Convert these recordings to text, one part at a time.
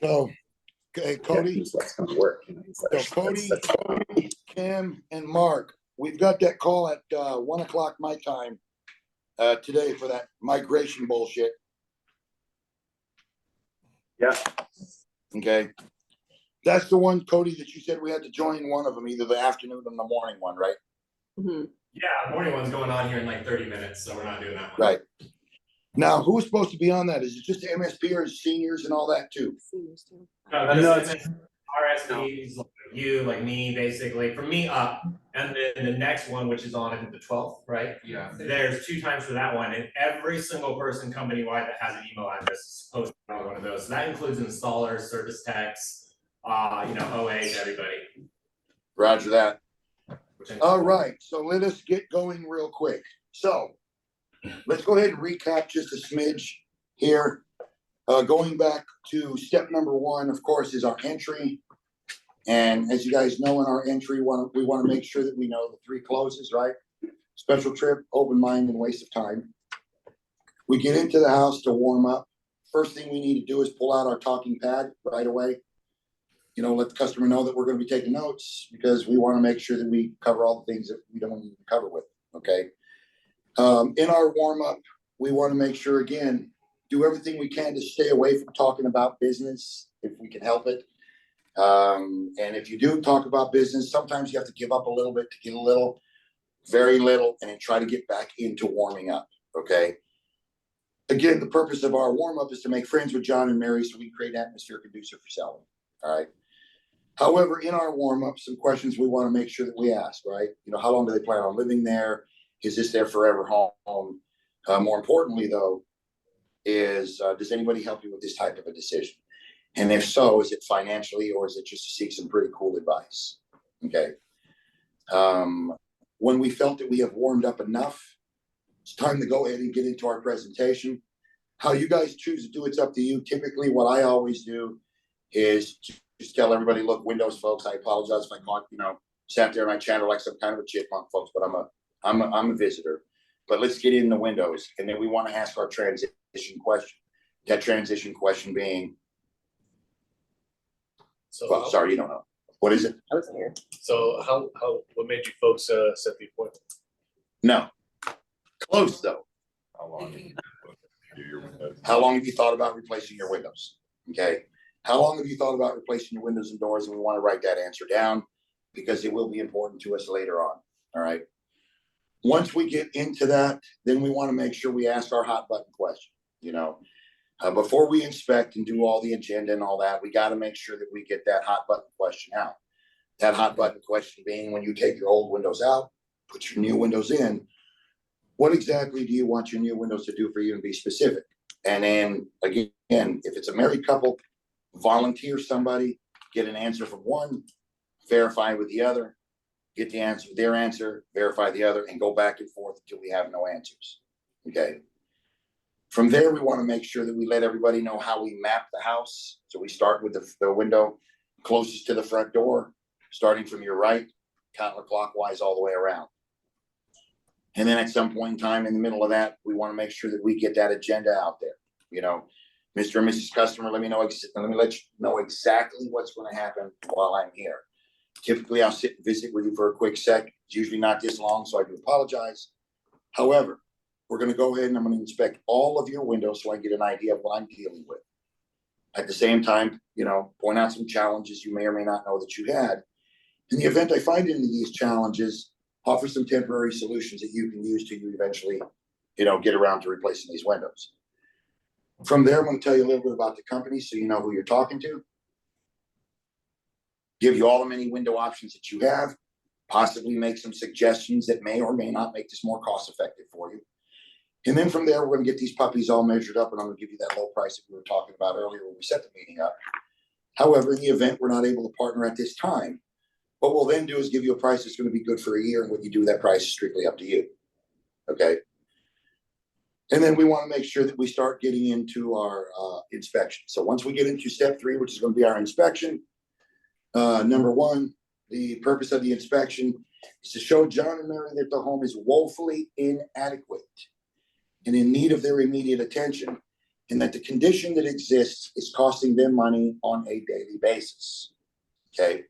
So, okay, Cody. He's that's going to work. So Cody, Cam, and Mark, we've got that call at 1 o'clock my time today for that migration bullshit. Yeah. Okay. That's the one, Cody, that you said we had to join one of them, either the afternoon or the morning one, right? Mm-hmm. Yeah, morning one's going on here in like 30 minutes, so we're not doing that one. Right. Now, who's supposed to be on that? Is it just the MSP or seniors and all that too? Seniors too. No, just RSPs, like you, like me, basically, from me up. And then the next one, which is on, I think, the 12th, right? Yeah. There's 2 times for that one, and every single person company-wide that has an email address is supposed to be on one of those. So that includes installers, service techs, OAs, everybody. Roger that. All right, so let us get going real quick. So let's go ahead and recap just a smidge here. Going back to step number 1, of course, is our entry. And as you guys know, in our entry, we want to make sure that we know the 3 closes, right? Special trip, open mind, and waste of time. We get into the house to warm up. First thing we need to do is pull out our talking pad right away. Let the customer know that we're going to be taking notes because we want to make sure that we cover all the things that we don't need to cover with, okay? In our warm up, we want to make sure, again, do everything we can to stay away from talking about business if we can help it. And if you do talk about business, sometimes you have to give up a little bit to get a little, very little, and then try to get back into warming up, okay? Again, the purpose of our warm up is to make friends with John and Mary so we create an atmosphere conducive for selling, all right? However, in our warm up, some questions we want to make sure that we ask, right? How long do they plan on living there? Is this their forever home? More importantly, though, is does anybody help you with this type of a decision? And if so, is it financially or is it just to seek some pretty cool advice? Okay. When we felt that we have warmed up enough, it's time to go ahead and get into our presentation. How you guys choose to do it's up to you. Typically, what I always do is just tell everybody, look, Windows folks, I apologize if I caught, sat there in my channel like some kind of a chipmunk, folks, but I'm a visitor. But let's get into Windows, and then we want to ask our transition question. That transition question being, sorry, you don't know. What is it? I wasn't here. So what made you folks set the appointment? No. Close though. How long? How long have you thought about replacing your windows? Okay. How long have you thought about replacing your windows and doors? And we want to write that answer down because it will be important to us later on. All right. Once we get into that, then we want to make sure we ask our hot button question. Before we inspect and do all the agenda and all that, we got to make sure that we get that hot button question out. That hot button question being when you take your old windows out, put your new windows in, what exactly do you want your new windows to do for you and be specific? And then again, if it's a married couple, volunteer somebody, get an answer from one, verify with the other, get the answer, their answer, verify the other, and go back and forth until we have no answers. Okay. From there, we want to make sure that we let everybody know how we map the house. So we start with the window closest to the front door, starting from your right, counterclockwise all the way around. And then at some point in time in the middle of that, we want to make sure that we get that agenda out there. Mr. and Mrs. Customer, let me let you know exactly what's going to happen while I'm here. Typically, I'll sit and visit with you for a quick sec. It's usually not this long, so I do apologize. However, we're going to go ahead and I'm going to inspect all of your windows so I get an idea of what I'm dealing with. At the same time, point out some challenges you may or may not know that you had. In the event I find any of these challenges, offer some temporary solutions that you can use till you eventually, get around to replacing these windows. From there, I'm going to tell you a little bit about the company so you know who you're talking to. Give you all the many window options that you have, possibly make some suggestions that may or may not make this more cost effective for you. And then from there, we're going to get these puppies all measured up and I'm going to give you that low price that we were talking about earlier when we set the meeting up. However, in the event we're not able to partner at this time, what we'll then do is give you a price that's going to be good for a year, and what you do with that price is strictly up to you. Okay. And then we want to make sure that we start getting into our inspection. So once we get into step 3, which is going to be our inspection, number 1, the purpose of the inspection is to show John and Mary that the home is woefully inadequate and in need of their immediate attention. and that the condition that exists is costing them money on a daily basis. Okay.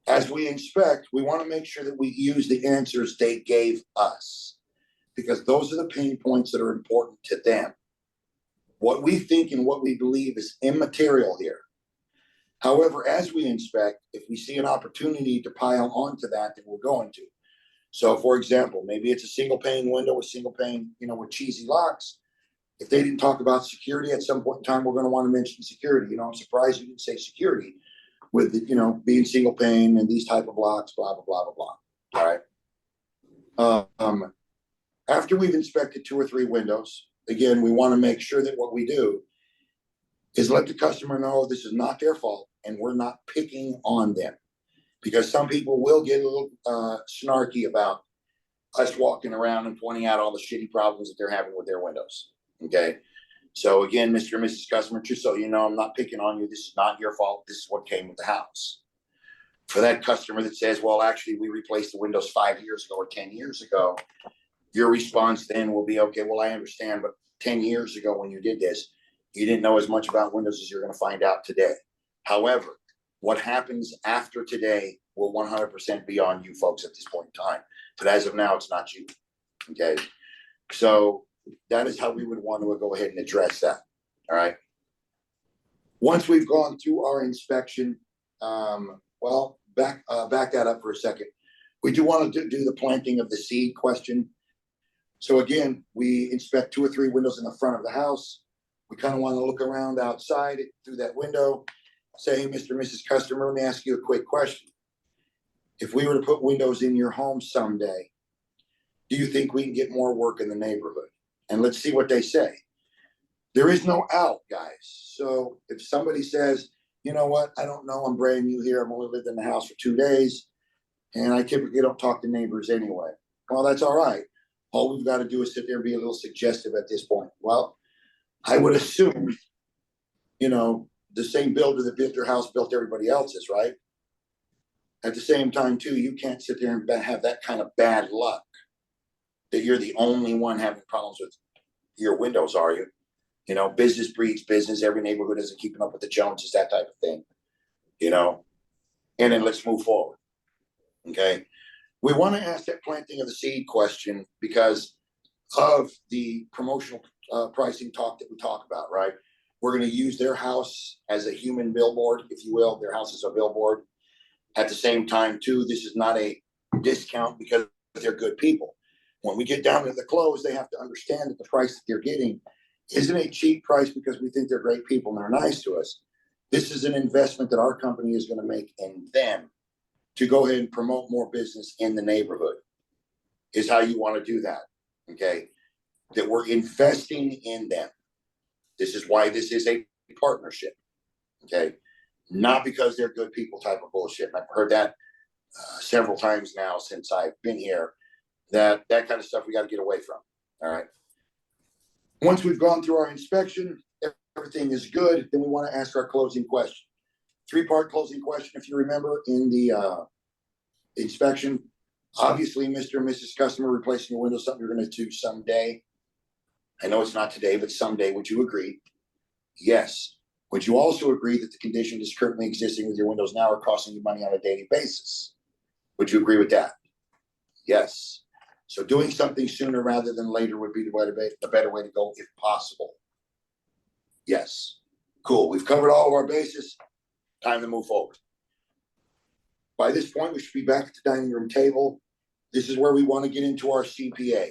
As we inspect, we want to make sure that we use the answers they gave us, because those are the pain points that are important to them. What we think and what we believe is immaterial here. However, as we inspect, if we see an opportunity to pile onto that, then we're going to. So for example, maybe it's a single pane window with single pane, with cheesy locks. If they didn't talk about security at some point in time, we're going to want to mention security. I'm surprised you didn't say security with, being single pane and these type of locks, blah, blah, blah, blah, blah. All right. After we've inspected 2 or 3 windows, again, we want to make sure that what we do is let the customer know this is not their fault and we're not picking on them. Because some people will get a little snarky about us walking around and pointing out all the shitty problems that they're having with their windows. Okay. So again, Mr. and Mrs. Customer, just so you know, I'm not picking on you. This is not your fault. This is what came with the house. For that customer that says, well, actually, we replaced the windows 5 years ago or 10 years ago, your response then will be, okay, well, I understand, but 10 years ago when you did this, you didn't know as much about windows as you're going to find out today. However, what happens after today will 100% be on you folks at this point in time. But as of now, it's not you. Okay. So that is how we would want to go ahead and address that. All right. Once we've gone through our inspection, back that up for a second. We do want to do the planting of the seed question. So again, we inspect 2 or 3 windows in the front of the house. We kind of want to look around outside through that window. Say, hey, Mr. and Mrs. Customer, let me ask you a quick question. If we were to put windows in your home someday, do you think we can get more work in the neighborhood? And let's see what they say. There is no out, guys. So if somebody says, you know what, I don't know, I'm brand new here, I've only lived in the house for 2 days, and I typically don't talk to neighbors anyway. Well, that's all right. All we've got to do is sit there and be a little suggestive at this point. Well, I would assume, the same builder that built your house built everybody else's, right? At the same time, too, you can't sit there and have that kind of bad luck that you're the only one having problems with your windows, are you? Business breeds business. Every neighborhood isn't keeping up with the Joneses, that type of thing, and then let's move forward. Okay. We want to ask that planting of the seed question because of the promotional pricing talk that we talk about, right? We're going to use their house as a human billboard, if you will. Their house is a billboard. At the same time, too, this is not a discount because they're good people. When we get down to the close, they have to understand that the price that they're getting isn't a cheap price because we think they're great people and they're nice to us. This is an investment that our company is going to make in them to go ahead and promote more business in the neighborhood, is how you want to do that. Okay. That we're investing in them. This is why this is a partnership. Okay. Not because they're good people type of bullshit. I've heard that several times now since I've been here, that kind of stuff we got to get away from. All right. Once we've gone through our inspection, everything is good, then we want to ask our closing question. 3-part closing question, if you remember, in the inspection. Obviously, Mr. and Mrs. Customer, replacing your window, something you're going to do someday. I know it's not today, but someday. Would you agree? Yes. Would you also agree that the conditions currently existing with your windows now are costing you money on a daily basis? Would you agree with that? Yes. So doing something sooner rather than later would be the better way to go if possible. Yes. Cool. We've covered all of our bases. Time to move forward. By this point, we should be back at the dining room table. This is where we want to get into our CPA.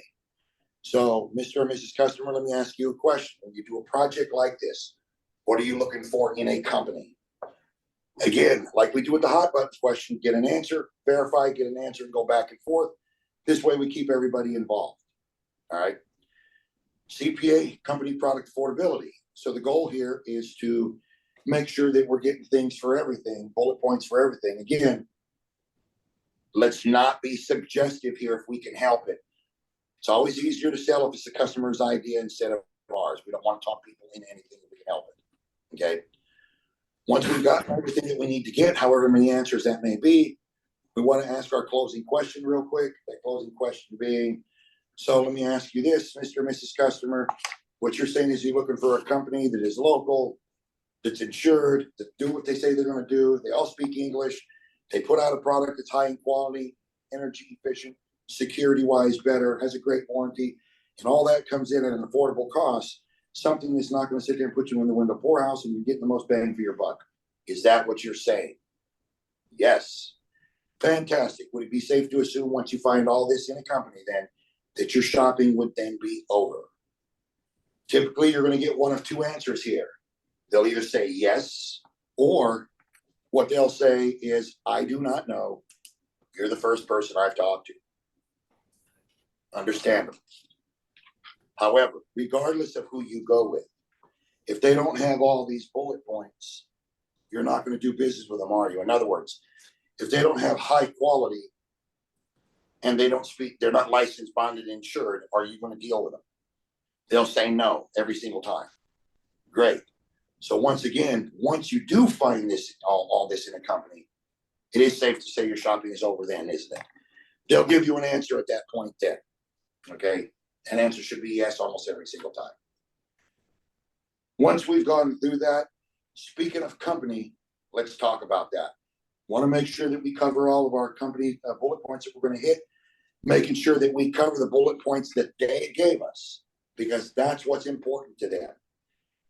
So, Mr. or Mrs. Customer, let me ask you a question. When you do a project like this, what are you looking for in a company? Again, like we do with the hot buttons question, get an answer, verify, get an answer, and go back and forth. This way we keep everybody involved. All right. CPA, company product affordability. So the goal here is to make sure that we're getting things for everything, bullet points for everything. Again, let's not be suggestive here if we can help it. It's always easier to sell if it's the customer's idea instead of ours. We don't want to talk people into anything if we can help it. Okay. Once we've gotten everything that we need to get, however many answers that may be, we want to ask our closing question real quick. That closing question being, So let me ask you this, Mr. and Mrs. Customer, what you're saying is you're looking for a company that is local, that's insured, that do what they say they're gonna do, they all speak English, they put out a product that's high in quality, energy efficient, security wise better, has a great warranty, and all that comes in at an affordable cost, something that's not gonna sit there and put you in the window poorhouse and you get the most bang for your buck. Is that what you're saying? Yes. Fantastic. Would it be safe to assume once you find all this in a company then, that your shopping would then be over? Typically, you're gonna get one of two answers here. They'll either say yes, or what they'll say is, I do not know. You're the first person I've talked to. Understandable. However, regardless of who you go with, if they don't have all these bullet points, you're not gonna do business with them, are you? In other words, if they don't have high quality and they don't speak, they're not licensed, bonded, insured, are you gonna deal with them? They'll say no every single time. Great. So once again, once you do find this, all this in a company, it is safe to say your shopping is over then, isn't it? They'll give you an answer at that point then, okay? An answer should be yes almost every single time. Once we've gone through that, speaking of company, let's talk about that. Want to make sure that we cover all of our company bullet points that we're going to hit, making sure that we cover the bullet points that they gave us, because that's what's important to them.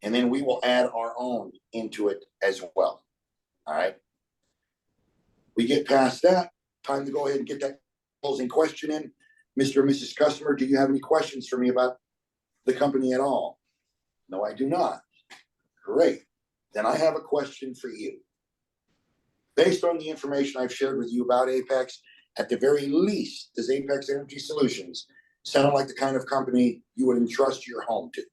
And then we will add our own into it as well. All right. We get past that, time to go ahead and get that closing question in. Mr. and Mrs. Customer, do you have any questions for me about the company at all? No, I do not. Great. Then I have a question for you. Based on the information I've shared with you about Apex, at the very least, does Apex Energy Solutions sound like the kind of company you would entrust your home to?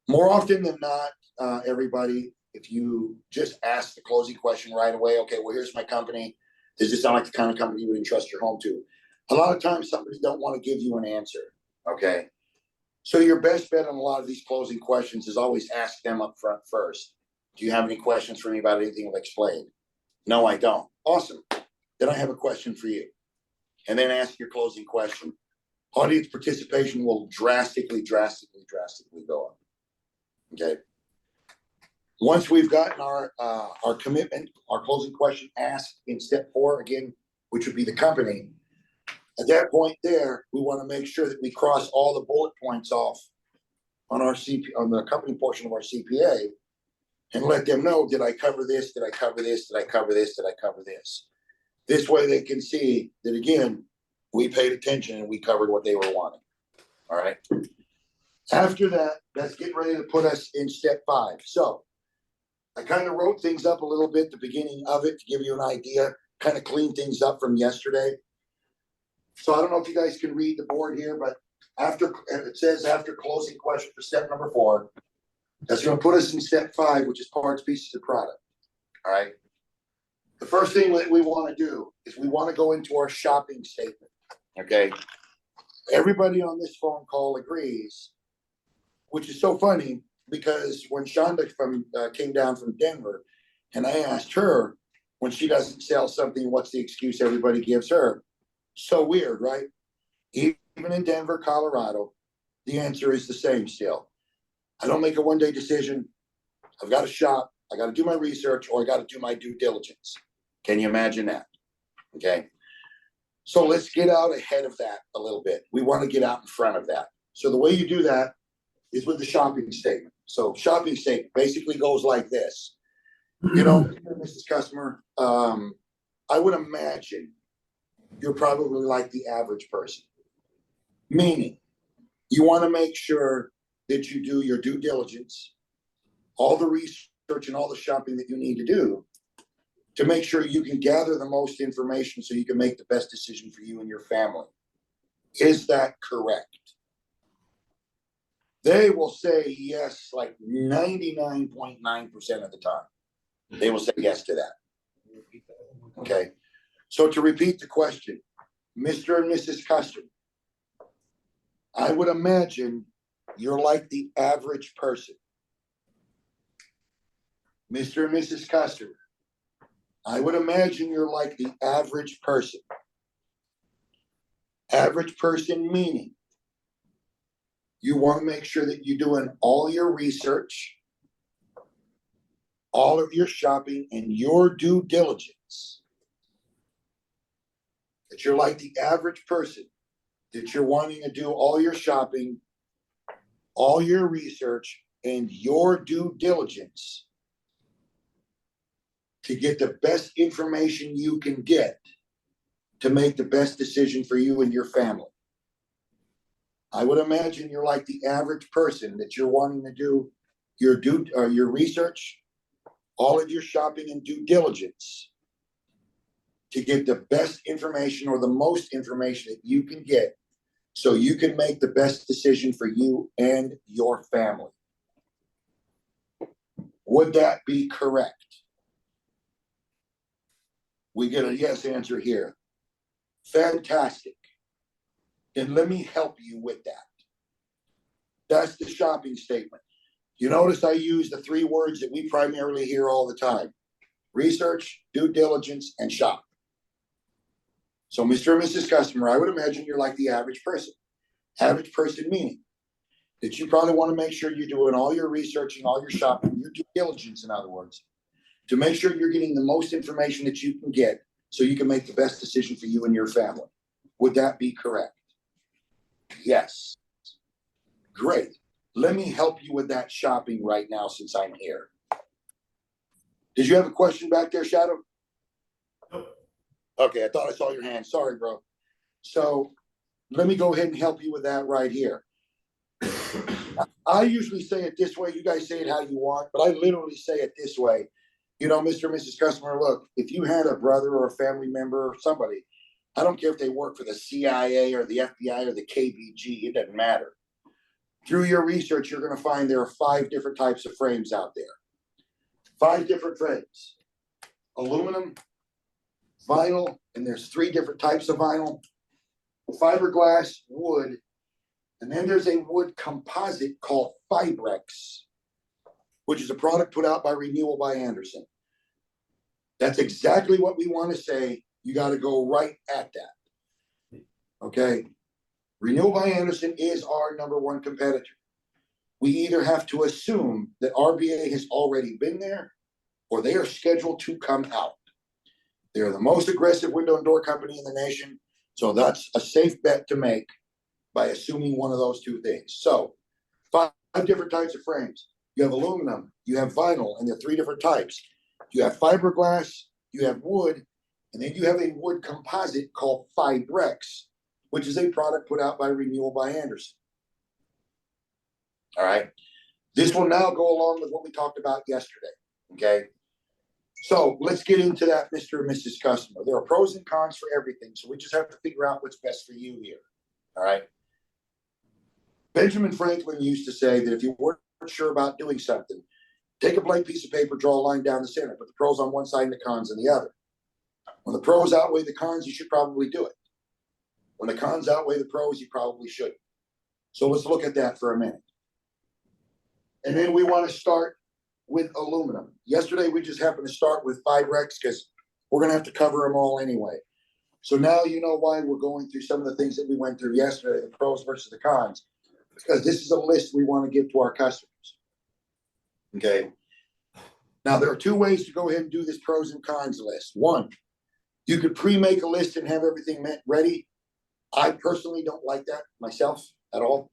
More often than not, everybody, if you just ask the closing question right away, okay, well, here's my company. Does this sound like the kind of company you would entrust your home to? A lot of times somebody don't want to give you an answer, okay? So your best bet on a lot of these closing questions is always ask them up front first. Do you have any questions for me about anything I've explained? No, I don't. Awesome. Then I have a question for you. And then ask your closing question. Audience participation will drastically go up. Okay. Once we've gotten our commitment, our closing question asked in step 4, again, which would be the company. At that point there, we want to make sure that we cross all the bullet points off on our on the company portion of our CPA, and let them know, did I cover this? Did I cover this? Did I cover this? Did I cover this? This way they can see that, again, we paid attention and we covered what they were wanting. All right. After that, let's get ready to put us in step 5. So I kind of wrote things up a little bit at the beginning of it to give you an idea, kind of clean things up from yesterday. So I don't know if you guys can read the board here, but it says after closing question for step number 4, that's going to put us in step 5, which is parts, pieces, of product. All right. The first thing that we want to do is we want to go into our shopping statement. Okay. Everybody on this phone call agrees, which is so funny because when Shonda came down from Denver, and I asked her, when she doesn't sell something, what's the excuse everybody gives her? So weird, right? Even in Denver, Colorado, the answer is the same still. I don't make a one-day decision. I've got to shop. I got to do my research, or I got to do my due diligence. Can you imagine that? Okay. So let's get out ahead of that a little bit. We want to get out in front of that. So the way you do that is with the shopping statement. So shopping statement basically goes like this. You know, Mrs. Customer, I would imagine you're probably like the average person. Meaning, you want to make sure that you do your due diligence, all the research and all the shopping that you need to do to make sure you can gather the most information so you can make the best decision for you and your family. Is that correct? They will say yes, like 99.9% of the time. They will say yes to that. Okay. So to repeat the question, Mr. and Mrs. Customer, I would imagine you're like the average person. Mr. and Mrs. Customer, I would imagine you're like the average person. Average person meaning you want to make sure that you're doing all your research, all of your shopping, and your due diligence. That you're like the average person, that you're wanting to do all your shopping, all your research, and your due diligence to get the best information you can get to make the best decision for you and your family. I would imagine you're like the average person, that you're wanting to do your research, all of your shopping and due diligence to get the best information or the most information that you can get so you can make the best decision for you and your family. Would that be correct? We get a yes answer here. Fantastic. And let me help you with that. That's the shopping statement. You notice I use the three words that we primarily hear all the time: research, due diligence, and shop. So, Mr. and Mrs. Customer, I would imagine you're like the average person. Average person meaning that you probably want to make sure you're doing all your researching, all your shopping, your due diligence, in other words, to make sure you're getting the most information that you can get so you can make the best decision for you and your family. Would that be correct? Yes. Great. Let me help you with that shopping right now since I'm here. Did you have a question back there, Shadow? Nope. Okay, I thought I saw your hand. Sorry, bro. So let me go ahead and help you with that right here. I usually say it this way. You guys say it how you want, but I literally say it this way. You know, Mr. and Mrs. Customer, look, if you had a brother or a family member or somebody, I don't care if they work for the CIA or the FBI or the KBG, it doesn't matter. Through your research, you're going to find there are 5 different types of frames out there. 5 different frames: aluminum, vinyl, and there's 3 different types of vinyl: fiberglass, wood, and then there's a wood composite called Fibrex, which is a product put out by Renewal by Andersen. That's exactly what we want to say. You got to go right at that. Okay. Renewal by Andersen is our #1 competitor. We either have to assume that RBA has already been there or they are scheduled to come out. They're the most aggressive window and door company in the nation. So that's a safe bet to make by assuming one of those 2 things. So 5 different types of frames. You have aluminum, you have vinyl, and there are 3 different types. You have fiberglass, you have wood, and then you have a wood composite called Fibrex, which is a product put out by Renewal by Andersen. All right. This will now go along with what we talked about yesterday. Okay. So let's get into that, Mr. and Mrs. Customer. There are pros and cons for everything. So we just have to figure out what's best for you here. All right. Benjamin Franklin used to say that if you weren't sure about doing something, take a blank piece of paper, draw a line down the center, put the pros on one side and the cons on the other. When the pros outweigh the cons, you should probably do it. When the cons outweigh the pros, you probably shouldn't. So let's look at that for a minute. And then we want to start with aluminum. Yesterday, we just happened to start with Fibrex because we're going to have to cover them all anyway. So now you know why we're going through some of the things that we went through yesterday, the pros versus the cons, because this is a list we want to give to our customers. Okay. Now, there are 2 ways to go ahead and do this pros and cons list. 1, you could pre-make a list and have everything ready. I personally don't like that myself at all.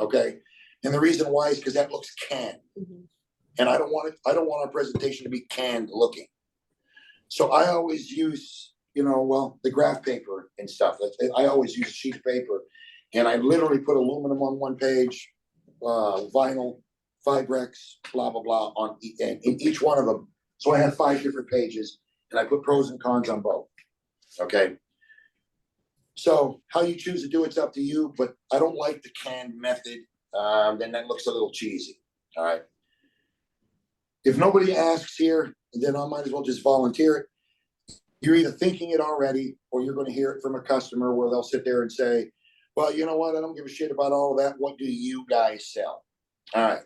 Okay. And the reason why is because that looks canned. And I don't want our presentation to be canned looking. So I always use, the graph paper and stuff. I always use a sheet of paper. And I literally put aluminum on one page, vinyl, Fibrex, blah, blah, blah, in each one of them. So I have 5 different pages, and I put pros and cons on both. Okay. So how you choose to do it's up to you, but I don't like the canned method. Then that looks a little cheesy. All right. If nobody asks here, then I might as well just volunteer it. You're either thinking it already, or you're going to hear it from a customer where they'll sit there and say, well, you know what? I don't give a shit about all of that. What do you guys sell? All right.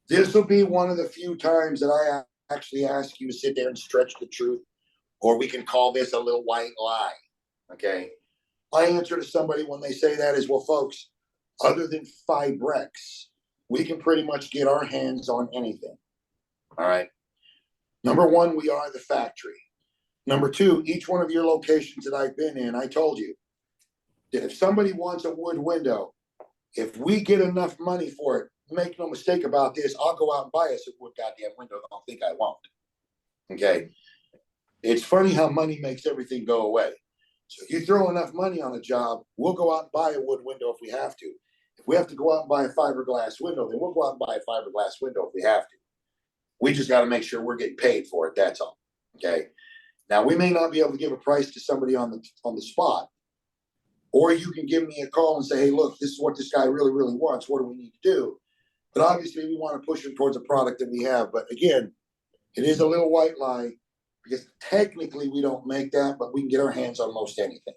This will be one of the few times that I actually ask you to sit there and stretch the truth, or we can call this a little white lie. Okay. my answer to somebody when they say that is, well, folks, other than Fibrex, we can pretty much get our hands on anything. All right. Number one, we are the factory. Number two, each one of your locations that I've been in, I told you that if somebody wants a wood window, if we get enough money for it, make no mistake about this, I'll go out and buy us a wood goddamn window. I don't think I won't. Okay. It's funny how money makes everything go away. So if you throw enough money on a job, we'll go out and buy a wood window if we have to. If we have to go out and buy a fiberglass window, then we'll go out and buy a fiberglass window if we have to. We just got to make sure we're getting paid for it. That's all. Okay. Now we may not be able to give a price to somebody on the spot, or you can give me a call and say, hey, look, this is what this guy really, really wants. What do we need to do? But obviously we want to push him towards a product that we have. But again, it is a little white lie because technically we don't make that, but we can get our hands on most anything.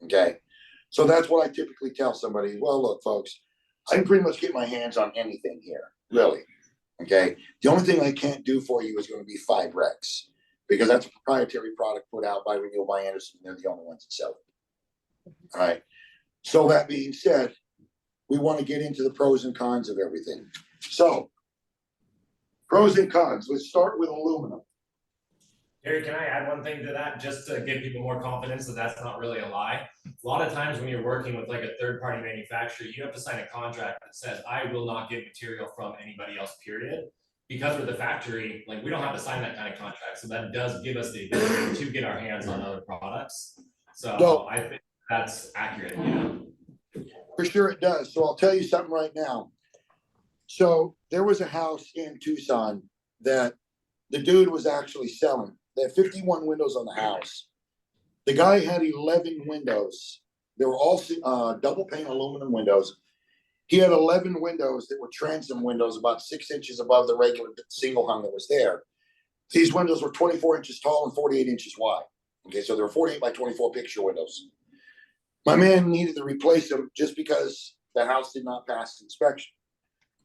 Okay. So that's what I typically tell somebody. Well, look, folks, I can pretty much get my hands on anything here, really. Okay. The only thing I can't do for you is going to be Fibrex, because that's a proprietary product put out by Renewal by Andersen. They're the only ones that sell it. All right. So that being said, we want to get into the pros and cons of everything. So, pros and cons. Let's start with aluminum. Harry, can I add one thing to that, just to give people more confidence that that's not really a lie? A lot of times when you're working with like a third-party manufacturer, you have to sign a contract that says, I will not get material from anybody else, period. Because we're the factory, like we don't have to sign that kind of contract. So that does give us the ability to get our hands on other products. So I think that's accurate, you know? For sure it does. So I'll tell you something right now. So there was a house in Tucson that the dude was actually selling. They had 51 windows on the house. The guy had 11 windows. They were all double pane aluminum windows. He had 11 windows that were transom windows about 6 inches above the regular single hung that was there. These windows were 24 inches tall and 48 inches wide. Okay, so they were 48 by 24 picture windows. My man needed to replace them just because the house did not pass inspection.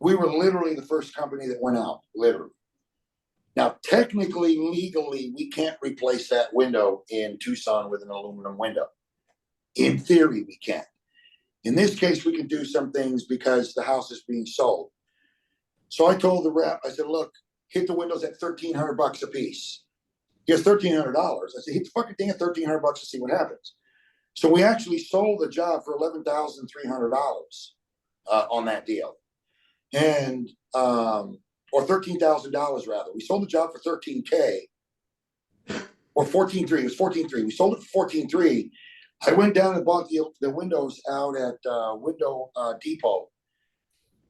We were literally the first company that went out, literally. Now, technically, legally, we can't replace that window in Tucson with an aluminum window. In theory, we can. In this case, we can do some things because the house is being sold. So I told the rep, I said, look, hit the windows at $1,300 a piece. He has $1,300. I said, hit the fucking thing at $1,300 to see what happens. So we actually sold the job for $11,300 on that deal. And, or $13,000 rather. We sold the job for $13K or $14,300. It was $14,300. We sold it for $14,300. I went down and bought the windows out at Window Depot.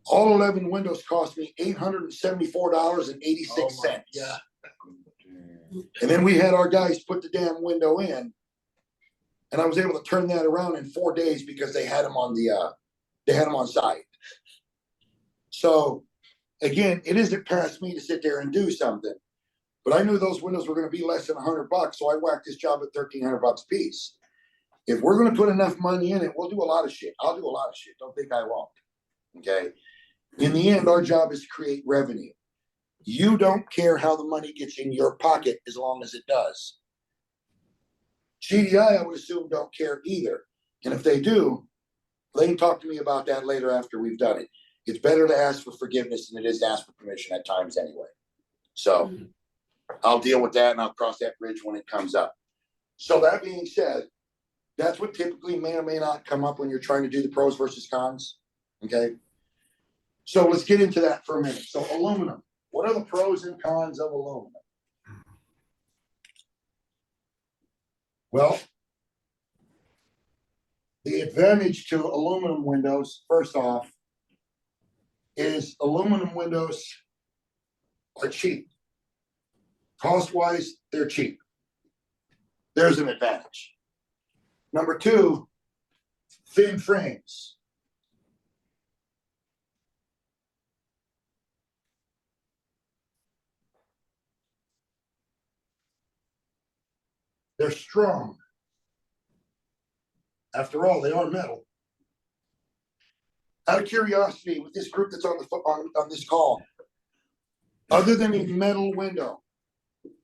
All 11 windows cost me $874.86. Yeah. And then we had our guys put the damn window in, and I was able to turn that around in 4 days because they had them on site. So again, it isn't past me to sit there and do something, but I knew those windows were going to be less than $100, so I whacked this job at $1,300 a piece. If we're going to put enough money in it, we'll do a lot of shit. I'll do a lot of shit. Don't think I won't. Okay. In the end, our job is to create revenue. You don't care how the money gets in your pocket as long as it does. GDI, I would assume, don't care either. And if they do, they can talk to me about that later after we've done it. It's better to ask for forgiveness than it is to ask for permission at times anyway. So I'll deal with that and I'll cross that bridge when it comes up. So that being said, that's what typically may or may not come up when you're trying to do the pros versus cons. Okay. So let's get into that for a minute. So aluminum, what are the pros and cons of aluminum? Well, the advantage to aluminum windows, first off, is aluminum windows are cheap. Cost-wise, they're cheap. There's an advantage. Number two, thin frames. They're strong. After all, they are metal. Out of curiosity, with this group that's on this call, other than a metal window,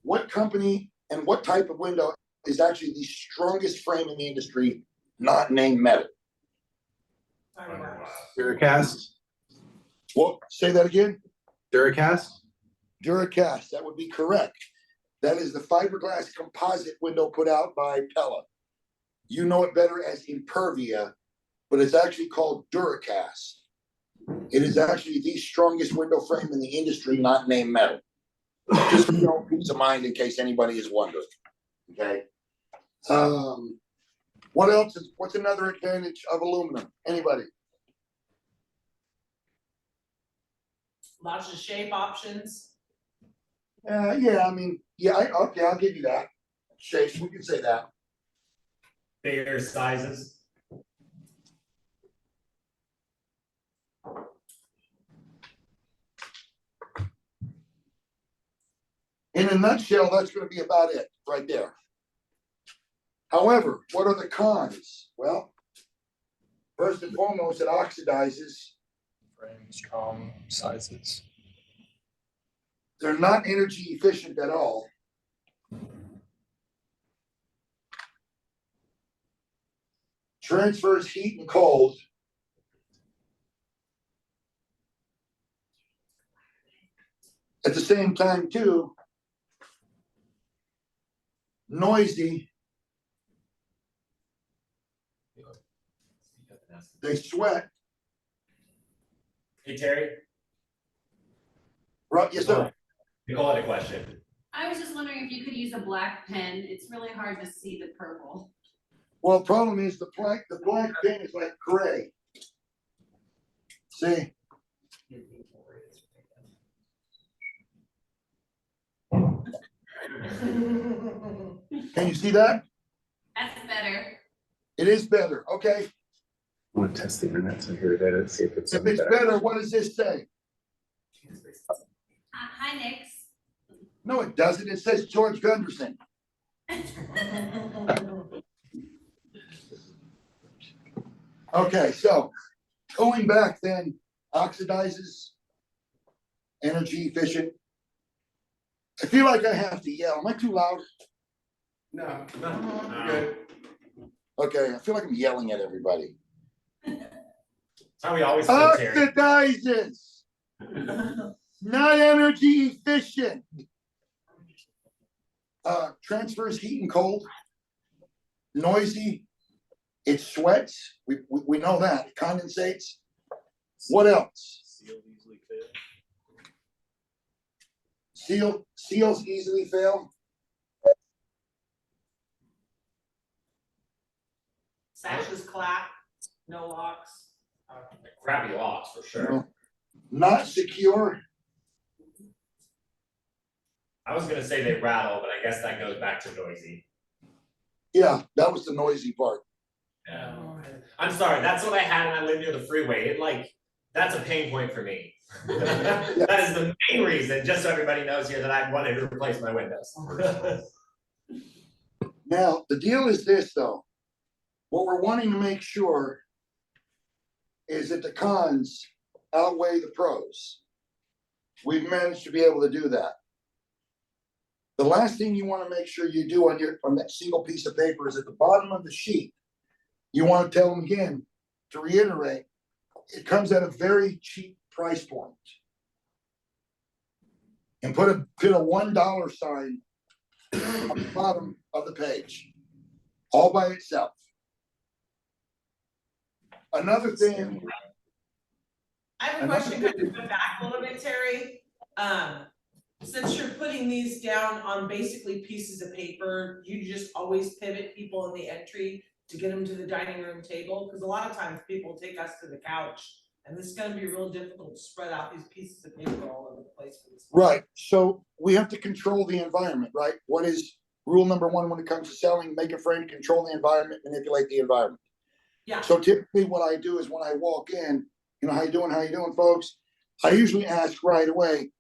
what company and what type of window is actually the strongest frame in the industry not named metal. Duracast, What, say that again? Duracast, Duracast, that would be correct. That is the fiberglass composite window put out by Pella. You know it better as Impervia, but it's actually called Duracast. It is actually the strongest window frame in the industry, not named metal. Just for your own peace of mind in case anybody is wondering, okay? What else is, what's another advantage of aluminum? Anybody? Lots of shape options. Yeah, I mean, yeah, okay, I'll give you that. Shapes, we can say that. Bigger sizes. In a nutshell, that's gonna be about it, right there. However, what are the cons? Well, first and foremost, it oxidizes. Frame, strong sizes. They're not energy efficient at all. Transfers heat and cold. At the same time, too, noisy. They sweat. Hey, Terry, Right, yes, sir. Nicole had a question. I was just wondering if you could use a black pen. It's really hard to see the purple. Well, problem is the black pen is like gray. See? Can you see that? That's better. It is better, okay? I want to test the internet, so here it is, see if it's. If it's better, what does this say? Hi, Nix. No, it doesn't. It says George Gunderson. Okay, so going back then, oxidizes, energy efficient. I feel like I have to yell. Am I too loud? No. No. Okay, I feel like I'm yelling at everybody. That's how we always feel, Terry. Oxidizes, not energy efficient. Transfers heat and cold. Noisy. It sweats. We know that. It condensates. What else? Seal easily fail. Seals easily fail. Sashes clap, no locks. Crappy locks for sure. Not secure. I was gonna say they rattle, but I guess that goes back to noisy. Yeah, that was the noisy part. Yeah. I'm sorry, that's what I had and I live near the freeway. It like, that's a pain point for me. That is the main reason, just so everybody knows here, that I wanted to replace my windows. Now, the deal is this, though. What we're wanting to make sure is that the cons outweigh the pros. We've managed to be able to do that. The last thing you want to make sure you do on that single piece of paper is at the bottom of the sheet. You want to tell them again, to reiterate, it comes at a very cheap price point. And put a $1 sign on the bottom of the page, all by itself. Another thing. I have a question, kind of go back a little bit, Terry. Since you're putting these down on basically pieces of paper, you just always pivot people in the entry to get them to the dining room table? Because a lot of times people take us to the couch, and this is gonna be real difficult to spread out these pieces of paper all over the place for this. Right, so we have to control the environment, right? What is rule number one when it comes to selling? Make a friend, control the environment, manipulate the environment. Yeah. So typically what I do is when I walk in, you know, how you doing, folks? I usually ask right away,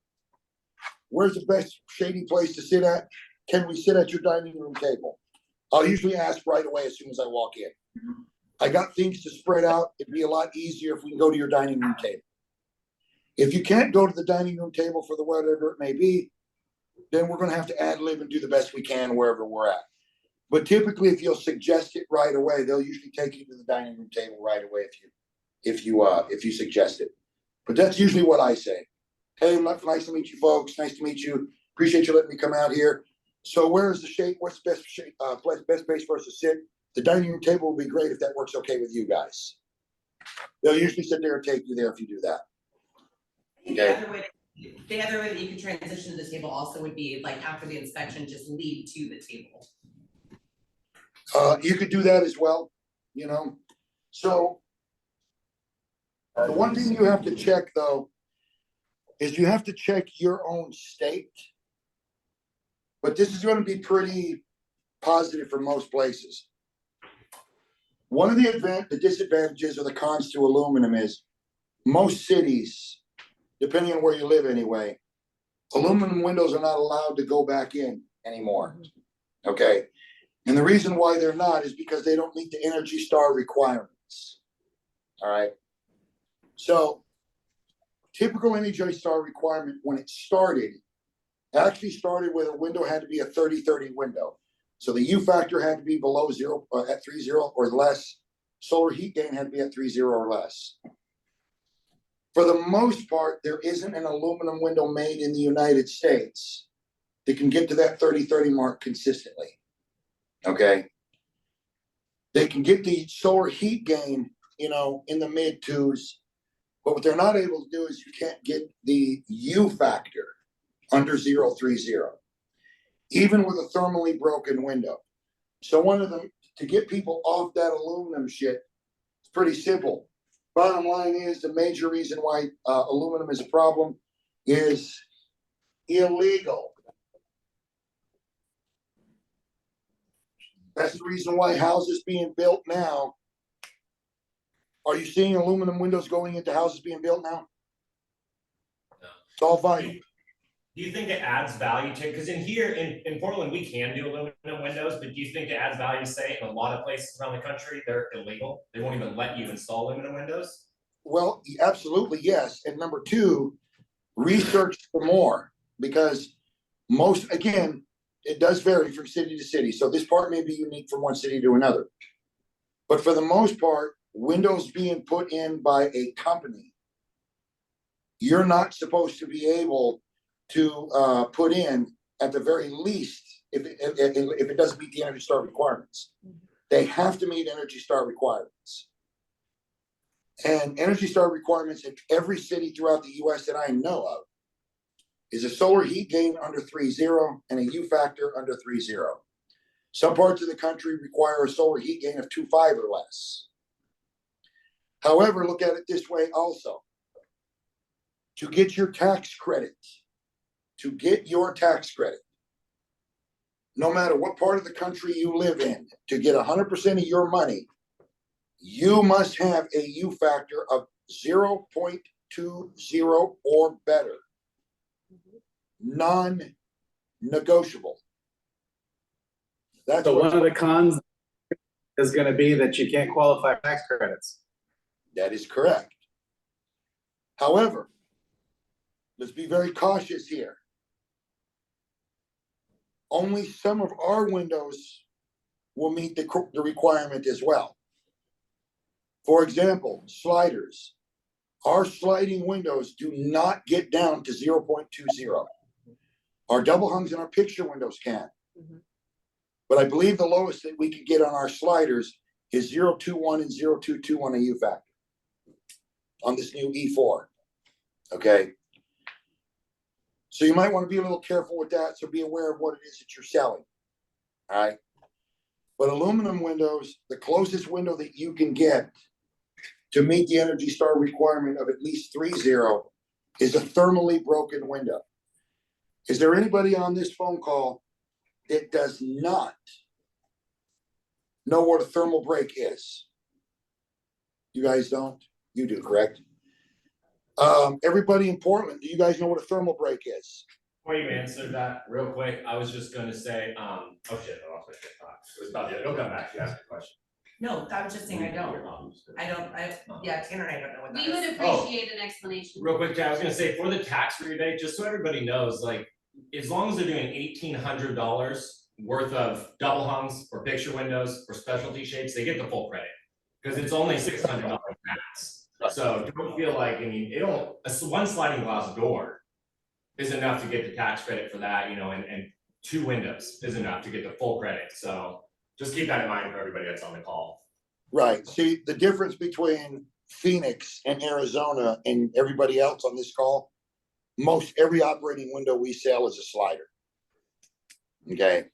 where's the best shady place to sit at? Can we sit at your dining room table? I'll usually ask right away as soon as I walk in. I got things to spread out. It'd be a lot easier if we can go to your dining room table. If you can't go to the dining room table for the whatever it may be, then we're gonna have to ad lib and do the best we can wherever we're at. But typically, if you'll suggest it right away, they'll usually take you to the dining room table right away if you suggest it. But that's usually what I say. Hey, nice to meet you folks, nice to meet you, appreciate you letting me come out here. So where's the shape, what's the best shape, best place for us to sit? The dining room table would be great if that works okay with you guys. They'll usually sit there and take you there if you do that. I think the other way that you could transition to the table also would be like after the inspection, just lead to the table. You could do that as well, you know, so. The one thing you have to check though, is you have to check your own state. But this is gonna be pretty positive for most places. One of the disadvantages or the cons to aluminum is most cities, depending on where you live anyway, aluminum windows are not allowed to go back in anymore, okay? And the reason why they're not is because they don't meet the Energy Star requirements, all right? So typical Energy Star requirement when it started, actually started with a window had to be a 30-30 window. So the U factor had to be below 0 at 30 or less. Solar heat gain had to be at 30 or less. For the most part, there isn't an aluminum window made in the United States that can get to that 30-30 mark consistently. Okay. They can get the solar heat gain, you know, in the mid 2s. But what they're not able to do is you can't get the U factor under 0.30, even with a thermally broken window. So one of them, to get people off that aluminum shit, it's pretty simple. Bottom line is the major reason why aluminum is a problem is illegal. That's the reason why houses being built now. Are you seeing aluminum windows going into houses being built now? No. It's all vinyl. Do you think it adds value to, because in here, in Portland, we can do aluminum windows, but do you think it adds value, say, in a lot of places around the country, they're illegal? They won't even let you install aluminum windows? Well, absolutely, yes. And number 2, research for more, because most, again, it does vary from city to city. So this part may be unique from one city to another. But for the most part, windows being put in by a company, you're not supposed to be able to put in, at the very least, if it doesn't meet the Energy Star requirements. They have to meet Energy Star requirements. And Energy Star requirements in every city throughout the US that I know of is a solar heat gain under 3.0 and a U factor under 3.0. Some parts of the country require a solar heat gain of 2.5 or less. However, look at it this way also. To get your tax credit, no matter what part of the country you live in, to get 100% of your money, you must have a U factor of 0.20 or better. Non-negotiable. That's So what one of the cons is gonna be that you can't qualify for tax credits. that is correct. However, let's be very cautious here. Only some of our windows will meet the requirement as well. For example, sliders. Our sliding windows do not get down to 0.20. Our double hungs and our picture windows can. But I believe the lowest that we could get on our sliders is 0.21 and 0.22 on a U factor on this new E4. Okay. So you might want to be a little careful with that. So be aware of what it is that you're selling. All right. But aluminum windows, the closest window that you can get to meet the Energy Star requirement of at least 3.0 is a thermally broken window. Is there anybody on this phone call that does not know what a thermal break is? You guys don't? You do, correct? Everybody in Portland, do you guys know what a thermal break is? Before you answer that real quick, I was just gonna say, oh shit, I lost my train of thought. It was about the, it'll come back, you ask a question. No, I was just saying I don't, yeah, Tanner and I don't know what that We would is. appreciate an explanation. Real quick, Chad, I was gonna say, for the tax rebate, just so everybody knows, like, as long as they're doing $1,800 worth of double hungs or picture windows or specialty shapes, they get the full credit. Cause it's only $600 max. So don't feel like, I mean, one sliding glass door is enough to get the tax credit for that, you know, and 2 windows is enough to get the full credit. So just keep that in mind for everybody that's on the call. Right, see, the difference between Phoenix and Arizona and everybody else on this call, most every operating window we sell is a slider. Okay,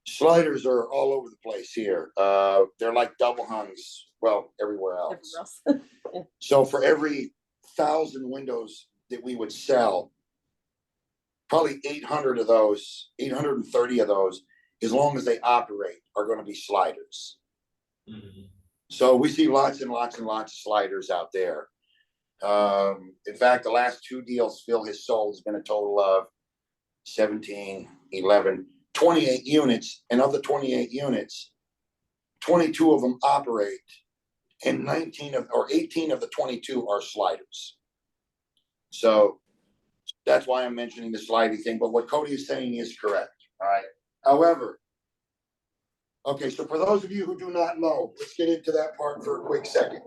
sliders are all over the place here. They're like double hungs, well, everywhere else. So for every 1,000 windows that we would sell, probably 800 of those, 830 of those, as long as they operate, are gonna be sliders. So we see lots and lots and lots of sliders out there. In fact, the last 2 deals Phil has sold has been a total of 17, 11, 28 units. And of the 28 units, 22 of them operate and 18 of the 22 are sliders. So that's why I'm mentioning the sliding thing, but what Cody is saying is correct, all right? However, okay, so for those of you who do not know, let's get into that part for a quick second.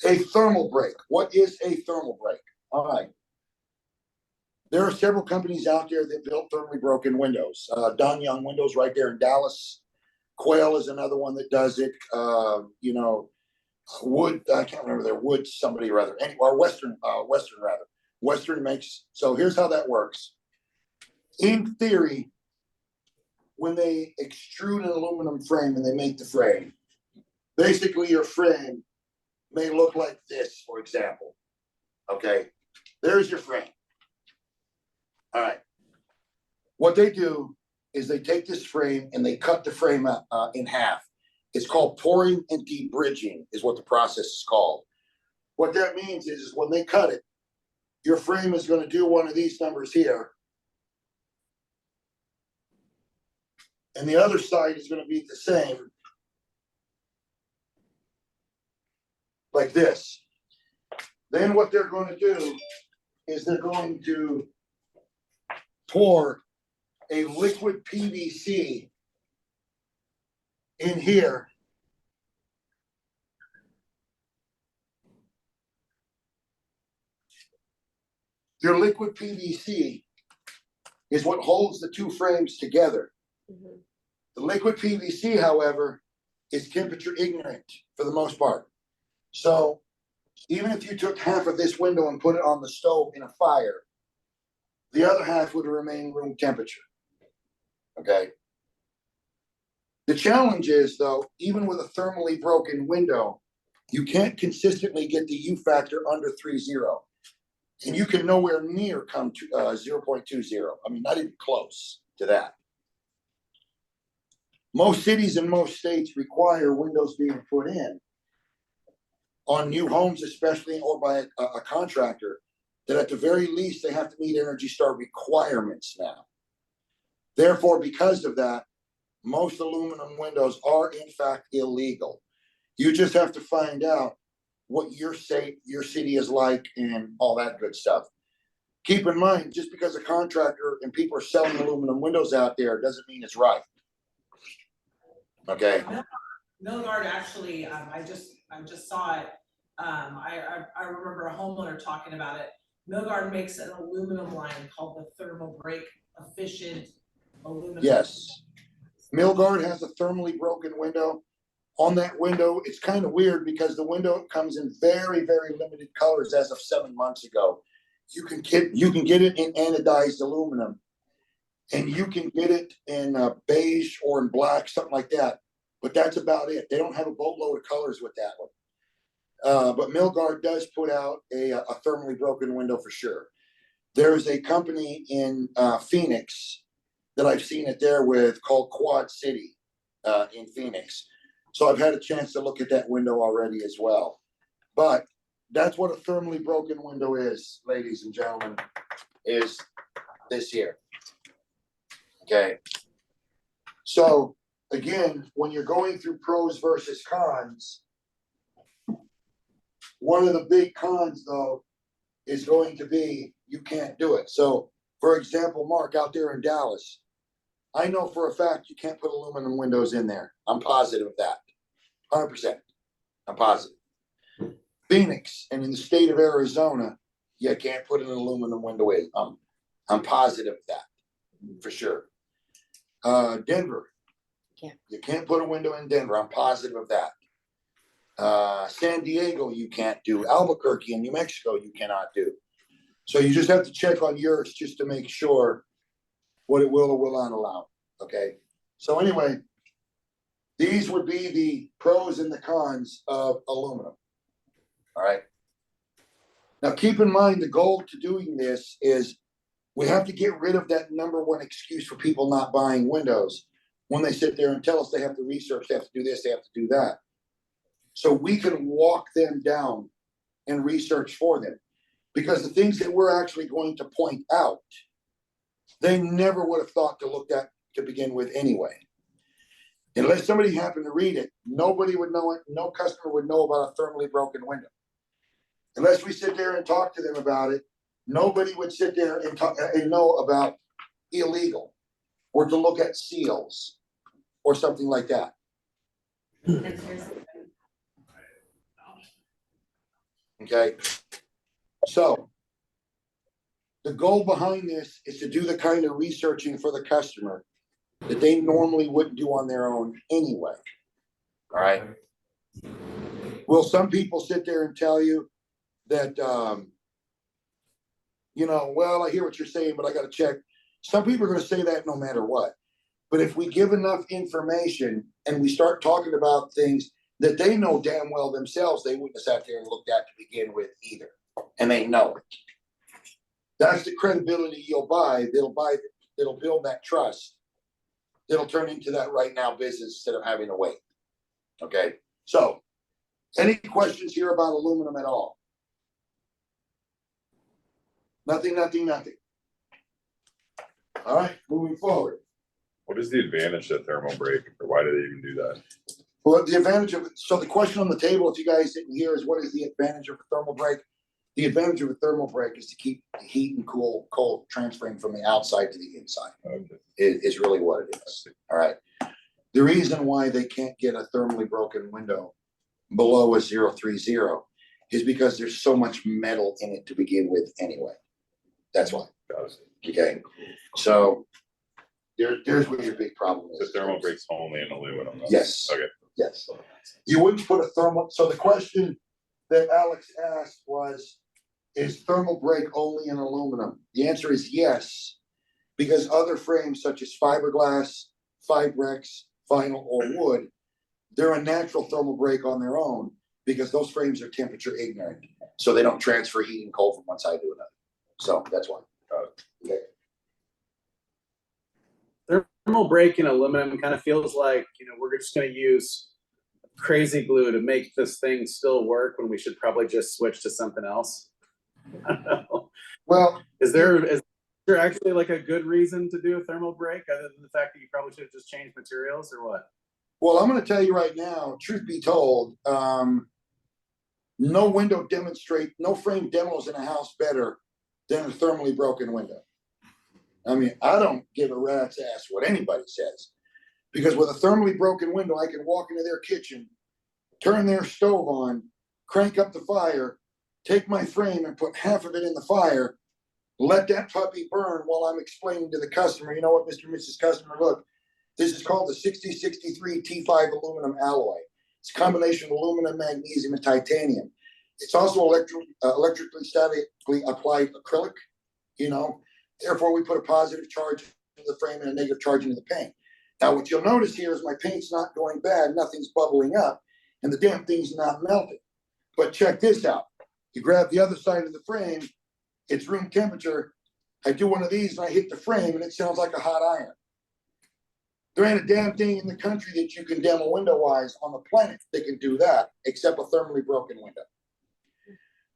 A thermal break. What is a thermal break? All right. There are several companies out there that build thermally broken windows. Don Young Windows right there in Dallas. Quail is another one that does it. You know, Wood, I can't remember their Wood, somebody rather, or Western rather. Western makes, so here's how that works. In theory, when they extrude an aluminum frame and they make the frame, basically your frame may look like this, for example. Okay, there's your frame. All right. What they do is they take this frame and they cut the frame in half. It's called pouring and debridging is what the process is called. What that means is when they cut it, your frame is going to do one of these numbers here. And the other side is going to be the same. Like this. Then what they're going to do is they're going to pour a liquid PVC in here. Your liquid PVC is what holds the 2 frames together. The liquid PVC, however, is temperature ignorant for the most part. So even if you took half of this window and put it on the stove in a fire, the other half would remain room temperature. Okay. The challenge is, though, even with a thermally broken window, you can't consistently get the U factor under 3.0. And you can nowhere near come to 0.20. I mean, not even close to that. Most cities and most states require windows being put in on new homes, especially, or by a contractor, that at the very least, they have to meet Energy Star requirements now. Therefore, because of that, most aluminum windows are in fact illegal. You just have to find out what your city is like and all that good stuff. Keep in mind, just because a contractor and people are selling aluminum windows out there doesn't mean it's right. Okay. Milgard actually, I just saw it. I remember a homeowner talking about it. Milgard makes an aluminum line called the Thermal Break Efficient Aluminum. Yes. Milgard has a thermally broken window. On that window, it's kind of weird because the window comes in very, very limited colors as of 7 months ago. You can get it in anodized aluminum, and you can get it in beige or in black, something like that. But that's about it. They don't have a boatload of colors with that one. But Milgard does put out a thermally broken window for sure. There is a company in Phoenix that I've seen it there with called Quad City in Phoenix. So I've had a chance to look at that window already as well. But that's what a thermally broken window is, ladies and gentlemen, is this here. Okay. So again, when you're going through pros versus cons, one of the big cons though is going to be you can't do it. So for example, Mark out there in Dallas, I know for a fact you can't put aluminum windows in there. I'm positive of that. 100%. I'm positive. Phoenix and in the state of Arizona, you can't put an aluminum window in. I'm positive of that, for sure. Denver. Can't. You can't put a window in Denver. I'm positive of that. San Diego, you can't do. Albuquerque in New Mexico, you cannot do. So you just have to check on yours just to make sure what it will or will not allow, okay? So anyway, these would be the pros and the cons of aluminum, all right? Now, keep in mind, the goal to doing this is we have to get rid of that number one excuse for people not buying windows when they sit there and tell us they have to research, they have to do this, they have to do that. So we can walk them down and research for them. Because the things that we're actually going to point out, they never would have thought to look at to begin with anyway. Unless somebody happened to read it, nobody would know it. No customer would know about a thermally broken window. Unless we sit there and talk to them about it, nobody would sit there and talk and know about illegal or to look at seals or something like that. Okay. So the goal behind this is to do the kind of researching for the customer that they normally wouldn't do on their own anyway. All right. Will some people sit there and tell you that, you know, well, I hear what you're saying, but I got to check. Some people are going to say that no matter what. But if we give enough information and we start talking about things that they know damn well themselves, they wouldn't have sat there and looked at to begin with either. And they know it. That's the credibility you'll buy. That'll build that trust. That'll turn into that right now business instead of having to wait. Okay. So, any questions here about aluminum at all? Nothing. All right, moving forward. What is the advantage of thermal break, or why do they even do that? Well, the advantage of it, so the question on the table, if you guys didn't hear, is what is the advantage of a thermal break? The advantage of a thermal break is to keep the heat and cold transferring from the outside to the inside. Okay. Is really what it is. All right. The reason why they can't get a thermally broken window below a 030 is because there's so much metal in it to begin with anyway. That's why. Got it. Okay. So there's where your big problem The is. thermal break's only in aluminum. Though. Yes. Okay. Yes. You wouldn't put a thermal. So the question that Alex asked was, is thermal break only in aluminum? The answer is yes, because other frames such as fiberglass, Fibrex, vinyl, or wood, they're a natural thermal break on their own because those frames are temperature ignorant. So they don't transfer heat and cold from one side to another. So that's why. Okay. Thermal break in aluminum kind of feels like, you know, we're just going to use crazy glue to make this thing still work when we should probably just switch to something else. I don't know. Well, Is there actually like a good reason to do a thermal break other than the fact that you probably should have just changed materials or what? well, I'm going to tell you right now, truth be told, no frame demos in a house better than a thermally broken window. I mean, I don't give a rat's ass what anybody says, because with a thermally broken window, I can walk into their kitchen, turn their stove on, crank up the fire, take my frame and put half of it in the fire, let that puppy burn while I'm explaining to the customer, you know what, Mr. and Mrs. Customer, look, this is called the 6063 T5 aluminum alloy. It's a combination of aluminum, magnesium, and titanium. It's also electrically statically applied acrylic, you know. Therefore, we put a positive charge into the frame and a negative charge into the paint. Now, what you'll notice here is my paint's not going bad, nothing's bubbling up, and the damn thing's not melting. But check this out. You grab the other side of the frame, it's room temperature. I do one of these and I hit the frame and it sounds like a hot iron. There ain't a damn thing in the country that you can demo window-wise on the planet that can do that, except a thermally broken window.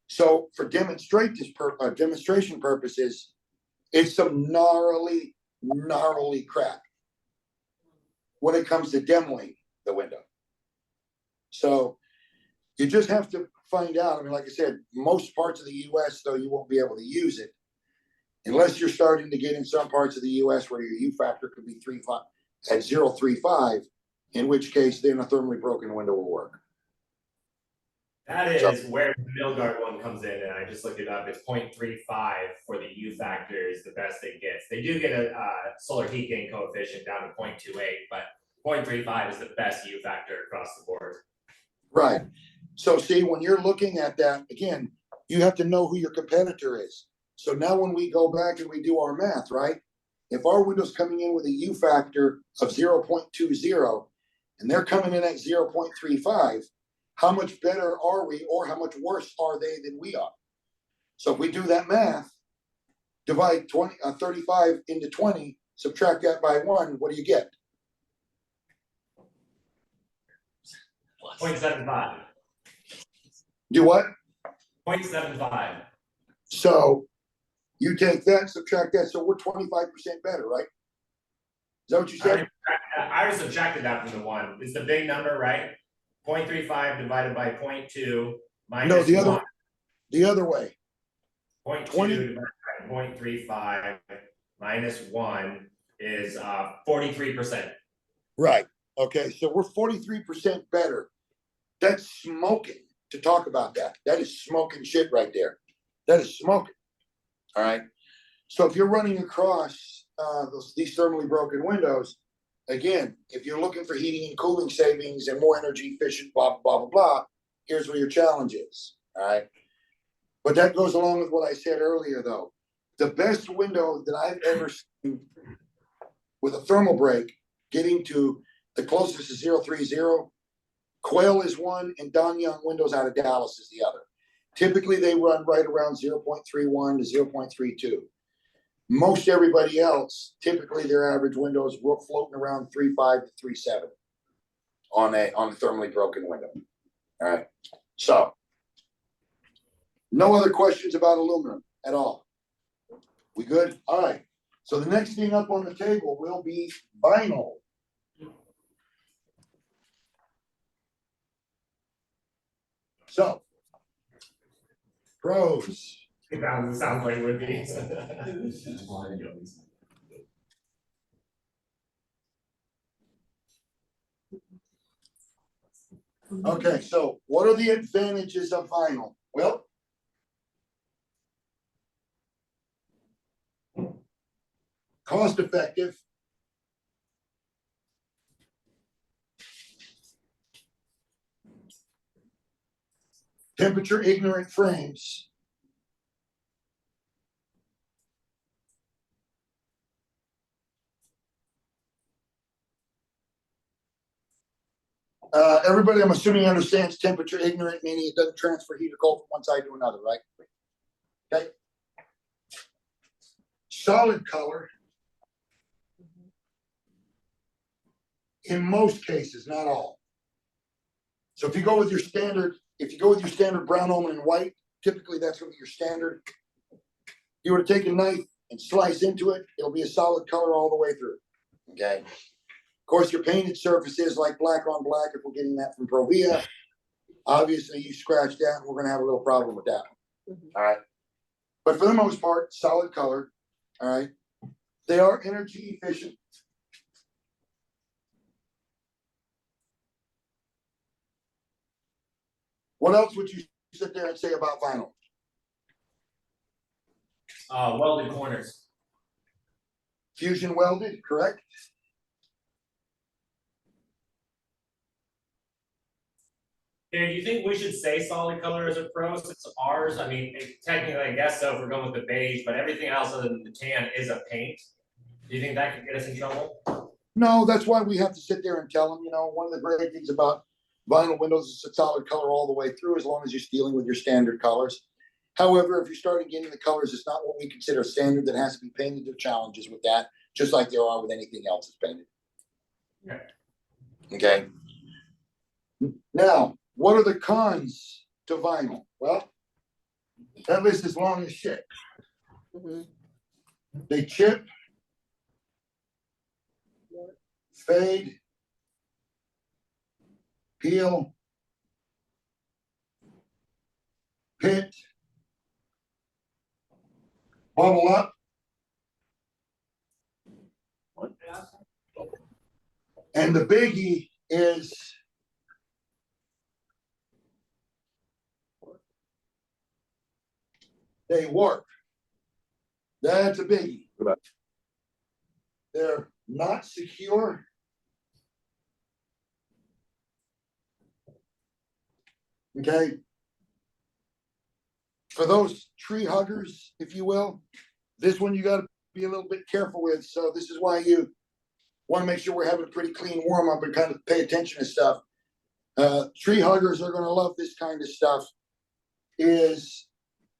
So for demonstration purposes, it's some gnarly crap when it comes to demoing the window. So you just have to find out. I mean, like I said, most parts of the US, though, you won't be able to use it. Unless you're starting to get in some parts of the US where your U factor could be 0.35, in which case then a thermally broken window will work. That is where the Milgard one comes in, and I just looked it up, it's 0.35 for the U factor is the best it gets. They do get a solar heat gain coefficient down to 0.28, but 0.35 is the best U factor across the board. Right. So see, when you're looking at that, again, you have to know who your competitor is. So now when we go back and we do our math, right? If our window's coming in with a U factor of 0.20 and they're coming in at 0.35, how much better are we, or how much worse are they than we are? So if we do that math, divide 35 into 20, subtract that by 1, what do you get? 0.75. Do what? 0.75. So you take that, subtract that, so we're 25% better, right? Is that what you said? I already subtracted that from the one, it's the big number, right? 0.35 divided by 0.2 minus No, the other, 1. the other way. 0.2 20. divided by 0.35 minus 1 is 43%. Right. Okay, so we're 43% better. That's smoking to talk about that. That is smoking shit right there. That is smoking. All right. So if you're running across these thermally broken windows, again, if you're looking for heating and cooling savings and more energy efficient, blah, blah, blah, blah, here's where your challenge is. All right. But that goes along with what I said earlier, though. The best window that I've ever seen with a thermal break getting to the closest is 030. Quail is one, and Don Young Windows out of Dallas is the other. Typically, they run right around 0.31 to 0.32. Most everybody else, typically their average windows were floating around 3.5 to 3.7 on a thermally broken window. All right. So, no other questions about aluminum at all. We good? All right. So the next thing up on the table will be vinyl. So, pros. It sounds like it would be. Okay, so what are the advantages of vinyl? Well, cost effective. Temperature ignorant frames. Everybody, I'm assuming understands temperature ignorant, meaning it doesn't transfer heat or cold from one side to another, right? Okay. Solid color. In most cases, not all. So if you go with your standard, brown, almond, and white, typically that's gonna be your standard. You were to take a knife and slice into it, it'll be a solid color all the way through. Okay. Of course, your painted surfaces like black on black, if we're getting that from Provia, obviously you scratch that, we're gonna have a little problem with that one. All right. But for the most part, solid color. All right. They are energy efficient. What else would you sit there and say about vinyl? Welded corners. Fusion welded, correct? Do you think we should say solid color as a pro since ours, I mean, technically, I guess so if we're going with the beige, but everything else other than the tan is a paint. Do you think that could get us in trouble? No, that's why we have to sit there and tell them, one of the great things about vinyl windows is a solid color all the way through, as long as you're dealing with your standard colors. However, if you're starting getting the colors, it's not what we consider standard that has to be painted. There are challenges with that, just like there are with anything else that's painted. Okay. Now, what are the cons to vinyl? Well, that list is long as shit. They chip, fade, peel, pit, bubble up, And the biggie is they work. That's a biggie. Right. They're not secure. Okay. For those tree huggers, if you will, this one you gotta be a little bit careful with. So this is why you wanna make sure we're having a pretty clean warm up and kind of pay attention to stuff. Tree huggers are gonna love this kind of stuff. Is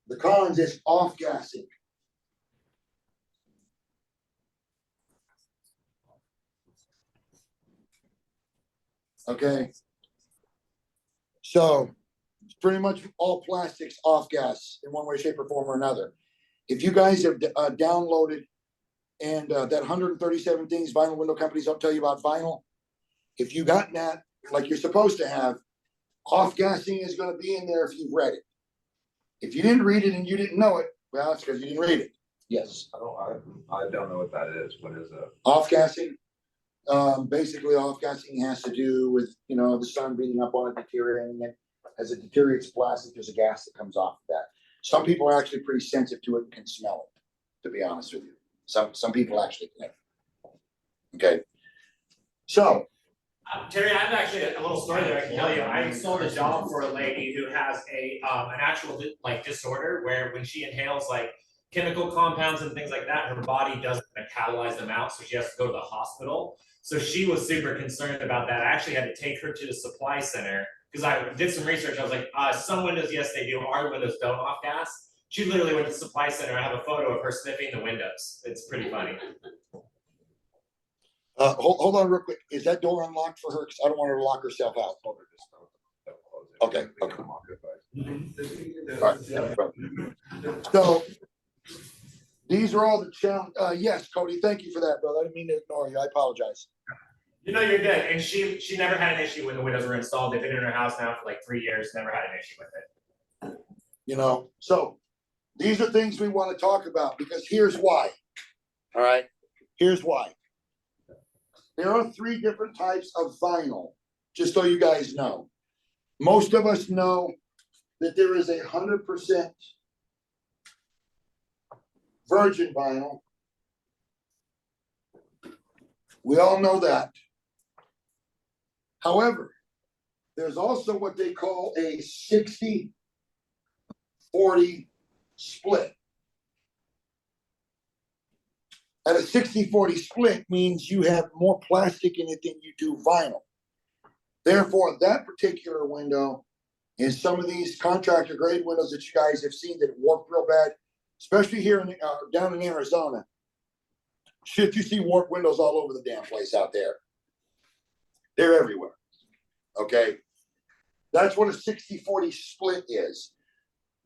the cons is off gassing. Okay. So it's pretty much all plastics off gas in one way, shape, or form or another. If you guys have downloaded and that 137 things vinyl window companies don't tell you about vinyl, if you got that like you're supposed to have, off gassing is going to be in there if you've read it. If you didn't read it and you didn't know it, well, it's because you didn't read it. Yes. I don't know what that is. What is it? Off gassing. Basically off gassing has to do with, you know, the sun beating up on it, deteriorating it. As it deteriorates plastic, there's a gas that comes off of that. Some people are actually pretty sensitive to it and can smell it, to be honest with you. Some people actually can. Okay. So Terry, I have actually a little story there I can tell you. I sold a job for a lady who has an actual disorder where when she inhales like chemical compounds and things like that, her body doesn't metabolize them out, so she has to go to the hospital. So she was super concerned about that. I actually had to take her to the supply center because I did some research. I was like, some windows, yes, they do. Our windows don't off gas. She literally went to the supply center. I have a photo of her sniffing the windows. It's pretty funny. hold on real quick. Is that door unlocked for her? Because I don't want her to lock herself out. Okay. Okay. Alright. So these are all the challenge. Yes, Cody, thank you for that, brother. I didn't mean to ignore you. I apologize. You know, you're good. And she never had an issue when the windows were installed. They've been in her house now for like 3 years, never had an issue with it. You know, so these are things we want to talk about because here's why. All right. Here's why. There are 3 different types of vinyl, just so you guys know. Most of us know that there is 100% virgin vinyl. We all know that. However, there's also what they call a 60-40 split. And a 60-40 split means you have more plastic in it than you do vinyl. Therefore, that particular window is some of these contractor grade windows that you guys have seen that warp real bad, especially here in down in Arizona. Shit, you see warped windows all over the damn place out there. They're everywhere. Okay. That's what a 60-40 split is.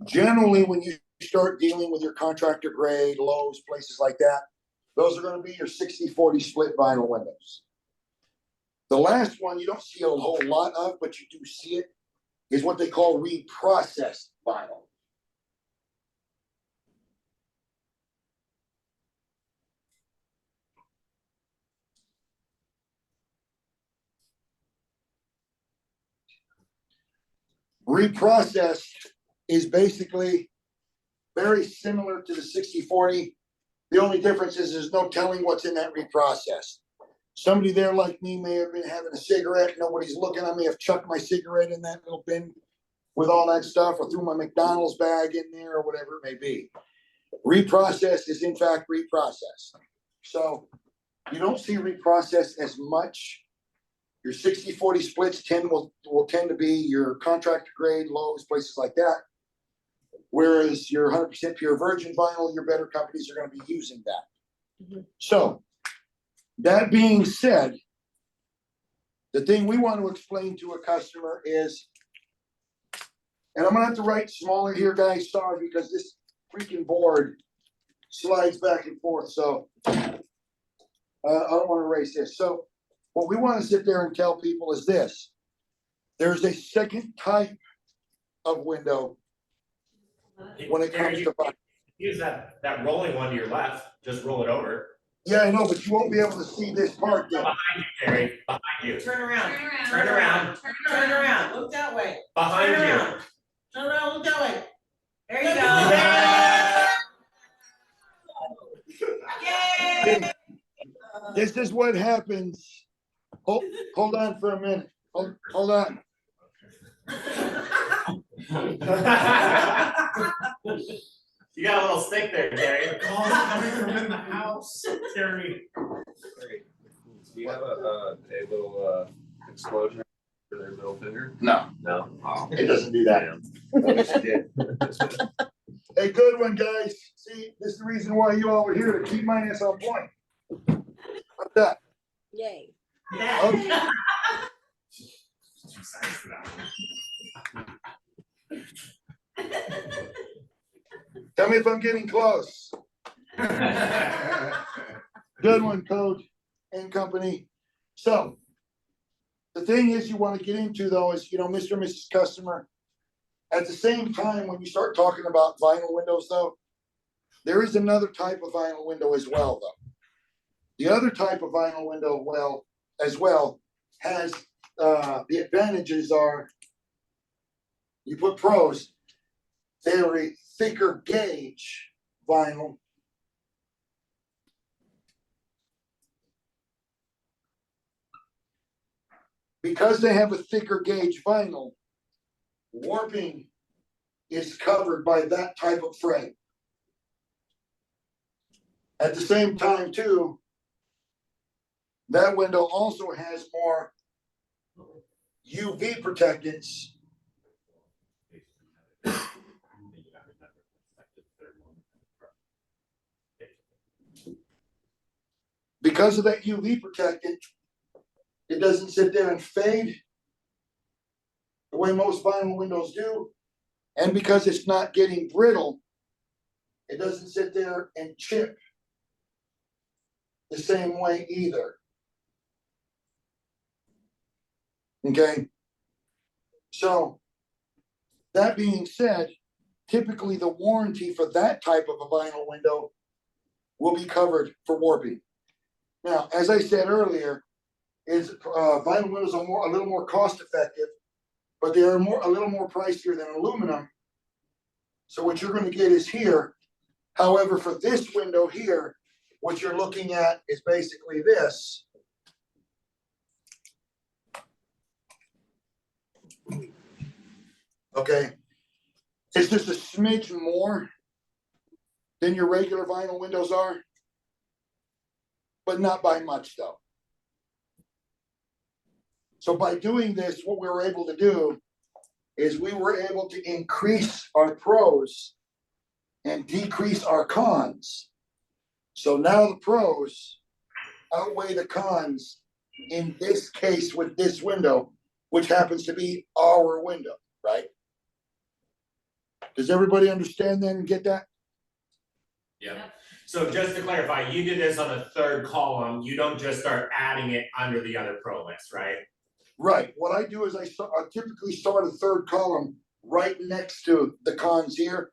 Generally, when you start dealing with your contractor grade, Lowe's, places like that, those are going to be your 60-40 split vinyl windows. The last one you don't see a whole lot of, but you do see it, is what they call reprocessed vinyl. Reprocessed is basically very similar to the 60-40. The only difference is there's no telling what's in that reprocessed. Somebody there like me may have been having a cigarette, nobody's looking. I may have chucked my cigarette in that little bin with all that stuff, or threw my McDonald's bag in there, or whatever it may be. Reprocessed is in fact reprocessed. So you don't see reprocessed as much. Your 60-40 splits will tend to be your contractor grade, Lowe's, places like that. Whereas your 100% pure virgin vinyl, your better companies are going to be using that. Mm-hmm. So that being said, the thing we want to explain to a customer is, and I'm going to have to write smaller here, guys, sorry, because this freaking board slides back and forth. So I don't want to erase this. So what we want to sit there and tell people is this. There's a second type of window when it comes to use that rolling one to your left, just roll it over. Yeah, I know, but you won't be able to see this part then. Gary, behind you, Turn around, turn around, turn around, look that way. behind Turn you. around. Turn around, look that way. There you Look go. at Yay! This is what happens. Hold on for a minute. Hold on. You got a little stick there, Gary. Calls coming from in the house, Terry. Do you have a little explosion for their middle finger? No, No. it doesn't do that. I wish it did. Hey, good one, guys. See, this is the reason why you all are here, to keep my ass on point. What's that? Yay. Okay. Tell me if I'm getting close. Good one, Code and Company. So the thing is you want to get into though is, Mr. and Mrs. Customer, at the same time, when you start talking about vinyl windows though, there is another type of vinyl window as well though. The other type of vinyl window as well has the advantages are, you put pros, they're a thicker gauge vinyl. Because they have a thicker gauge vinyl, warping is covered by that type of frame. At the same time too, that window also has more UV protectants. Because of that UV protectant, it doesn't sit there and fade the way most vinyl windows do. And because it's not getting brittle, it doesn't sit there and chip the same way either. Okay. So that being said, typically the warranty for that type of a vinyl window will be covered for warping. Now, as I said earlier, vinyl windows are a little more cost effective, but they are a little more pricier than aluminum. So what you're going to get is here. However, for this window here, what you're looking at is basically this. Okay, it's just a smidge more than your regular vinyl windows are, but not by much though. So by doing this, what we were able to do is we were able to increase our pros and decrease our cons. So now the pros outweigh the cons in this case with this window, which happens to be our window, right? Does everybody understand that and get that? Yeah, so just to clarify, you did this on the third column, you don't just start adding it under the other pro list, right? Right, what I do is I typically start a third column right next to the cons here.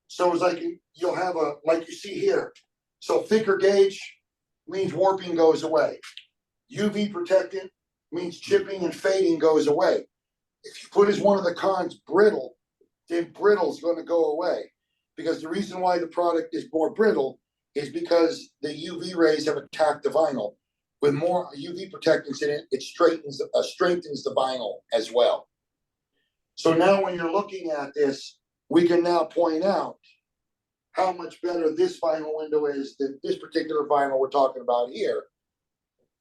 So it's like you'll have like you see here. So thicker gauge means warping goes away. UV protectant means chipping and fading goes away. If you put as one of the cons brittle, then brittle is going to go away. Because the reason why the product is more brittle is because the UV rays have attacked the vinyl. With more UV protectants in it, it strengthens the vinyl as well. So now when you're looking at this, we can now point out how much better this vinyl window is than this particular vinyl we're talking about here,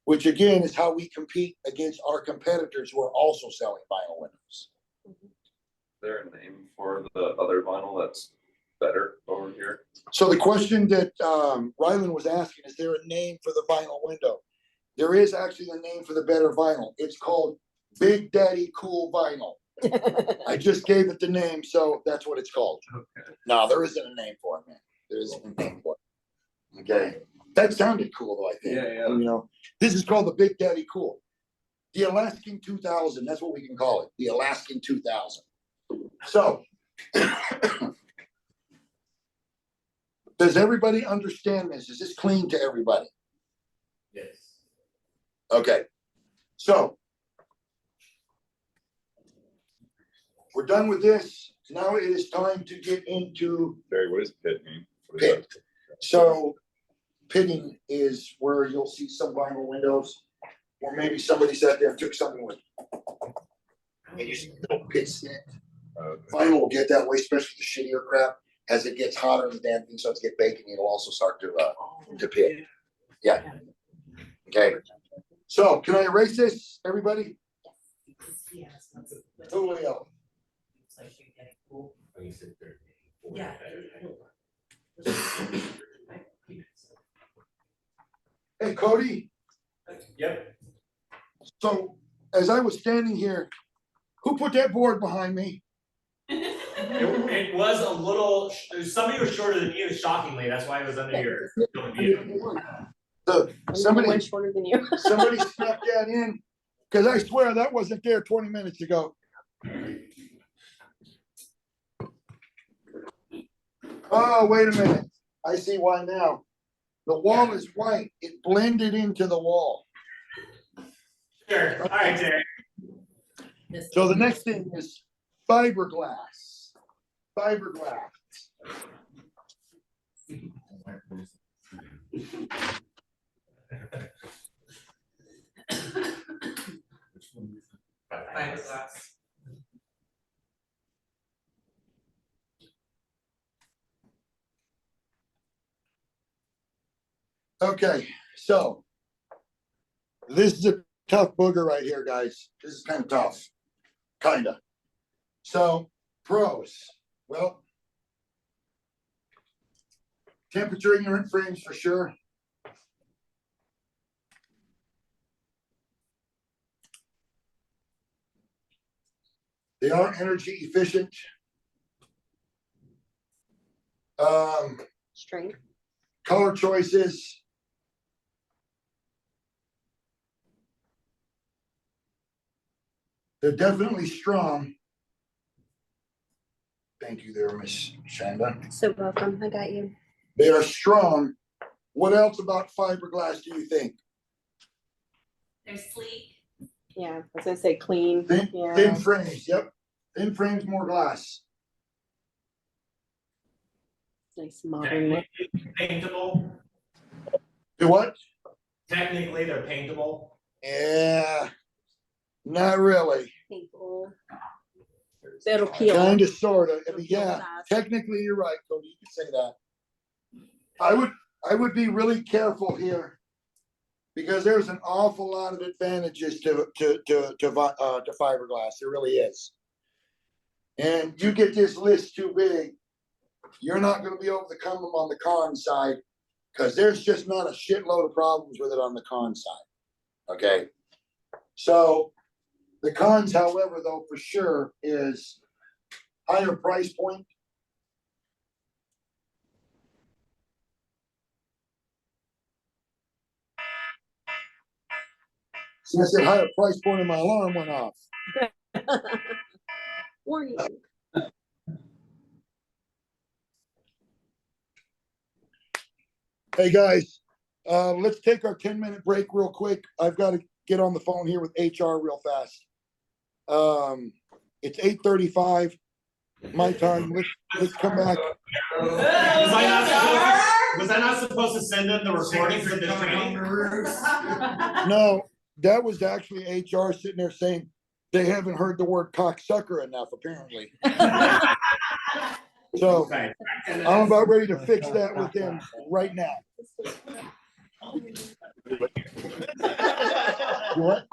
which again is how we compete against our competitors who are also selling vinyl windows. Is there a name for the other vinyl that's better over here? So the question that Rylan was asking, is there a name for the vinyl window? There is actually a name for the better vinyl. It's called Big Daddy Cool Vinyl. I just gave it the name, so that's what it's called. Okay. No, there isn't a name for it, man. There isn't a name for it. Okay. That sounded cool though, I think. Yeah. This is called the Big Daddy Cool. The Alaskan 2000, that's what we can call it. The Alaskan 2000. So Does everybody understand this? Is this clean to everybody? Yes. Okay, so. We're done with this. Now it is time to get into Terry, what does pit mean? What is pit. So pitting is where you'll see some vinyl windows, or maybe somebody sat there and took something with. And you see little pits in it. that? Vinyl will get that way, especially the shittier crap. As it gets hotter and the damn thing starts to get baking, it'll also start to pit. Yeah. Okay. So can I erase this, everybody? Yes. Julio. Yeah. Hey, Cody. Yep. So as I was standing here, who put that board behind me? It was a little, somebody was shorter than you, shockingly, that's why it was under your view. So somebody shorter than you. Somebody snuck that in, because I swear that wasn't there 20 minutes ago. Oh, wait a minute. I see why now. The wall is white. It blended into the wall. Sure, all right, Terry. So the next thing is fiberglass. Fiberglass. Fiberglass. Okay, so this is a tough booger right here, guys. This is kind of tough, kinda. So pros, well, temperature ignorant frames for sure. They are energy efficient. Strength. Color choices. They're definitely strong. Thank you there, Miss Shanda. So welcome. I got you. They are strong. What else about fiberglass do you think? They're sleek. Yeah, I was gonna say clean. Thin Yeah. frames, yep. Thin frames, more glass. Nice modern look. Paintable, Do what? technically they're paintable. Yeah, not really. People. That'll peel. Kinda, sorta. I mean, Peel yeah, fast. technically, you're right, Cody, you can say that. I would be really careful here. Because there's an awful lot of advantages to fiberglass, there really is. And you get this list too big, you're not gonna be able to come on the con side, cause there's just not a shitload of problems with it on the con side. Okay? So, the cons, however, though, for sure, is higher price point. So I said higher price point and my alarm went off. Warning. Hey, guys, let's take our 10-minute break real quick. I've got to get on the phone here with HR real fast. It's 8:35, my time. Let's come back. Was I not supposed to send them the recording for the training? No, that was actually HR sitting there saying they haven't heard the word cocksucker enough, apparently. So Okay. I'm about ready to fix that with them right now. What?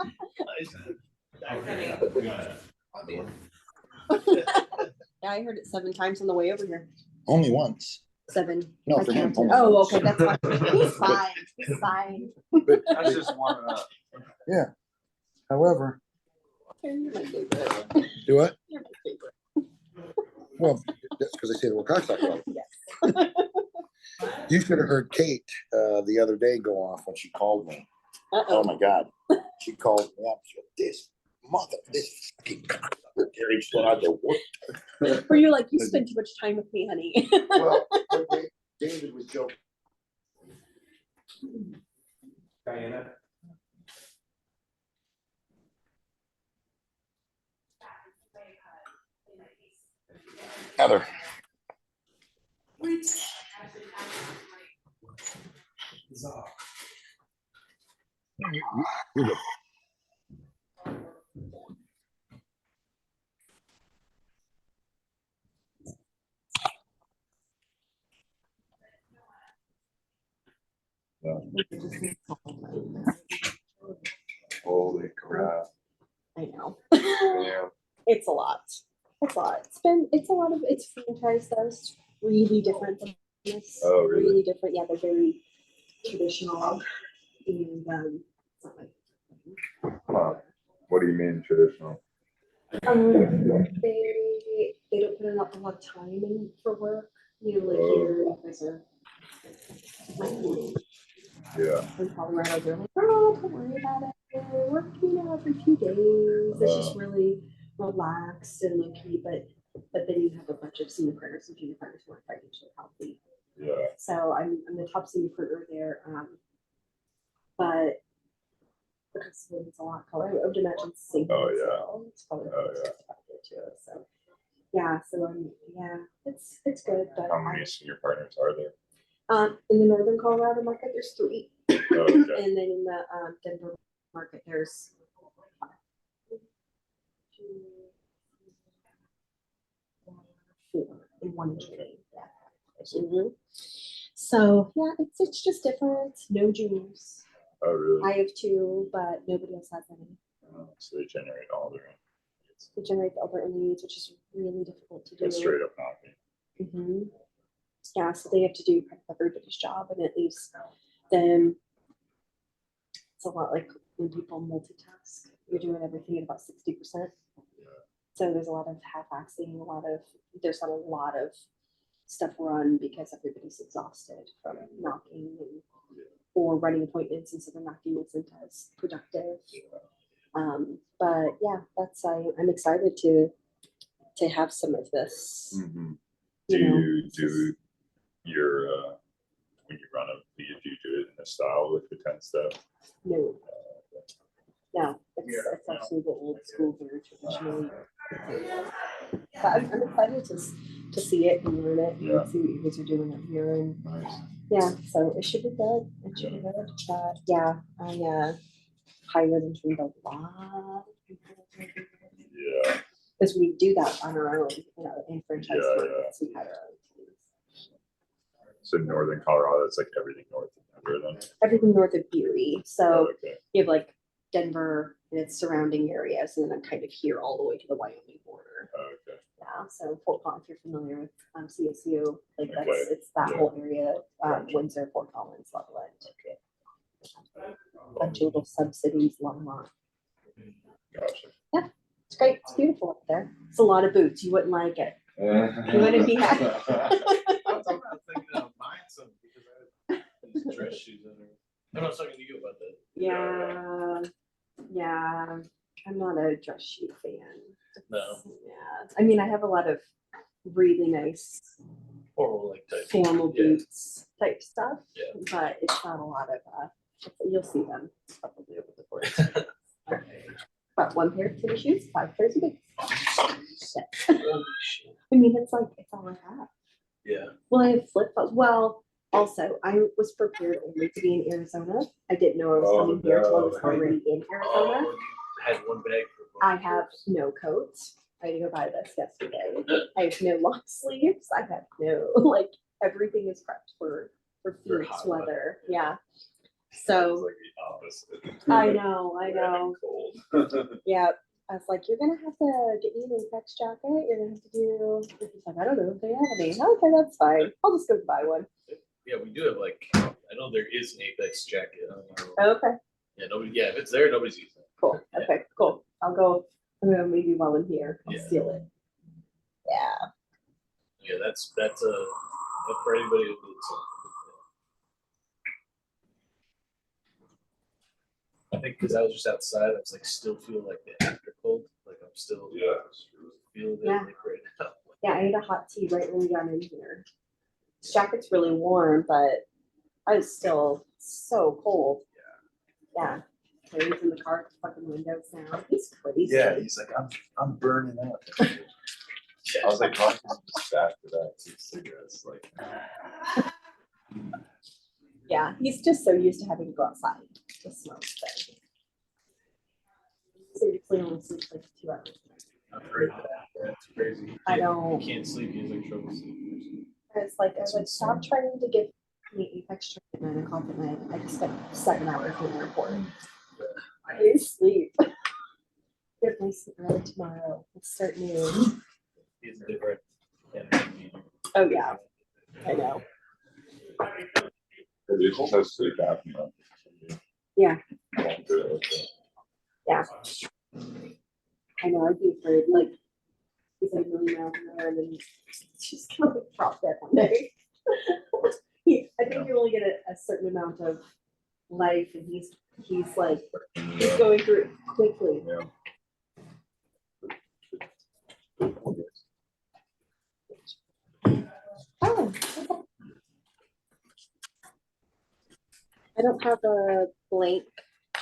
Yeah, I heard it 7 times on the way over here. Only once. 7. No, I for him, counted. only Oh, once. okay, that's fine. He's fine. He's fine. But That's just one, however, You're my favorite. do what? You're my favorite. Well, that's because I say the word cocksucker. Yes. You should have heard Kate the other day go off when she called me. Oh Uh-oh. my God. She called me up. She goes, this fucking cocksucker Gary's going out there work. Were you like, you spend too much time with me, honey? Well, David was joking. Diana. Heather. Holy crap. I know. Yeah. It's a lot. It's a lot. It's a lot of, it's franchise though. It's really different than this. Oh, really? Different. Yeah, they're very traditional. And, it's not like. Huh. What do you mean traditional? They don't put in a lot of time in for work. You know, like Oh. here, you guys are. Yeah. In Colorado, they're like, oh, don't worry about it. We're working every few days. It's just really relaxed and low key, but then you have a bunch of senior partners and junior partners who are financially healthy. Yeah. So I'm the top senior partner there. But because it's a lot of color, I would imagine singing. Oh, yeah. So it's probably Oh, yeah. too. So yeah, so it's good. But How many senior partners are there? In the northern Colorado market, there's 3. Oh, okay. And then in the Denver market, there's 4 in 1 in June. I see. Mhm. So yeah, it's just different. No juniors. Oh, really? I have 2, but nobody else has any. So they generate all their own. They generate the over needs, which is really difficult to do. That's straight up knocking. Mm-hmm. Yeah, so they have to do kind of everybody's job, and it leaves them. It's a lot like when people multitask. You're doing everything at about 60%. So there's a lot of half-assing, there's not a lot of stuff run because everybody's exhausted from knocking or running appointments, and so they're not being as productive. But yeah, I'm excited to have some of this. Mm-hmm. You know, do your when you run a lead, do you do it in a style with the 10 step? No. No, it's actually the old school, very traditionally. But I'm excited to see it and learn it and see what you guys are doing up here. And Nice. yeah, so it should be good. It should be good. But yeah, I hired and trained a lot of people. Yeah. Because we do that on our own, in franchise Yeah, markets, we had our own teams. So northern Colorado, it's like everything north of Denver then? Everything north of Erie. So Okay. you have like Denver and its surrounding areas, and then I'm kind of here all the way to the Wyoming border. Okay. Yeah, so Fort Collins, if you're familiar with CSU, like Okay, it's that yeah. whole area, Gotcha. Windsor, Fort Collins, Loveland. Okay. Bunch of little sub-cities along that. Gotcha. It's great. It's beautiful up there. It's a lot of boots. You wouldn't like it. You wouldn't be happy. I was thinking of buying some because I had dress shoes in there. I'm not talking to you about that. Yeah. I'm not a dress shoe fan. No. Yeah. I mean, I have a lot of really nice Or like type. formal Yeah. boots type stuff, Yeah. but it's not a lot of, you'll see them probably over the course. But 1 pair of tennis shoes, 5 pairs of boots. Holy shit. I mean, it's all I have. Yeah. Well, I have flip flops. Well, also, I was prepared only to be in Arizona. I didn't know I was coming here until I was already in Arizona. Oh, you had one bag for both I have trips. no coats. I had to go buy this yesterday. I have no long sleeves. I have no, like, everything is prepped for For fierce hot weather. Yeah. It's So like the opposite. I know. Red and cold. Yeah. I was like, you're gonna have to get me an Apex jacket. You're gonna have to do. He's like, I don't know if they have any. Okay, that's fine. I'll just go buy one. Yeah, we do have like, I know there is an Apex jacket. I don't know. Okay. Yeah, nobody. Yeah, if it's there, nobody's using it. Cool. Yeah. Okay. Cool. I'm gonna maybe while I'm here, I'll Yeah. steal it. Yeah. Yeah, that's for anybody who needs I think because I was just outside, I was like still feel like the after cold, like I'm still Yeah. feeling it Yeah. like right now. Yeah. I ate a hot tea right when we got in here. This jacket's really warm, but I was still so cold. Yeah. Terry's in the car, with fucking windows down. He's crazy. Yeah, he's like, I'm burning up. I was like, talking back to that, two cigarettes, like. Yeah, he's just so used to having to go outside to smoke. But seriously, only sleeps like 2 hours. I've heard that. That's crazy. I don't. He can't sleep, he has like trouble sleeping. It's like, I was like, stop trying to give me Apex at 9 o'clock at night. I just spent 7 hours in the airport. I didn't sleep. Get my sleep early tomorrow. Let's start new. He's different. energy. Oh, yeah. I know. It just has sleep apnea. Yeah. Won't do it, okay. Yeah. I know, I'd be afraid, like, he's like really miles an hour and then she's gonna like drop dead one day. I think you only get a certain amount of life and he's like, he's going through it quickly. Yeah. Oh, okay. I don't have a blank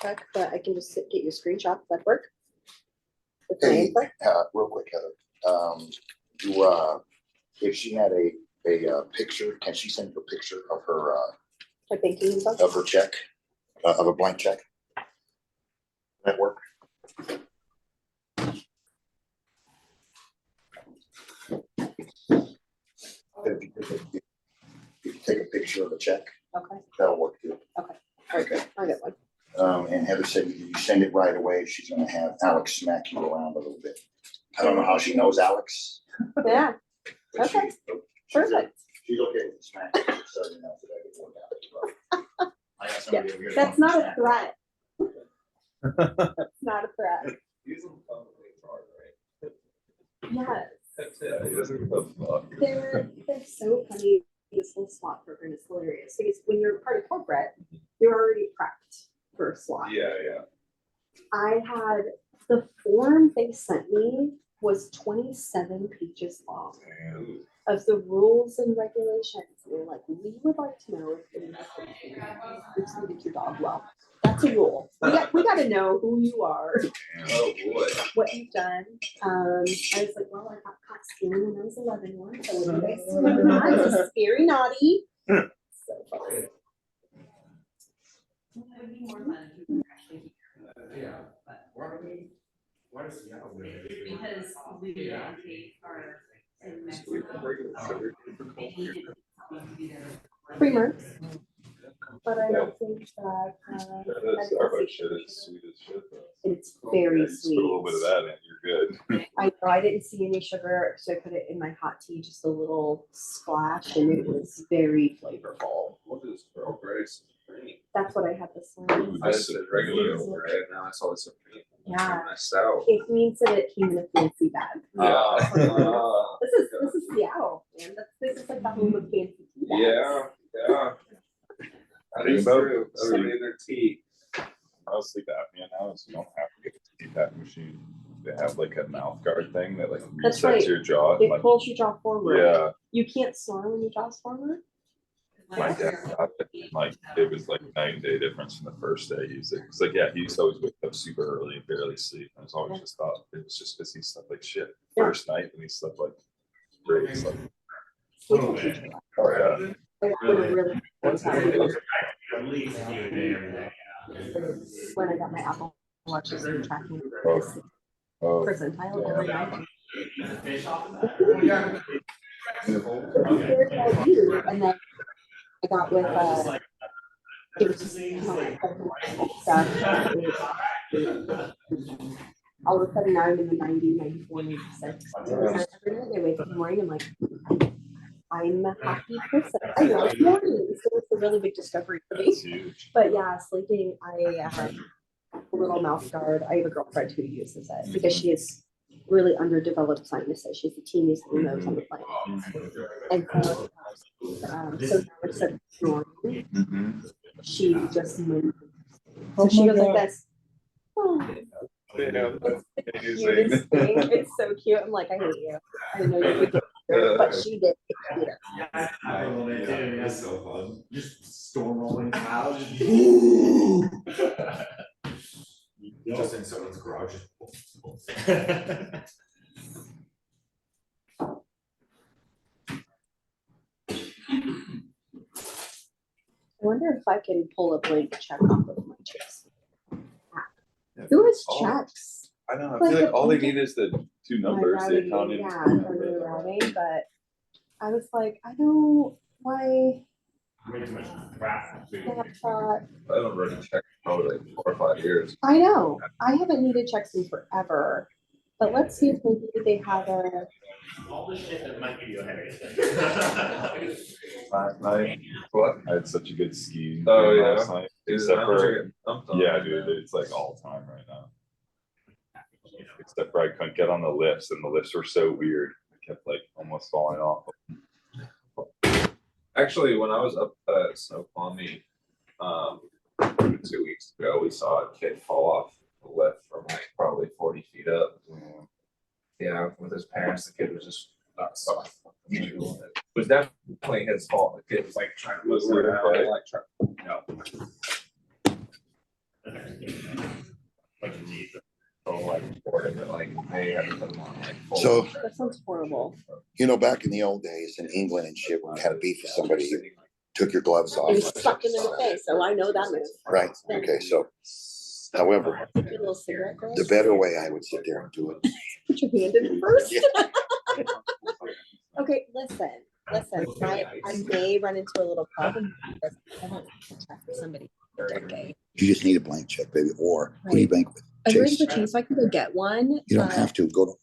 check, but I can just get your screenshot. Does that work? With my Hey, input? real quick, Heather, if she had a picture, can she send you a picture of My banking info? her check, of a blank check? That work? If you take a picture of the check, Okay, that'll work too. very good. I got one. And Heather said if you send it right away, she's gonna have Alex smack you around a little bit. I don't know how she knows Alex. Yeah, but Okay. she's perfect. She's okay with the smack, so you know, so that can work out. I got somebody over here. That's not a threat. It's not a threat. Use them publicly, it's hard, right? Yes. That's Yeah, it. he doesn't give a fuck. They're so funny. This whole SWAT program is hilarious because when you're part of corporate, you're already prepped for a SWAT. Yeah, yeah. I had the form they sent me was 27 pages long Damn. of the rules and regulations. And they're like, we would like to know if you treated your dog well. That's a rule. We got to know who you are, Damn. Oh, boy. what you've done. I was like, well, I got caught stealing when I was 11 once. So what do you guys remember that? I was very naughty. So funny. It would be more fun if we were actually here. But because we and Kate are in Mexico. They needed to be there. Creamer. But I don't think that. That Starbucks shit is sweet as shit though. It's very Yeah, just sweet. Put a little bit of that in, you're good. I know, I didn't see any sugar, so I put it in my hot tea, just a little splash, and it was very flavorful. What is Earl Grey Supreme? That's what I had this Ooh, morning. I this said is regular real. Earl Grey, now I saw the Supreme. Yeah. Messed out. It means that it came in a fancy bag. Yeah. This is Seattle, man. This is like the home of fancy tea bags. Yeah. That is true. Everybody their tea. I'll sleep apnea now, so you don't have to get a CPAP machine. They have like a mouth guard thing that like That's resets right. your jaw. It Like, pulls your jaw forward. yeah, You can't snore when your jaw's forward. my dad got it. Like it was like night and day difference from the first day he used it. It's like, yeah, he used to always wake up super early and barely sleep. I was always just thought it was just because he slept like shit Yeah. first night and he slept like great. It's like, Sleep will teach you that. oh yeah. It really when I got my Apple Watch, it's been tracking this Oh, percentile every night. And then I got with it was just all of a sudden now I'm in the 90, 94, 96. Every night I wake up in the morning, I'm like, I'm a happy person. I love mornings. So it's a really big discovery for me. that's huge. But yeah, sleeping, I have a little mouth guard. I have a girlfriend who uses it because she has really underdeveloped sinuses. She's the teeniest little nose on the planet. And so now instead of snoring, Mm-hmm. she just moves. So she goes like this. Oh. Yeah, that's Cutest thing. It's so cute. I'm like, I hate you. I didn't know you could get cute, but she did get cuter. It's so fun. Just storm rolling clouds. Just in someone's garage. I wonder if I can pull a blank check off of my checks. Who has checks? I know, I feel like all they need is the two My numbers, the routing, account yeah, and. for the routing, but I was like, I don't, why, Way too much crap. I thought, I haven't written a check in probably like 4 or 5 years. I know, I haven't needed checks in forever, but let's see if maybe they have a, All the shit that might give you a headache. Last night, what? I had such a good skiing. Oh, day yeah. last night, Dude, Except mountains are for, getting dumped on yeah, right dude, now. it's like all time right now. Except for I couldn't get on the lifts and the lifts were so weird. I kept like almost falling off. Actually, when I was up at Snoqualmie, 2 weeks ago, we saw a kid fall off the lift from like probably 40 feet up. Yeah, with his parents, the kid was just. It was definitely his fault. The kid was like trying to Was move it around, right? like trying. Like they had to put him on like. full So- check. that sounds horrible. You know, back in the old days in England and shit, when you had a beef with somebody, you took your gloves off. You suck them in the face, so I know that move. Right, okay, so, however, Take your little cigarette girl. the better way I would sit there and do it. Put your hand in first. Yeah. Okay, listen, I may run into a little problem because I haven't checked with somebody for a decade. You just need a blank check, baby, or who do you bank with? I'm ready Chase. for Chase, so I can go get one. You don't but- have to, go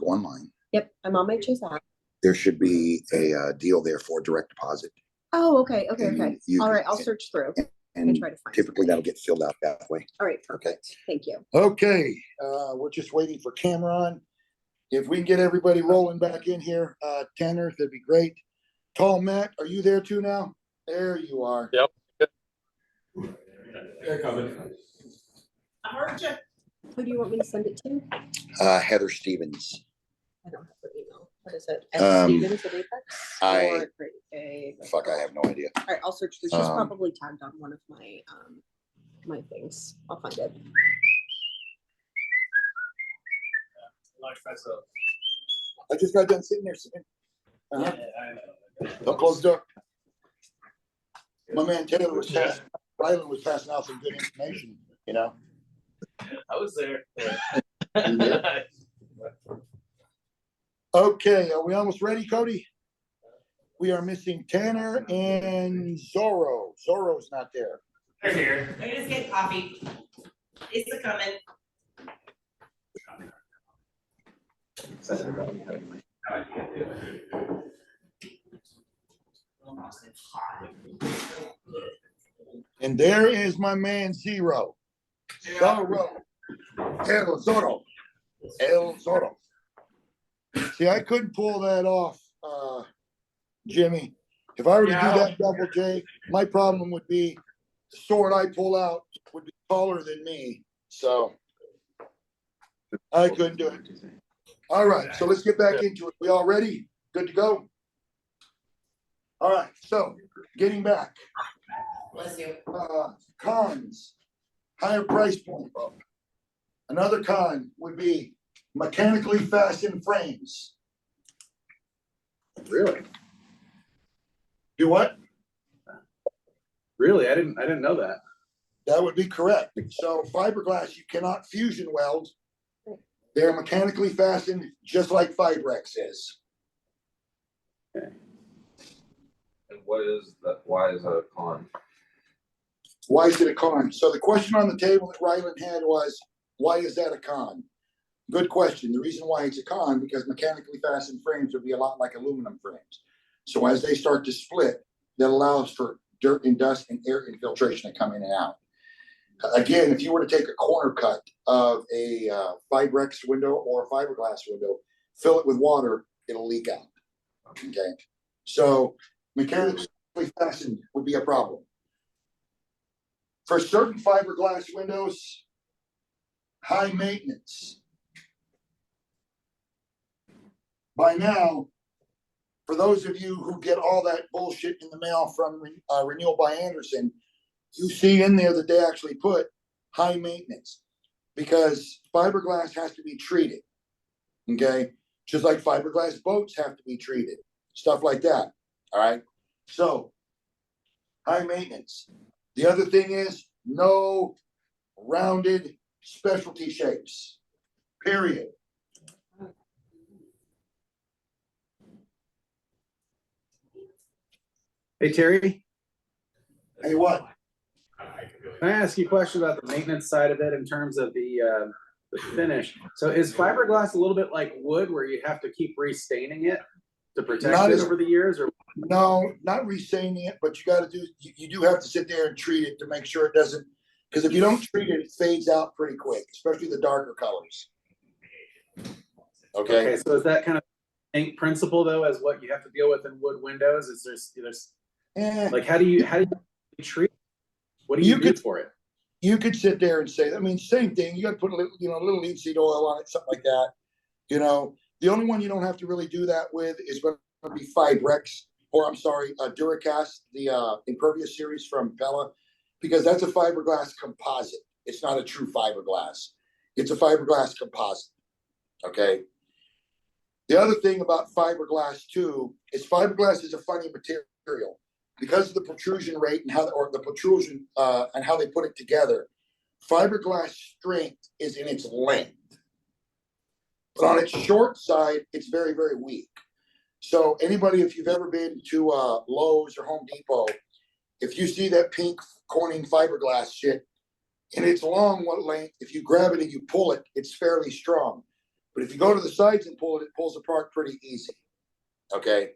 online. Yep, I'm on my Chase app. There should be a deal there for direct deposit. Oh, okay. And you- All right, I'll search through and And try to find. typically something. that'll get filled out that way. All right, perfect. Thank you. Okay, we're just waiting for Cameron. If we can get everybody rolling back in here, Tanner, that'd be great. Tall Matt, are you there too now? There you are. Yep. They're coming. I heard you. Who do you want me to send it to? Heather Stevens. I don't have her email. What is it? Um, Stevens at Apex? I- Or Great Bay? Fuck, I have no idea. All right, I'll search through. She's Um, probably tagged on one of my, my things. I'll find it. Like that's a. I just got done sitting there. Uh-huh. Don't close the door. My man Taylor was passing, Ryland was passing out some good information, you know? I was there. Okay, are we almost ready, Cody? We are missing Tanner and Zorro. Zorro's not there. They're here. I just get coffee. It's a coming. And there is my man Zero. Zorro. El Zorro. El Zorro. See, I couldn't pull that off, Jimmy. If I were to do that double J, my problem would be the sword I pull out would be taller than me, so I couldn't do it. All right, so let's get back into it. We all ready? Good to go? All right, so getting back, Bless you. cons, higher price point. Another con would be mechanically fastened frames. Really? Do what? Really? I didn't know that. That would be correct. So fiberglass, you cannot fusion weld. They're mechanically fastened, just like Fibrex is. And what is that? Why is that a con? Why is it a con? So the question on the table that Ryland had was, why is that a con? Good question. The reason why it's a con, because mechanically fastened frames would be a lot like aluminum frames. So as they start to split, that allows for dirt and dust and air infiltration to come in and out. Again, if you were to take a corner cut of a Fibrex window or a fiberglass window, fill it with water, it'll leak out. Okay, so mechanically fastened would be a problem. For certain fiberglass windows, high maintenance. By now, for those of you who get all that bullshit in the mail from Renewal by Anderson, you see in there that they actually put high maintenance because fiberglass has to be treated. Okay, just like fiberglass boats have to be treated, stuff like that. All right, so high maintenance. The other thing is no rounded specialty shapes, period. Hey, Terry, Hey, what? can I ask you a question about the maintenance side of it in terms of the finish? So is fiberglass a little bit like wood where you have to keep restaining it to protect Not it as- over the years, or? No, not restaining it, but you do have to sit there and treat it to make sure it doesn't, because if you don't treat it, it fades out pretty quick, especially the darker colors. Okay, Okay, so is that kind of same principle though as what you have to deal with in wood windows? Is there's like how do you treat? What do you do for it? you could sit there and say, I mean, same thing. You got to put a little linseed oil on it, something like that. The only one you don't have to really do that with is going to be Fibrex, or I'm sorry, Duracast, the impervious series from Pella, because that's a fiberglass composite. It's not a true fiberglass. It's a fiberglass composite. Okay. The other thing about fiberglass too is fiberglass is a funny material because of the protrusion rate and the protrusion and how they put it together. Fiberglass strength is in its length, but on its short side, it's very, very weak. So anybody, if you've ever been to Lowe's or Home Depot, if you see that pink Corning fiberglass shit and it's long length, if you grab it and you pull it, it's fairly strong. But if you go to the sides and pull it, it pulls apart pretty easy. Okay.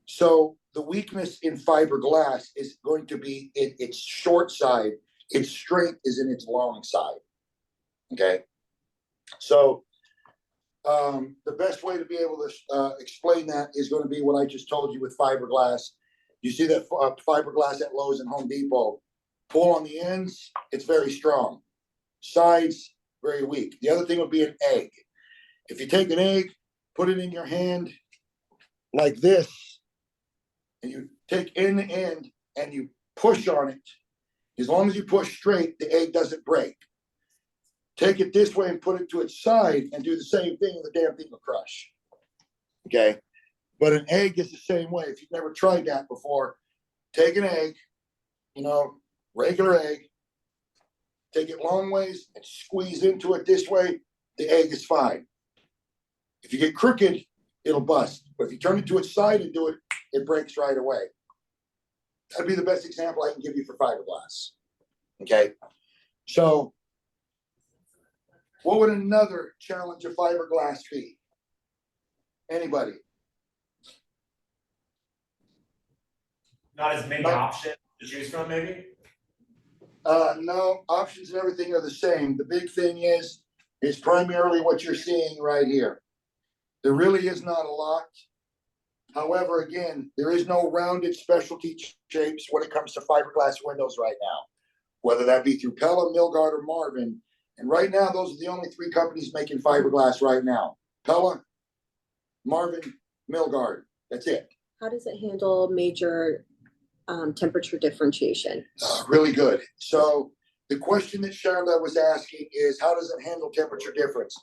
So the weakness in fiberglass is going to be in its short side. Its strength is in its long side. Okay. So the best way to be able to explain that is going to be what I just told you with fiberglass. You see that fiberglass at Lowe's and Home Depot. Pull on the ends, it's very strong. Sides, very weak. The other thing would be an egg. If you take an egg, put it in your hand like this, and you take in the end and you push on it, as long as you push straight, the egg doesn't break. Take it this way and put it to its side and do the same thing, and the damn thing will crush. Okay? But an egg is the same way. If you've never tried that before, take an egg, regular egg, take it long ways and squeeze into it this way, the egg is fine. If you get crooked, it'll bust. But if you turn it to its side and do it, it breaks right away. That'd be the best example I can give you for fiberglass. Okay? So, what would another challenge of fiberglass be? Anybody? Not as many options to choose from, maybe? No, options and everything are the same. The big thing is primarily what you're seeing right here. There really is not a lot. However, again, there is no rounded specialty shapes when it comes to fiberglass windows right now, whether that be through Pella, Milgard, or Marvin. And right now, those are the only three companies making fiberglass right now. Pella, Marvin, Milgard. That's it. How does it handle major temperature differentiation? Really good. So the question that Shonda was asking is, how does it handle temperature difference?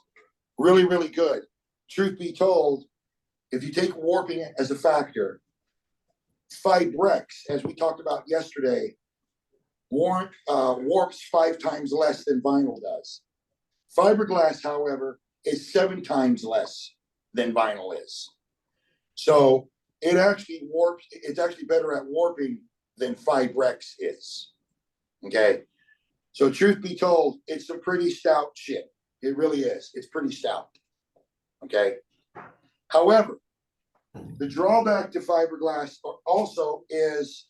Really, really good. Truth be told, if you take warping as a factor, Fibrex, as we talked about yesterday, warps 5 times less than vinyl does. Fiberglass, however, is 7 times less than vinyl is. So it actually warps, it's actually better at warping than Fibrex is. Okay. So truth be told, it's a pretty stout shit. It really is. It's pretty stout. Okay. However, the drawback to fiberglass also is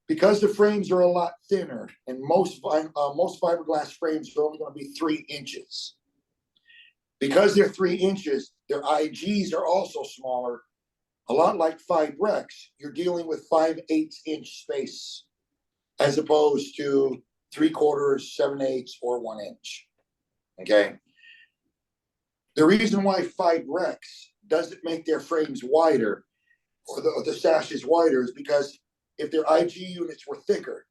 because the frames are a lot thinner, and most fiberglass frames are only going to be 3 inches. Because they're 3 inches, their IGs are also smaller. A lot like Fibrex, you're dealing with 5/8 inch space, as opposed to 3/4, 7/8, or 1 inch. okay? The reason why Fibrex doesn't make their frames wider or the sashes wider is because if their IG units were thicker,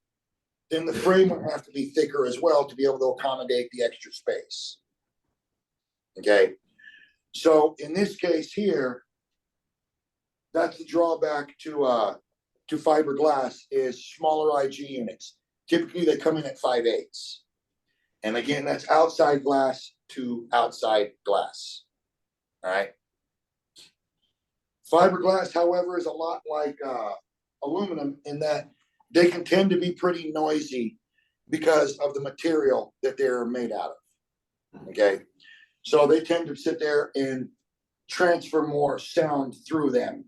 then the frame would have to be thicker as well to be able to accommodate the extra space. Okay, so in this case here, that's the drawback to fiberglass is smaller IG units. Typically, they come in at 5/8. And again, that's outside glass to outside glass. All right. Fiberglass, however, is a lot like aluminum in that they can tend to be pretty noisy because of the material that they're made out of. Okay. So they tend to sit there and transfer more sound through them.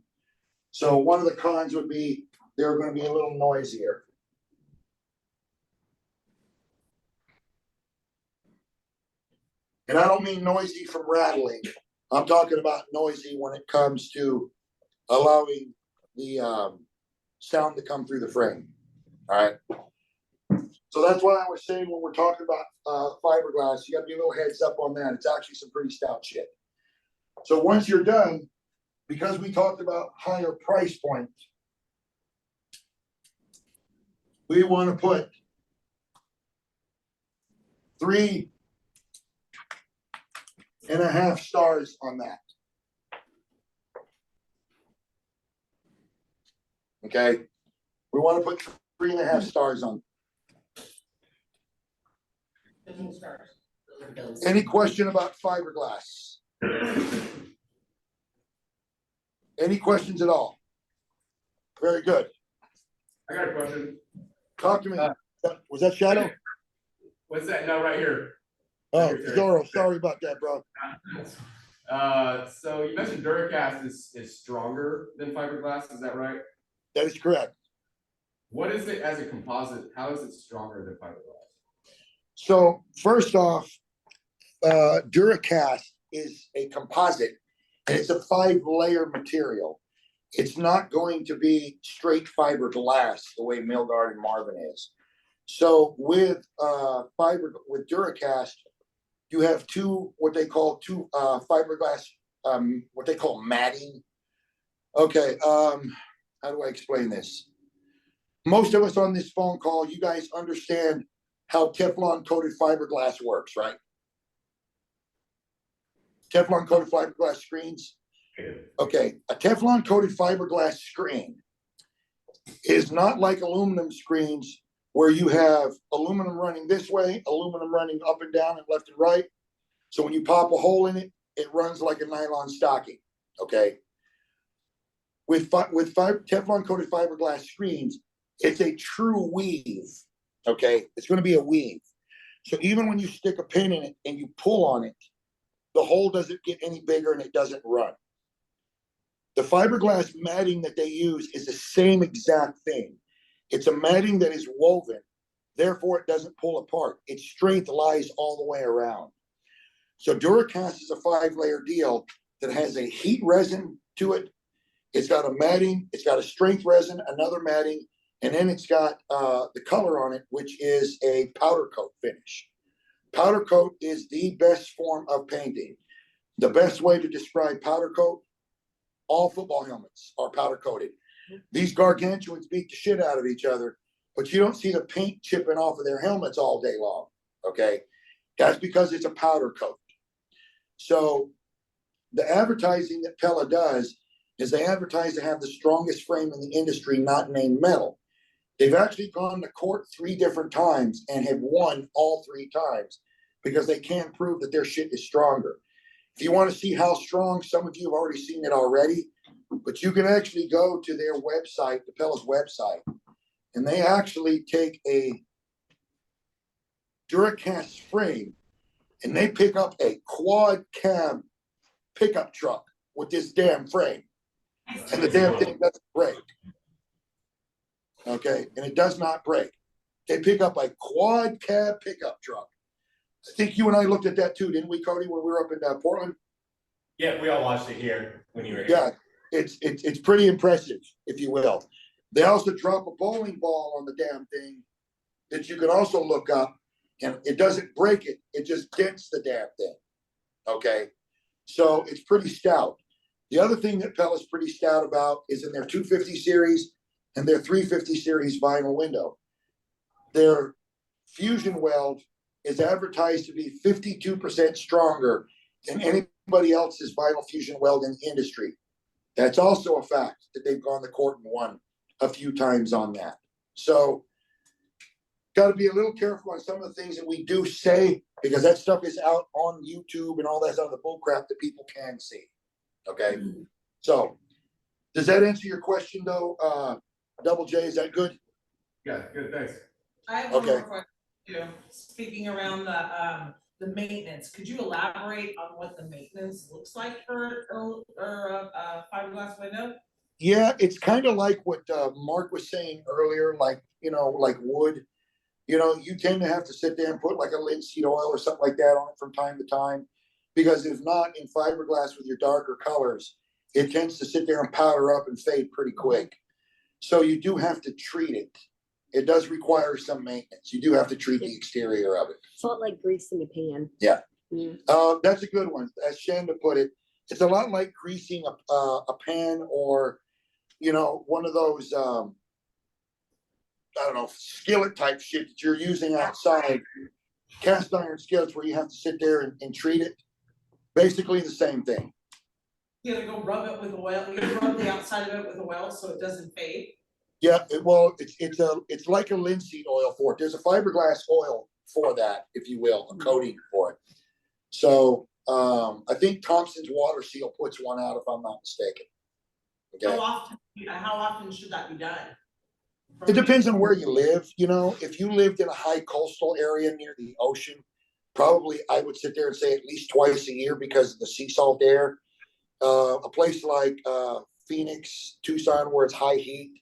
So one of the cons would be they're going to be a little noisier. And I don't mean noisy from rattling. I'm talking about noisy when it comes to allowing the sound to come through the frame. All right. So that's why I was saying when we're talking about fiberglass, you got to be a little heads up on that. It's actually some pretty stout shit. So once you're done, because we talked about higher price point, we want to put 3.5 stars on that. Okay, we want to put 3.5 stars on. Any question about fiberglass? Any questions at all? Very good. I got a question. Talk to me. Was that Shadow? What's that? No, right here. Oh, Zorro, sorry about that, bro. So you mentioned Duracast is stronger than fiberglass, is that right? That is correct. What is it as a composite? How is it stronger than fiberglass? So first off, Duracast is a composite and it's a 5-layer material. It's not going to be straight fiberglass the way Milgard and Marvin is. So with Duracast, you have what they call fiberglass, what they call matting. Okay, how do I explain this? Most of us on this phone call, you guys understand how Teflon coated fiberglass works, right? Teflon coated fiberglass screens. Okay, a Teflon coated fiberglass screen is not like aluminum screens where you have aluminum running this way, aluminum running up and down and left and right. So when you pop a hole in it, it runs like a nylon stocking. Okay. With Teflon coated fiberglass screens, it's a true weave. Okay, it's going to be a weave. So even when you stick a pin in it and you pull on it, the hole doesn't get any bigger and it doesn't run. The fiberglass matting that they use is the same exact thing. It's a matting that is woven, therefore it doesn't pull apart. Its strength lies all the way around. So Duracast is a 5-layer deal that has a heat resin to it. It's got a matting, it's got a strength resin, another matting, and then it's got the color on it, which is a powder coat finish. Powder coat is the best form of painting. The best way to describe powder coat, all football helmets are powder coated. These gargantuans beat the shit out of each other, but you don't see the paint chipping off of their helmets all day long, okay? That's because it's a powder coat. So the advertising that Pella does is they advertise to have the strongest frame in the industry, not named metal. They've actually gone to court 3 different times and have won all 3 times because they can't prove that their shit is stronger. If you want to see how strong, some of you have already seen it already, but you can actually go to their website, the Pella's website, and they actually take a Duracast frame and they pick up a quad cab pickup truck with this damn frame. And the damn thing doesn't break. Okay, and it does not break. They pick up a quad cab pickup truck. I think you and I looked at that too, didn't we, Cody, when we were up in Portland? Yeah, we all watched it here when you were here. Yeah, it's pretty impressive, if you will. They also drop a bowling ball on the damn thing that you can also look up, And it doesn't break it, it just dents the damn thing. Okay, so it's pretty stout. The other thing that Pella's pretty stout about is in their 250 series and their 350 series vinyl window. Their fusion weld is advertised to be 52% stronger than anybody else's vinyl fusion weld in the industry. That's also a fact that they've gone to court and won a few times on that. So got to be a little careful on some of the things that we do say, because that stuff is out on YouTube and all that other bull crap that people can see. Okay, so does that answer your question though? Double J, is that good? Yeah, good, thanks. I have one Okay. more question too. Speaking around the maintenance, could you elaborate on what the maintenance looks like for a fiberglass window? Yeah, it's kind of like what Mark was saying earlier, like, you know, like wood. You know, you tend to have to sit there and put like a linseed oil or something like that on it from time to time. Because if not, in fiberglass with your darker colors, it tends to sit there and powder up and fade pretty quick. So you do have to treat it. It does require some maintenance. You do have to treat the exterior of it. It's not like greasing a pan. Yeah. Yeah. That's a good one. As Shanda put it, it's a lot like greasing a pan or, you know, one of those, I don't know, skillet type shit that you're using outside. Cast iron skillets where you have to sit there and treat it. Basically the same thing. You gotta go rub it with oil, you rub the outside of it with oil so it doesn't fade. Yeah, it's like a linseed oil for it. There's a fiberglass oil for that, if you will, a coating for it. So I think Thompson's Water Seal puts one out if I'm not mistaken. Okay. How often should that be done? It depends on where you live. You know, if you lived in a high coastal area near the ocean, probably I would sit there and say at least twice a year because of the sea salt air. A place like Phoenix, Tucson, where it's high heat,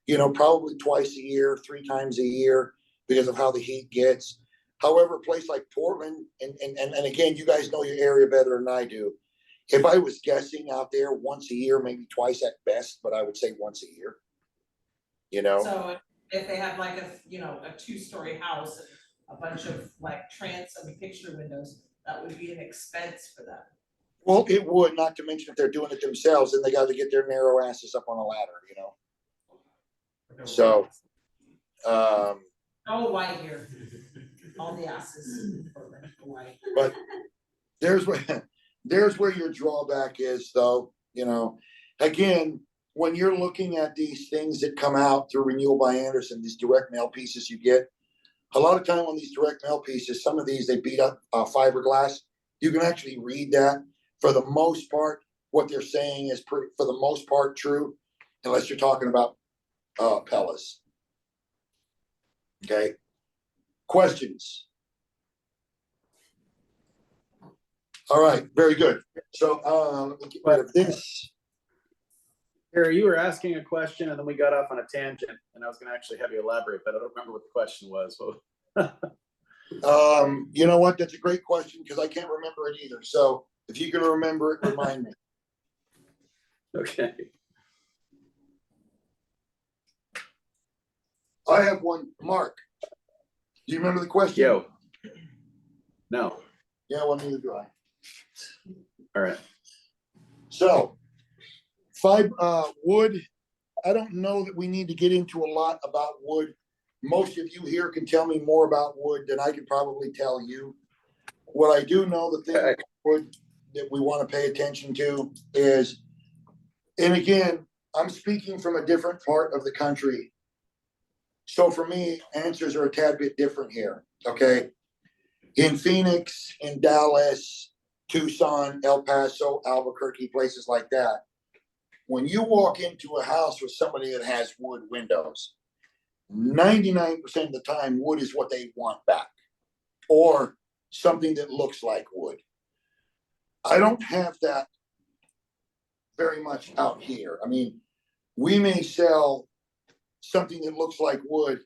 you know, probably twice a year, 3 times a year because of how the heat gets. However, a place like Portland, and again, you guys know your area better than I do. If I was guessing out there, once a year, maybe twice at best, but I would say once a year. You know? So if they have like a 2-story house and a bunch of like picture windows, that would be an expense for them. Well, it would, not to mention if they're doing it themselves, then they got to get their narrow asses up on a ladder, you know? So, Oh, white here. All the asses. White. but there's where your drawback is though, you know? Again, when you're looking at these things that come out through Renewal by Andersen, these direct mail pieces you get, a lot of time on these direct mail pieces, some of these, they beat up fiberglass. You can actually read that. For the most part, what they're saying is for the most part true, unless you're talking about Pellas. Okay. Questions? All right, very good. So let me get rid of this. Harry, you were asking a question and then we got off on a tangent and I was gonna actually have you elaborate, but I don't remember what the question was. You know what? That's a great question because I can't remember it either. So if you can remember it, remind me. Okay. I have one. Mark, do you remember the question? Yo. No. Yeah, well, neither do I. All right. So, wood, I don't know that we need to get into a lot about wood. Most of you here can tell me more about wood than I could probably tell you. What I do know, the thing about wood that we want to pay attention to is, and again, I'm speaking from a different part of the country. So for me, answers are a tad bit different here, okay? In Phoenix, in Dallas, Tucson, El Paso, Albuquerque, places like that, when you walk into a house with somebody that has wood windows, 99% of the time, wood is what they want back, or something that looks like wood. I don't have that very much out here. I mean, we may sell something that looks like wood.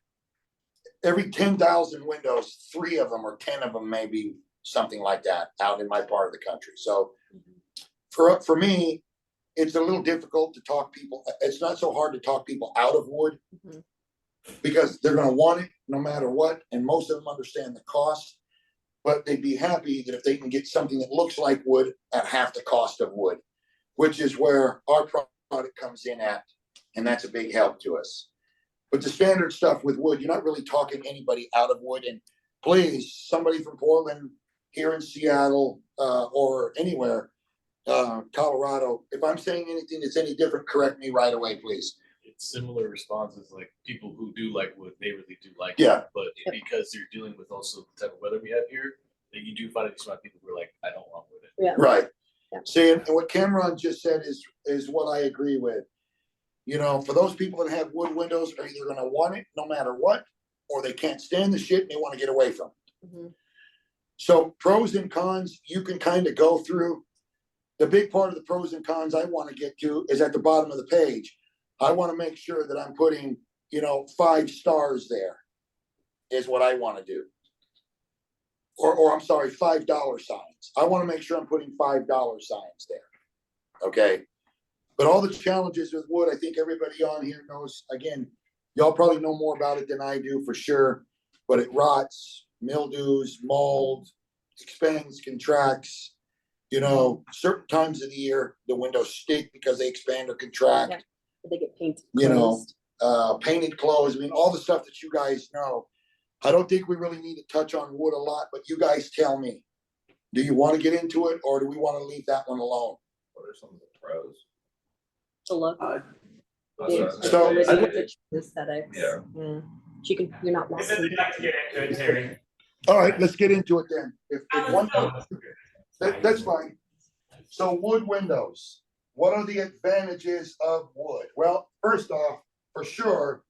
Every 10,000 windows, 3 of them or 10 of them may be something like that out in my part of the country. So for me, it's a little difficult to talk people. It's not so hard to talk people out of wood. because they're gonna want it no matter what, and most of them understand the cost. But they'd be happy that if they can get something that looks like wood at half the cost of wood, which is where our product comes in at, and that's a big help to us. But the standard stuff with wood, you're not really talking anybody out of wood. And please, somebody from Portland, here in Seattle, or anywhere, Colorado, if I'm saying anything that's any different, correct me right away, please. It's similar responses, like people who do like wood, they really do like Yeah. it. But because you're dealing with also the type of weather we have here, that you do find these people who are like, I don't want wood. Yeah. Right. Yeah. See, and what Cameron just said is what I agree with. You know, for those people that have wood windows, are either gonna want it no matter what, or they can't stand the shit and they wanna get away from it. Mhm. So pros and cons, you can kind of go through. The big part of the pros and cons I want to get to is at the bottom of the page. I want to make sure that I'm putting, 5 stars there is what I want to do. Or I'm sorry, $5 signs. I want to make sure I'm putting $5 signs there. Okay. But all the challenges with wood, I think everybody on here knows, again, y'all probably know more about it than I do for sure, but it rots, mildews, mold, expands, contracts. Certain times of the year, the windows stick because they expand or contract. Yeah. They get painted. Painted clothes. I mean, all the stuff that you guys know. I don't think we really need to touch on wood a lot, but you guys tell me. Do you want to get into it, or do we want to leave that one alone? What are some of the pros? The look. So- Aesthetics. Yeah. You're not I lost. said we'd like to get into it, Terry. All right, let's get into it then. If one, that's fine. So wood windows, what are the advantages of wood? Well, first off, for sure,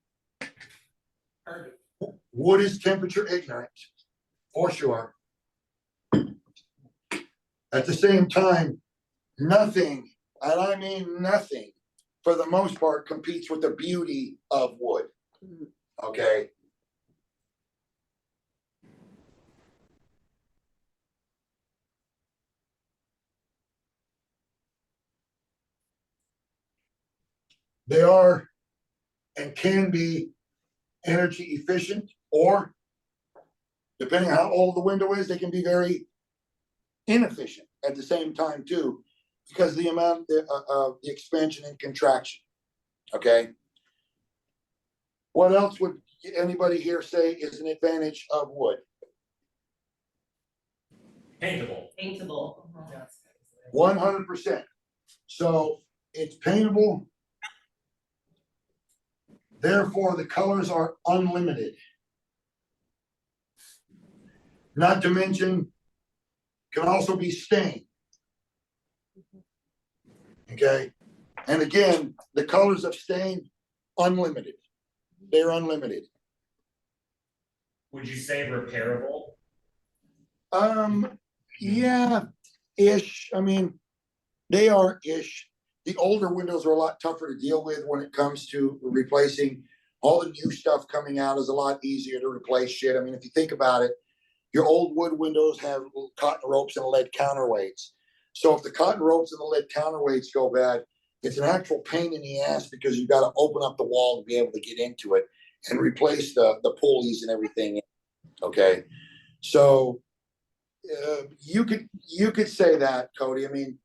wood is temperature ignorant, for sure. At the same time, nothing, and I mean nothing, for the most part, competes with the beauty of wood. Okay? They are and can be energy efficient, or depending on how old the window is, they can be very inefficient at the same time too, because of the amount of the expansion and contraction. Okay. What else would anybody here say is an advantage of wood? Paintable. Paintable. 100%. So it's paintable. Therefore, the colors are unlimited. Not to mention, can also be stained. Okay, and again, the colors of stain, unlimited. They're unlimited. Would you say repairable? Yeah, ish. I mean, they are ish. The older windows are a lot tougher to deal with when it comes to replacing. All the new stuff coming out is a lot easier to replace shit. I mean, if you think about it, your old wood windows have cotton ropes and lead counterweights. So if the cotton ropes and the lead counterweights go bad, it's an actual pain in the ass because you've got to open up the wall to be able to get into it and replace the pulleys and everything. Okay, so you could say that, Cody. I mean,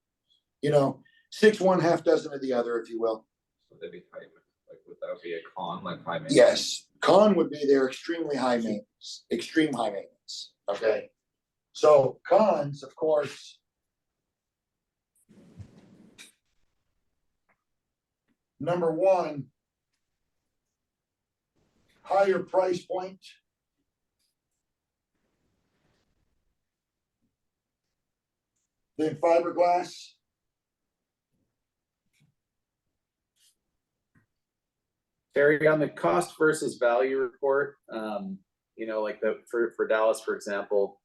6 1, half dozen of the other, if you will. Would they be high, would that be a con, like high maintenance? Yes, con would be their extremely high maintenance, extreme high maintenance. Okay, so cons, of course. Number one, higher price point. Than fiberglass. Terry, on the cost versus value report, like for Dallas, for example,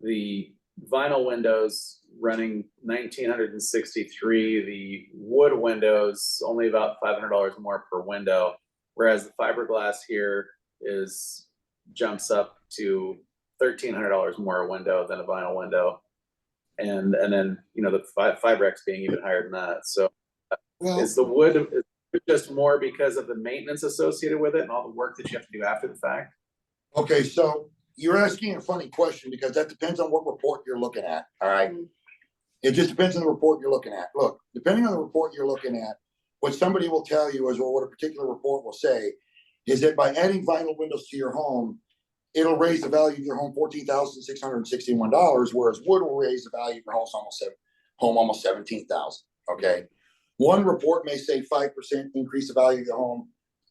the vinyl windows running $1,963, the wood windows only about $500 more per window, whereas the fiberglass here jumps up to $1,300 more a window than a vinyl window, and then the Fibrex being even higher than that. So Well, is the wood just more because of the maintenance associated with it and all the work that you have to do after the fact? Okay, so you're asking a funny question because that depends on what report you're looking at, all right? It just depends on the report you're looking at. Look, depending on the report you're looking at, what somebody will tell you is, or what a particular report will say, is that by adding vinyl windows to your home, it'll raise the value of your home $14,661, whereas wood will raise the value of your home almost 17,000. Okay, one report may say 5% increase the value of your home,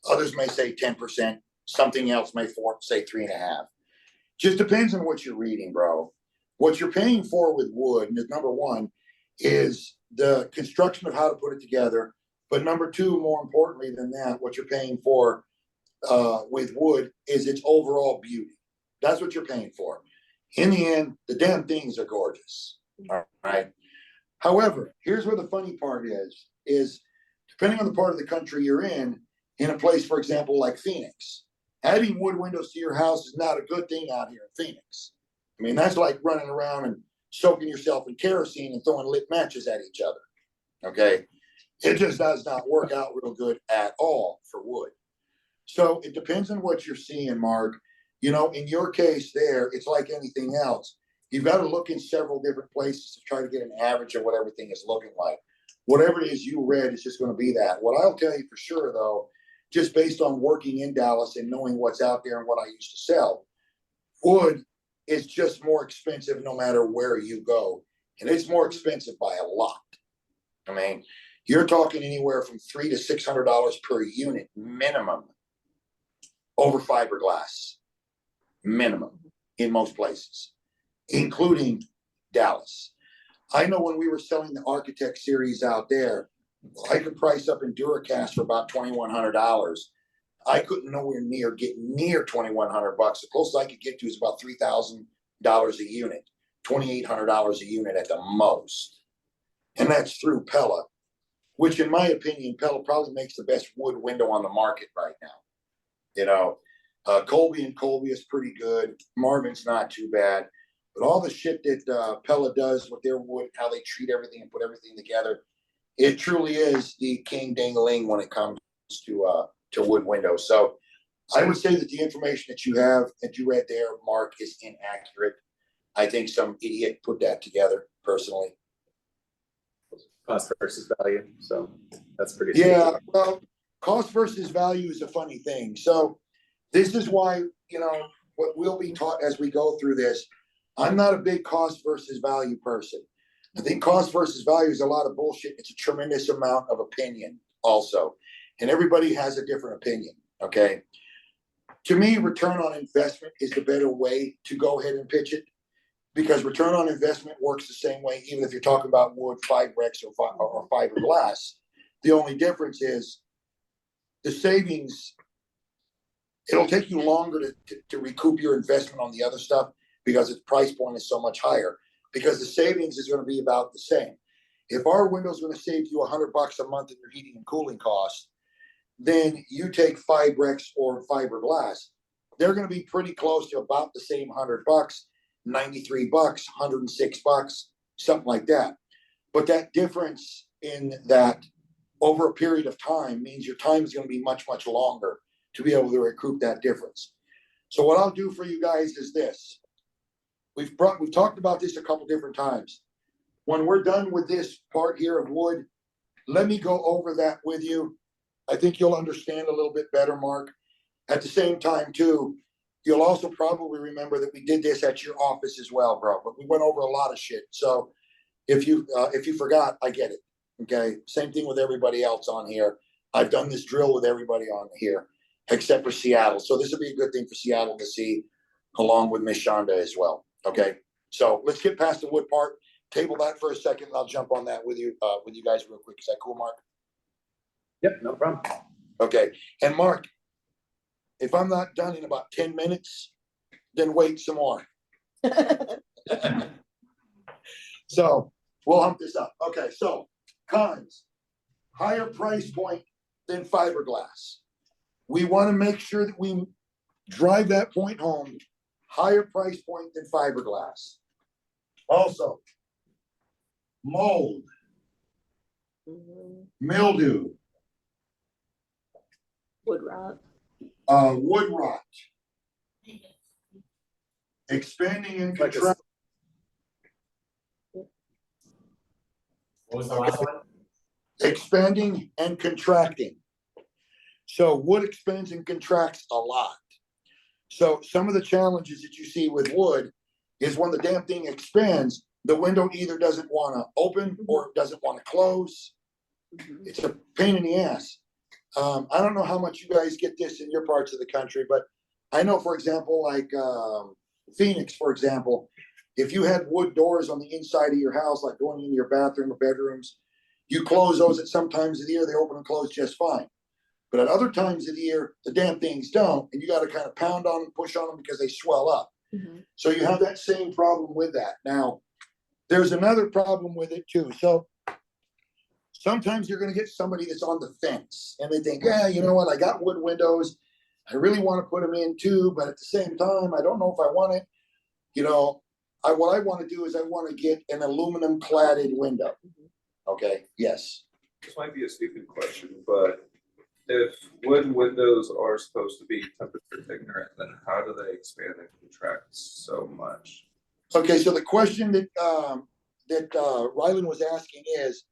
others may say 10%, something else may say 3.5%. Just depends on what you're reading, bro. What you're paying for with wood, number one, is the construction of how to put it together. But number two, more importantly than that, what you're paying for with wood is its overall beauty. That's what you're paying for. In the end, the damn things are gorgeous. All right. However, here's where the funny part is depending on the part of the country you're in a place, for example, like Phoenix, adding wood windows to your house is not a good thing out here in Phoenix. I mean, that's like running around and soaking yourself in kerosene and throwing lit matches at each other. Okay. It just does not work out real good at all for wood. So it depends on what you're seeing, Mark. You know, in your case there, it's like anything else. You've got to look in several different places to try to get an average of what everything is looking like. Whatever it is you read is just going to be that. What I'll tell you for sure, though, just based on working in Dallas and knowing what's out there and what I used to sell, wood is just more expensive no matter where you go. And it's more expensive by a lot. I mean, you're talking anywhere from $300 to $600 per unit minimum over fiberglass, minimum in most places, including Dallas. I know when we were selling the Architect series out there, I could price up in Duracast for about $2,100. I couldn't nowhere near get near $2,100. The closest I could get to is about $3,000 a unit, $2,800 a unit at the most. And that's through Pella, which in my opinion, Pella probably makes the best wood window on the market right now. You know, Colby and Colby is pretty good. Marvin's not too bad. But all the shit that Pella does with their wood, how they treat everything and put everything together, it truly is the king ding-a-ling when it comes to wood windows. So I would say that the information that you have, that you read there, Mark, is inaccurate. I think some idiot put that together, personally. Cost versus value, so that's pretty. Yeah, well, cost versus value is a funny thing. So this is why, you know, what we'll be taught as we go through this, I'm not a big cost versus value person. I think cost versus value is a lot of bullshit. It's a tremendous amount of opinion also. And everybody has a different opinion, okay? To me, return on investment is the better way to go ahead and pitch it, because return on investment works the same way, even if you're talking about wood, Fiberglass, or fiberglass. The only difference is the savings. It'll take you longer to recoup your investment on the other stuff because its price point is so much higher, because the savings is going to be about the same. If our window's going to save you $100 a month in your heating and cooling costs, then you take Fibrex or fiberglass, they're going to be pretty close to about the same $100, $93, $106, something like that. But that difference in that over a period of time means your time is going to be much, much longer to be able to recoup that difference. So what I'll do for you guys is this. We've talked about this a couple different times. When we're done with this part here of wood, let me go over that with you. I think you'll understand a little bit better, Mark. At the same time, too, you'll also probably remember that we did this at your office as well, bro. But we went over a lot of shit. So if you forgot, I get it. Okay. Same thing with everybody else on here. I've done this drill with everybody on here, except for Seattle. So this will be a good thing for Seattle to see, along with Miss Shonda as well. Okay. So let's get past the wood part. Table that for a second, and I'll jump on that with you guys real quick. Is that cool, Mark? Yep, no problem. Okay. And Mark, if I'm not done in about 10 minutes, then wait some more. So we'll hump this up. Okay. So cons, higher price point than fiberglass. We want to make sure that we drive that point home. Higher price point than fiberglass. Also, mold, mildew, Wood rot. Wood rot. Expanding and Like a- contracting. What was the last one? Expanding and contracting. So wood expands and contracts a lot. So some of the challenges that you see with wood is when the damn thing expands, the window either doesn't want to open or it doesn't want to close. It's a pain in the ass. I don't know how much you guys get this in your parts of the country, but I know, for example, like Phoenix, for example, if you had wood doors on the inside of your house, like going into your bathroom or bedrooms, you close those at some times of the year, they open and close just fine. But at other times of the year, the damn things don't, and you got to kind of pound on them, push on them because they swell up. So you have that same problem with that. Now, there's another problem with it too. So sometimes you're going to get somebody that's on the fence and they think, yeah, you know what? I got wood windows. I really want to put them in too, but at the same time, I don't know if I want it. You know, what I want to do is I want to get an aluminum cladded window. Okay. Yes. This might be a stupid question, but if wood windows are supposed to be temperature ignorant, then how do they expand and contract so much? Okay. So the question that Rylan was asking is,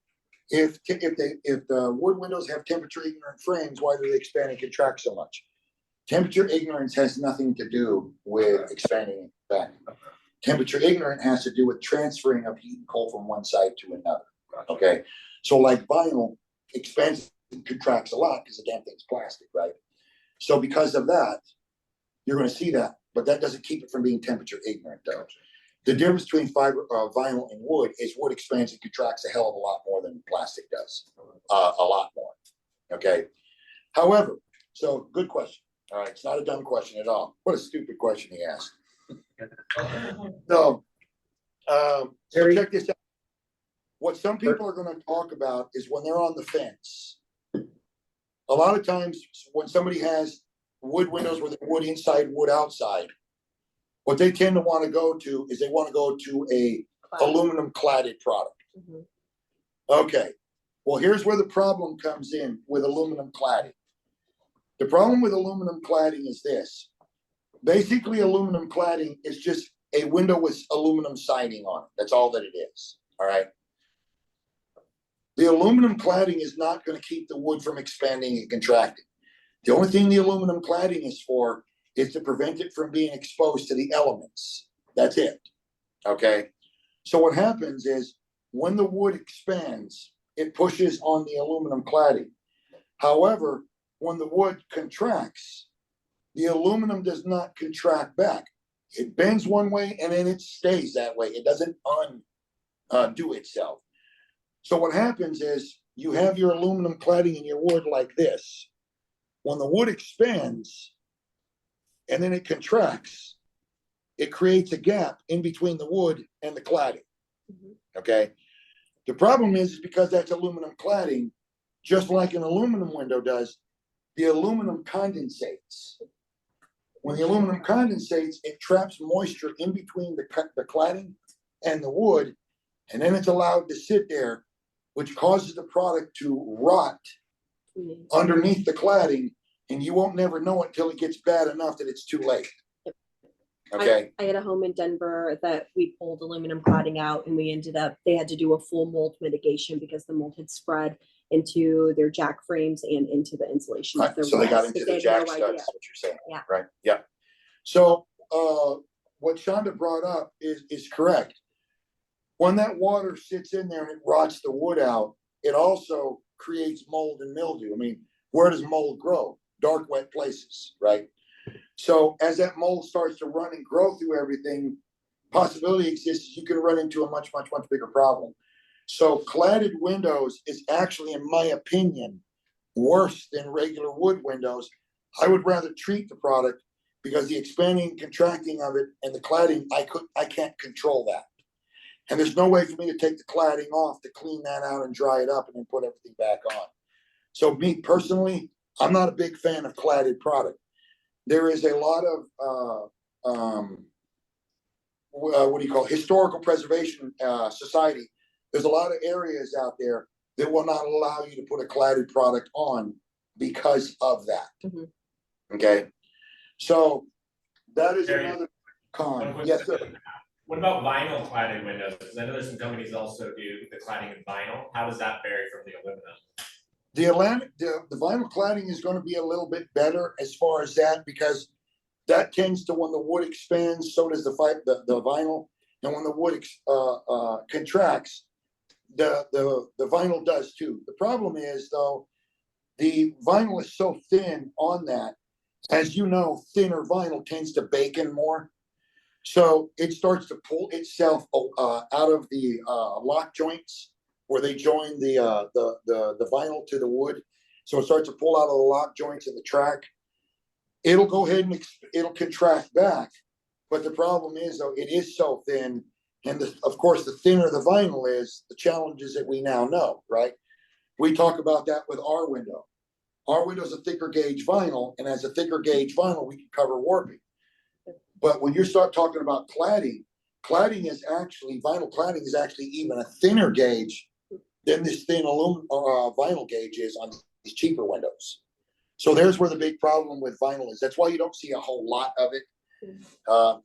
if the wood windows have temperature ignorant frames, why do they expand and contract so much? Temperature ignorance has nothing to do with expanding and contracting. Temperature ignorant has to do with transferring of heat and cold from one side to another. Okay, so like vinyl expands and contracts a lot because the damn thing's plastic, right? So because of that, you're going to see that, but that doesn't keep it from being temperature ignorant, though. The difference between vinyl and wood is wood expands and contracts a hell of a lot more than plastic does. A lot more. Okay. However, so good question. All right, it's not a dumb question at all. What a stupid question he asked. So, check this out. What some people are going to talk about is when they're on the fence. A lot of times when somebody has wood windows with wood inside, wood outside, what they tend to want to go to is they want to go to a aluminum cladded product. Okay, well, here's where the problem comes in with aluminum cladding. The problem with aluminum cladding is this. Basically, aluminum cladding is just a window with aluminum siding on it. That's all that it is. All right. The aluminum cladding is not going to keep the wood from expanding and contracting. The only thing the aluminum cladding is for is to prevent it from being exposed to the elements. That's it. Okay. So what happens is when the wood expands, it pushes on the aluminum cladding. However, when the wood contracts, the aluminum does not contract back. It bends one way and then it stays that way. It doesn't undo itself. So what happens is you have your aluminum cladding in your wood like this. When the wood expands and then it contracts, it creates a gap in between the wood and the cladding. Okay. The problem is because that's aluminum cladding, just like an aluminum window does, the aluminum condensates. When the aluminum condensates, it traps moisture in between the cladding and the wood, and then it's allowed to sit there, which causes the product to rot underneath the cladding, and you won't never know it till it gets bad enough that it's too late. Okay. I had a home in Denver that we pulled aluminum cladding out and we ended up, they had to do a full mold mitigation because the mold had spread into their jack frames and into the insulation. Right, so they got into the jack studs, what you're saying. Yeah. Right. Yeah. So what Shonda brought up is correct. When that water sits in there and it rots the wood out, it also creates mold and mildew. I mean, where does mold grow? Dark, wet places, right? So as that mold starts to run and grow through everything, possibility exists you can run into a much, much, much bigger problem. So cladded windows is actually, in my opinion, worse than regular wood windows. I would rather treat the product because the expanding and contracting of it and the cladding, I can't control that. And there's no way for me to take the cladding off to clean that out and dry it up and then put everything back on. So me personally, I'm not a big fan of cladded product. There is a lot of, what do you call it? Historical preservation society. There's a lot of areas out there that will not allow you to put a cladded product on because of that. Mhm. Okay, so that is Terry, another One con. quick Yes, sir. question. What about vinyl cladded windows? Because I know there's some companies also do the cladding in vinyl. How does that vary from the aluminum? The vinyl cladding is gonna be a little bit better as far as that, because that tends to, when the wood expands, so does the vinyl. And when the wood contracts, the vinyl does too. The problem is though, the vinyl is so thin on that, as you know, thinner vinyl tends to bake in more. So it starts to pull itself out of the lock joints where they join the vinyl to the wood. So it starts to pull out of the lock joints in the track. It'll go ahead and it'll contract back. But the problem is though, it is so thin. And of course, the thinner the vinyl is, the challenges that we now know, right? We talk about that with our window. Our window's a thicker gauge vinyl, and as a thicker gauge vinyl, we can cover warping. But when you start talking about cladding, vinyl cladding is actually even a thinner gauge than this thin vinyl gauge is on these cheaper windows. So there's where the big problem with vinyl is. That's why you don't see a whole lot of it.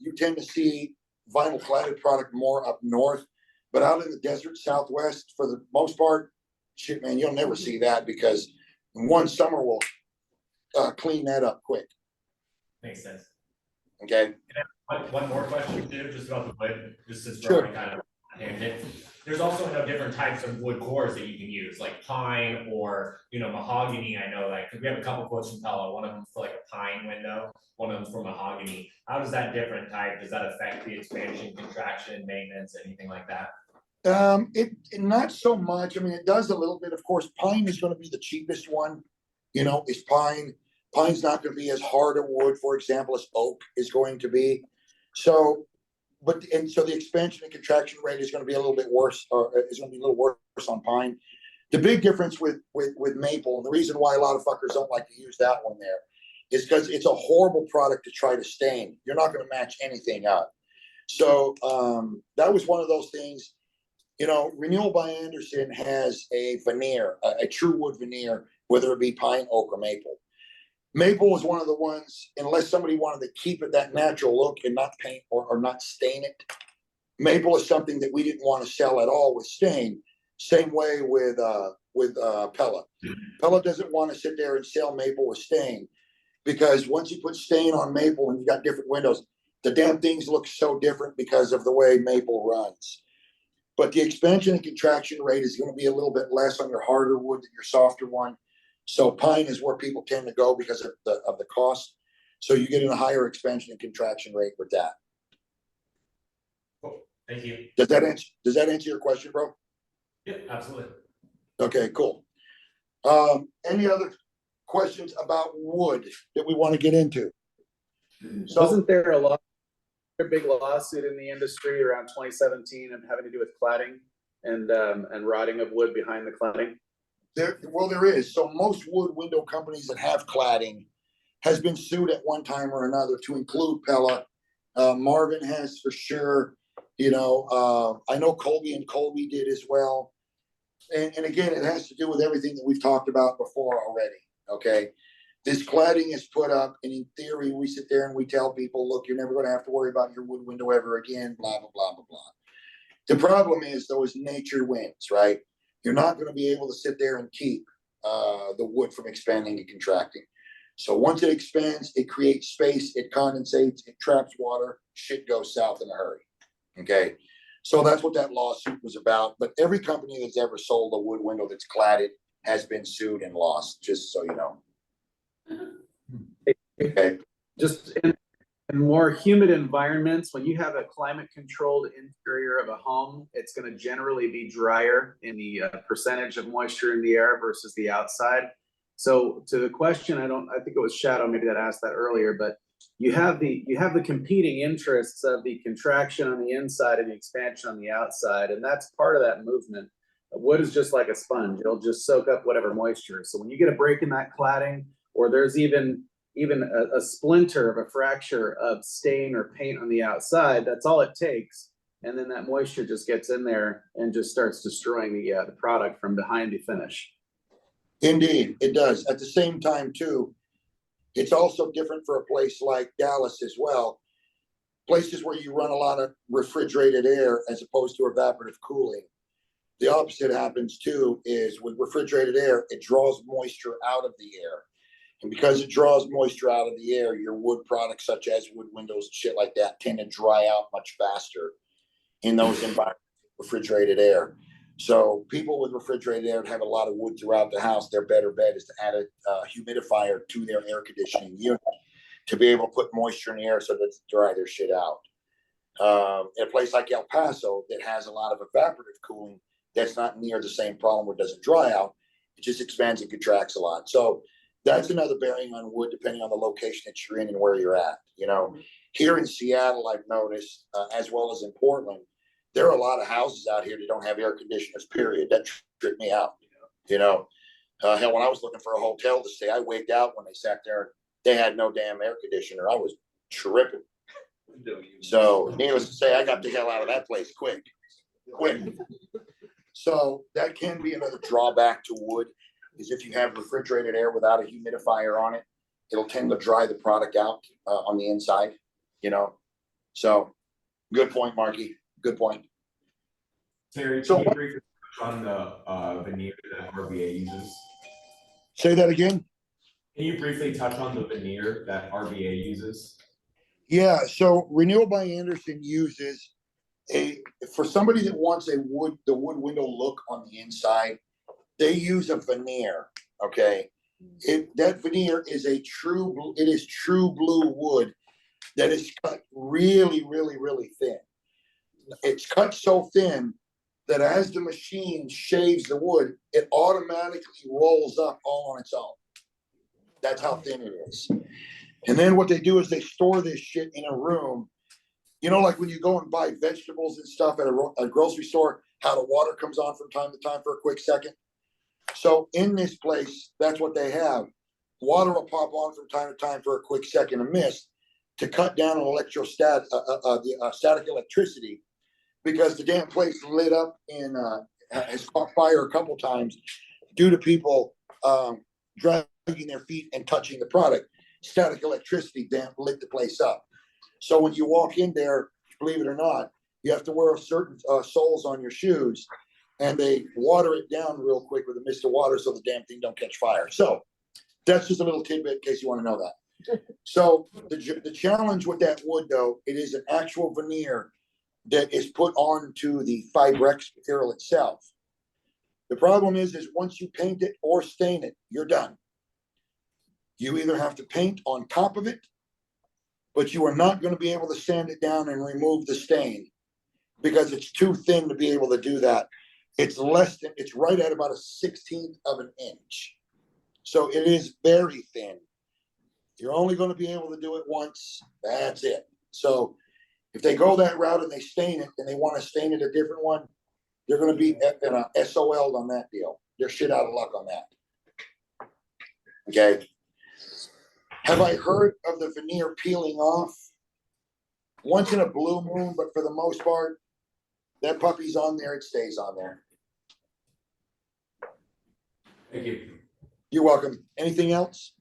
You tend to see vinyl cladded product more up north, but out in the desert Southwest, for the most part, shit, man, you'll never see that because one summer will clean that up quick. Makes sense. Okay. One more question too, just about the wood, just since Sure. we're on kind of tangent. There's also different types of wood cores that you can use, like pine or, mahogany. I know that, because we have a couple quotes from Pella, one of them for like a pine window, one of them for mahogany. How does that different type, does that affect the expansion, contraction, maintenance, anything like that? It not so much. I mean, it does a little bit. Of course, pine is going to be the cheapest one. Is pine. Pine's not going to be as hard a wood, for example, as oak is going to be. So the expansion and contraction rate is going to be a little bit worse, or is going to be a little worse on pine. The big difference with maple, and the reason why a lot of fuckers don't like to use that one there, is because it's a horrible product to try to stain. You're not going to match anything up. So that was one of those things. Renewal by Andersen has a veneer, a true wood veneer, whether it be pine, oak, or maple. Maple is one of the ones, unless somebody wanted to keep it that natural look and not paint or not stain it. Maple is something that we didn't want to sell at all with stain. Same way with Pella. Pella doesn't want to sit there and sell maple with stain, because once you put stain on maple and you've got different windows, the damn things look so different because of the way maple runs. But the expansion and contraction rate is going to be a little bit less on your harder wood than your softer one. So pine is where people tend to go because of the cost. So you get in a higher expansion and contraction rate with that. Cool, thank you. Does that answer your question, bro? Yeah, absolutely. Okay, cool. Any other questions about wood that we want to get into? So Wasn't there a big lawsuit in the industry around 2017 and having to do with cladding and rotting of wood behind the cladding? there is. So most wood window companies that have cladding has been sued at one time or another, to include Pella. Marvin has for sure. I know Colby and Colby did as well. And again, it has to do with everything that we've talked about before already. Okay. This cladding is put up, and in theory, we sit there and we tell people, look, you're never going to have to worry about your wood window ever again, blah, blah, blah, blah, blah. The problem is, though, is nature wins, right? You're not going to be able to sit there and keep the wood from expanding and contracting. So once it expands, it creates space, it condensates, it traps water, shit goes south in a hurry. Okay. So that's what that lawsuit was about. But every company that's ever sold a wood window that's cladded has been sued and lost, just so you know. Okay. Just in more humid environments, when you have a climate controlled interior of a home, it's going to generally be drier in the percentage of moisture in the air versus the outside. So to the question, I think it was Shadow maybe that asked that earlier, but you have the competing interests of the contraction on the inside and the expansion on the outside, and that's part of that movement. Wood is just like a sponge; it'll just soak up whatever moisture. So when you get a break in that cladding, or there's even a splinter of a fracture of stain or paint on the outside, that's all it takes, and then that moisture just gets in there and just starts destroying the product from behind to finish. Indeed, it does. At the same time too, it's also different for a place like Dallas as well. Places where you run a lot of refrigerated air as opposed to evaporative cooling. The opposite happens too, is with refrigerated air, it draws moisture out of the air. And because it draws moisture out of the air, your wood products such as wood windows and shit like that tend to dry out much faster in those environments, refrigerated air. So people with refrigerated air have a lot of wood throughout the house. Their better bet is to add a humidifier to their air conditioning unit to be able to put moisture in the air so that it's dry their shit out. In a place like El Paso that has a lot of evaporative cooling, that's not near the same problem where it doesn't dry out. It just expands and contracts a lot. So that's another bearing on wood, depending on the location that you're in and where you're at. You know, here in Seattle, I've noticed, as well as in Portland, there are a lot of houses out here that don't have air conditioners, period. That tripped me out. You know, hell, when I was looking for a hotel to stay, I wigged out when they sat there. They had no damn air conditioner. I was tripping. So needless to say, I got the hell out of that place quick. So that can be another drawback to wood, is if you have refrigerated air without a humidifier on it, it'll tend to dry the product out on the inside, you know? So good point, Marky. Good point. Terry, So can you briefly touch on the veneer that RVA uses? Say that again. Can you briefly touch on the veneer that RVA uses? Yeah, so Renewal by Andersen uses for somebody that wants the wood window look on the inside, they use a veneer, okay? That veneer is true blue wood that is cut really, really, really thin. It's cut so thin that as the machine shaves the wood, it automatically rolls up all on its own. That's how thin it is. And then what they do is they store this shit in a room. You know, like when you go and buy vegetables and stuff at a grocery store, how the water comes on from time to time for a quick second. So in this place, that's what they have. Water will pop on from time to time for a quick second of mist to cut down on static electricity, because the damn place lit up and has caught fire a couple times due to people dragging their feet and touching the product. Static electricity lit the place up. So when you walk in there, believe it or not, you have to wear certain soles on your shoes, and they water it down real quick with a mist of water so the damn thing don't catch fire. So that's just a little tidbit in case you want to know that. So the challenge with that wood, though, it is an actual veneer that is put onto the Fibrex material itself. The problem is once you paint it or stain it, you're done. You either have to paint on top of it, but you are not going to be able to sand it down and remove the stain because it's too thin to be able to do that. It's right at about a 1/16 of an inch. So it is very thin. You're only going to be able to do it once. That's it. So if they go that route and they stain it and they want to stain it a different one, they're going to be SOL'd on that deal. They're shit out of luck on that. Okay. Have I heard of the veneer peeling off? Once in a blue moon, but for the most part, that puppy's on there, it stays on there. Thank you. You're welcome. Anything else?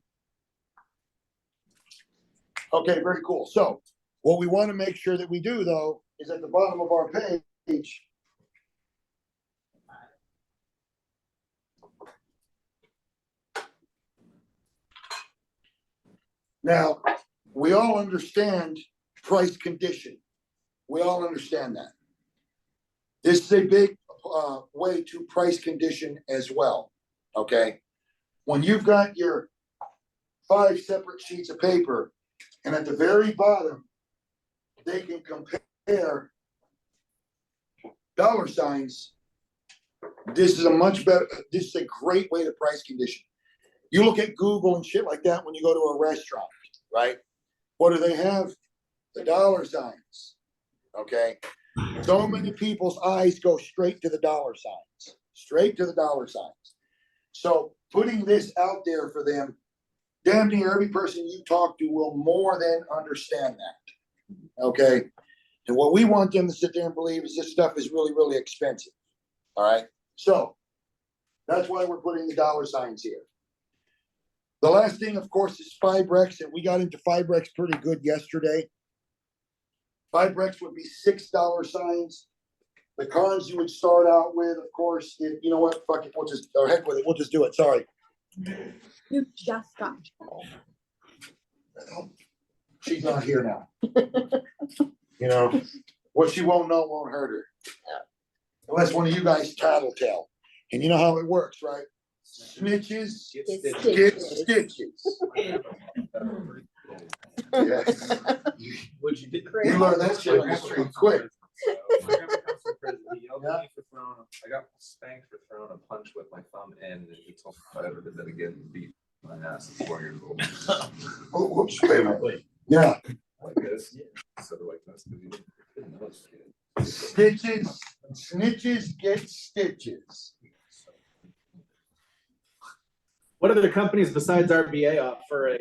Okay, very cool. So what we want to make sure that we do, though, is at the bottom of our page, now, we all understand price condition. We all understand that. This is a big way to price condition as well, okay? When you've got your 5 separate sheets of paper, and at the very bottom, they can compare dollar signs. This is a great way to price condition. You look at Google and shit like that when you go to a restaurant, right? What do they have? The dollar signs, okay? So many people's eyes go straight to the dollar signs, So putting this out there for them, damn near every person you talk to will more than understand that, okay? And what we want them to sit there and believe is this stuff is really, really expensive, all right? So That's why we're putting the dollar signs here. The last thing, of course, is Fibrex, and we got into Fibrex pretty good yesterday. Fibrex would be $6 signs. The cons you would start out with, of course, if, you know what, fuck it, we'll just, or heck with it, we'll just do it, sorry. You just got. She's not here now. You know, what she won't know won't hurt her. Unless one of you guys tattletale. And you know how it works, right? Snitches get stitches. Yes. What you did. You learn that shit on the street quick. My grandpa comes from prison. He yelled at me for throwing, I got spanked for throwing a punch with my thumb in, and he told me if I ever did that again, he'd beat my ass at 4 years old. Oh, whoops, wait a minute. Yeah, Like this, sort of like this, because he didn't know this kid. stitches, snitches get stitches. What other companies besides RBA offer a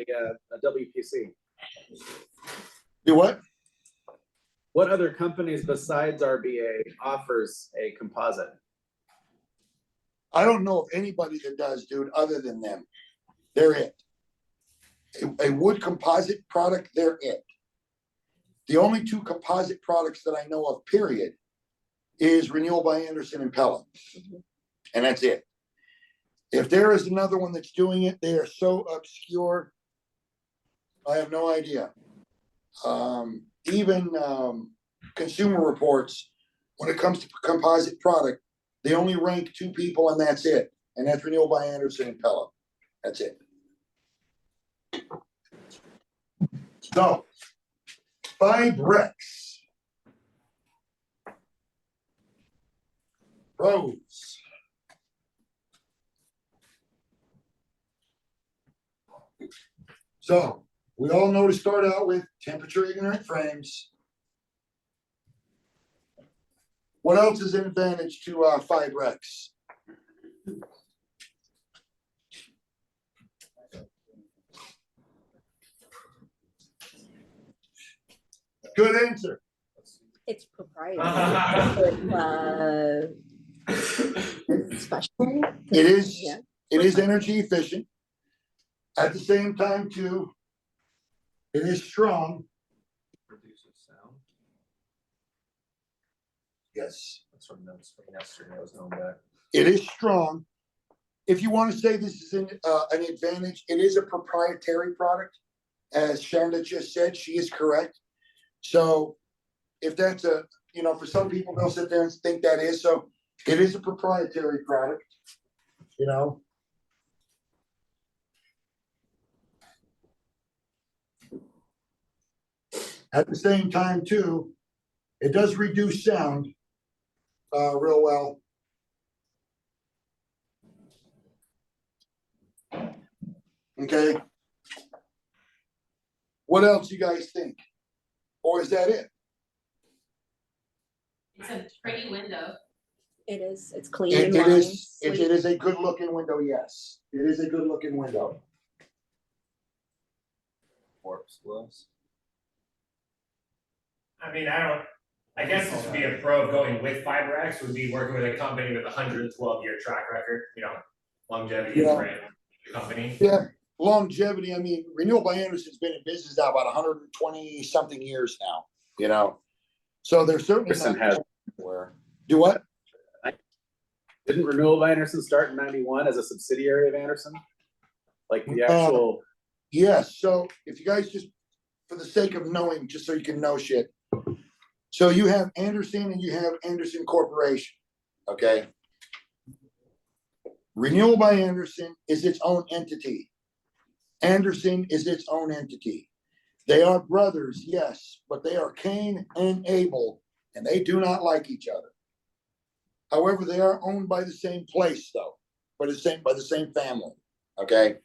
WPC? Do what? What other companies besides RBA offers a composite? I don't know of anybody that does, dude, other than them. They're it. A wood composite product, they're it. The only two composite products that I know of, period, is Renewal by Anderson and Pella. And that's it. If there is another one that's doing it, they are so obscure. I have no idea. Even Consumer Reports, when it comes to composite product, they only rank two people and that's it. And that's Renewal by Anderson and Pella. That's it. So, Fibrex. Pros. So, we all know to start out with temperature ignorant frames. What else is an advantage to Fibrex? Good answer. It's proprietary. Special. It is, Yeah. it is energy efficient. At the same time too, it is strong. Produces sound. Yes. That's from notes from yesterday. I was going back. It is strong. If you want to say this is an advantage, it is a proprietary product. As Shonda just said, she is correct. So if that's a, you know, for some people, they'll sit there and think that is, so it is a proprietary product, you know. At the same time too, it does reduce sound real well. Okay. What else you guys think? Or is that it? It's a pretty window. It is. It's clean. It lined, is, it sleek. is a good looking window, yes. It is a good looking window. Corpse gloves. I mean, I guess this would be a pro of going with Fibrex, would be working with a company with a 112-year track record, you know, longevity Yeah. brand company. Yeah, longevity, I mean, Renewal by Anderson's been in business now about 120 something years now, you know? So there's certainly Anderson not has- where, do what? Didn't Renewal by Anderson start in 91 as a subsidiary of Anderson? Like the actual, Yes, so if you guys just, for the sake of knowing, just so you can know shit. So you have Anderson and you have Anderson Corporation, okay? Renewal by Anderson is its own entity. Anderson is its own entity. They are brothers, yes, but they are Cain and Abel, and they do not like each other. However, they are owned by the same place though, by the same family, okay?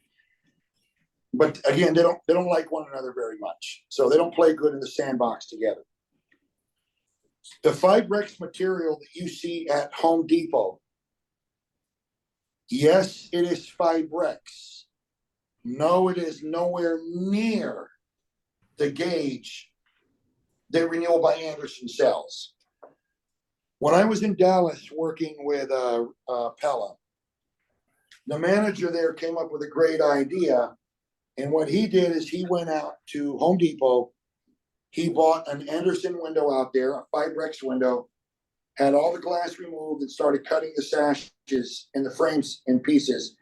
But again, they don't like one another very much, so they don't play good in the sandbox together. The Fibrex material that you see at Home Depot, yes, it is Fibrex. No, it is nowhere near the gauge that Renewal by Anderson sells. When I was in Dallas working with Pella, The manager there came up with a great idea. And what he did is he went out to Home Depot. He bought an Anderson window out there, a Fibrex window, had all the glass removed and started cutting the sashes and the frames in pieces,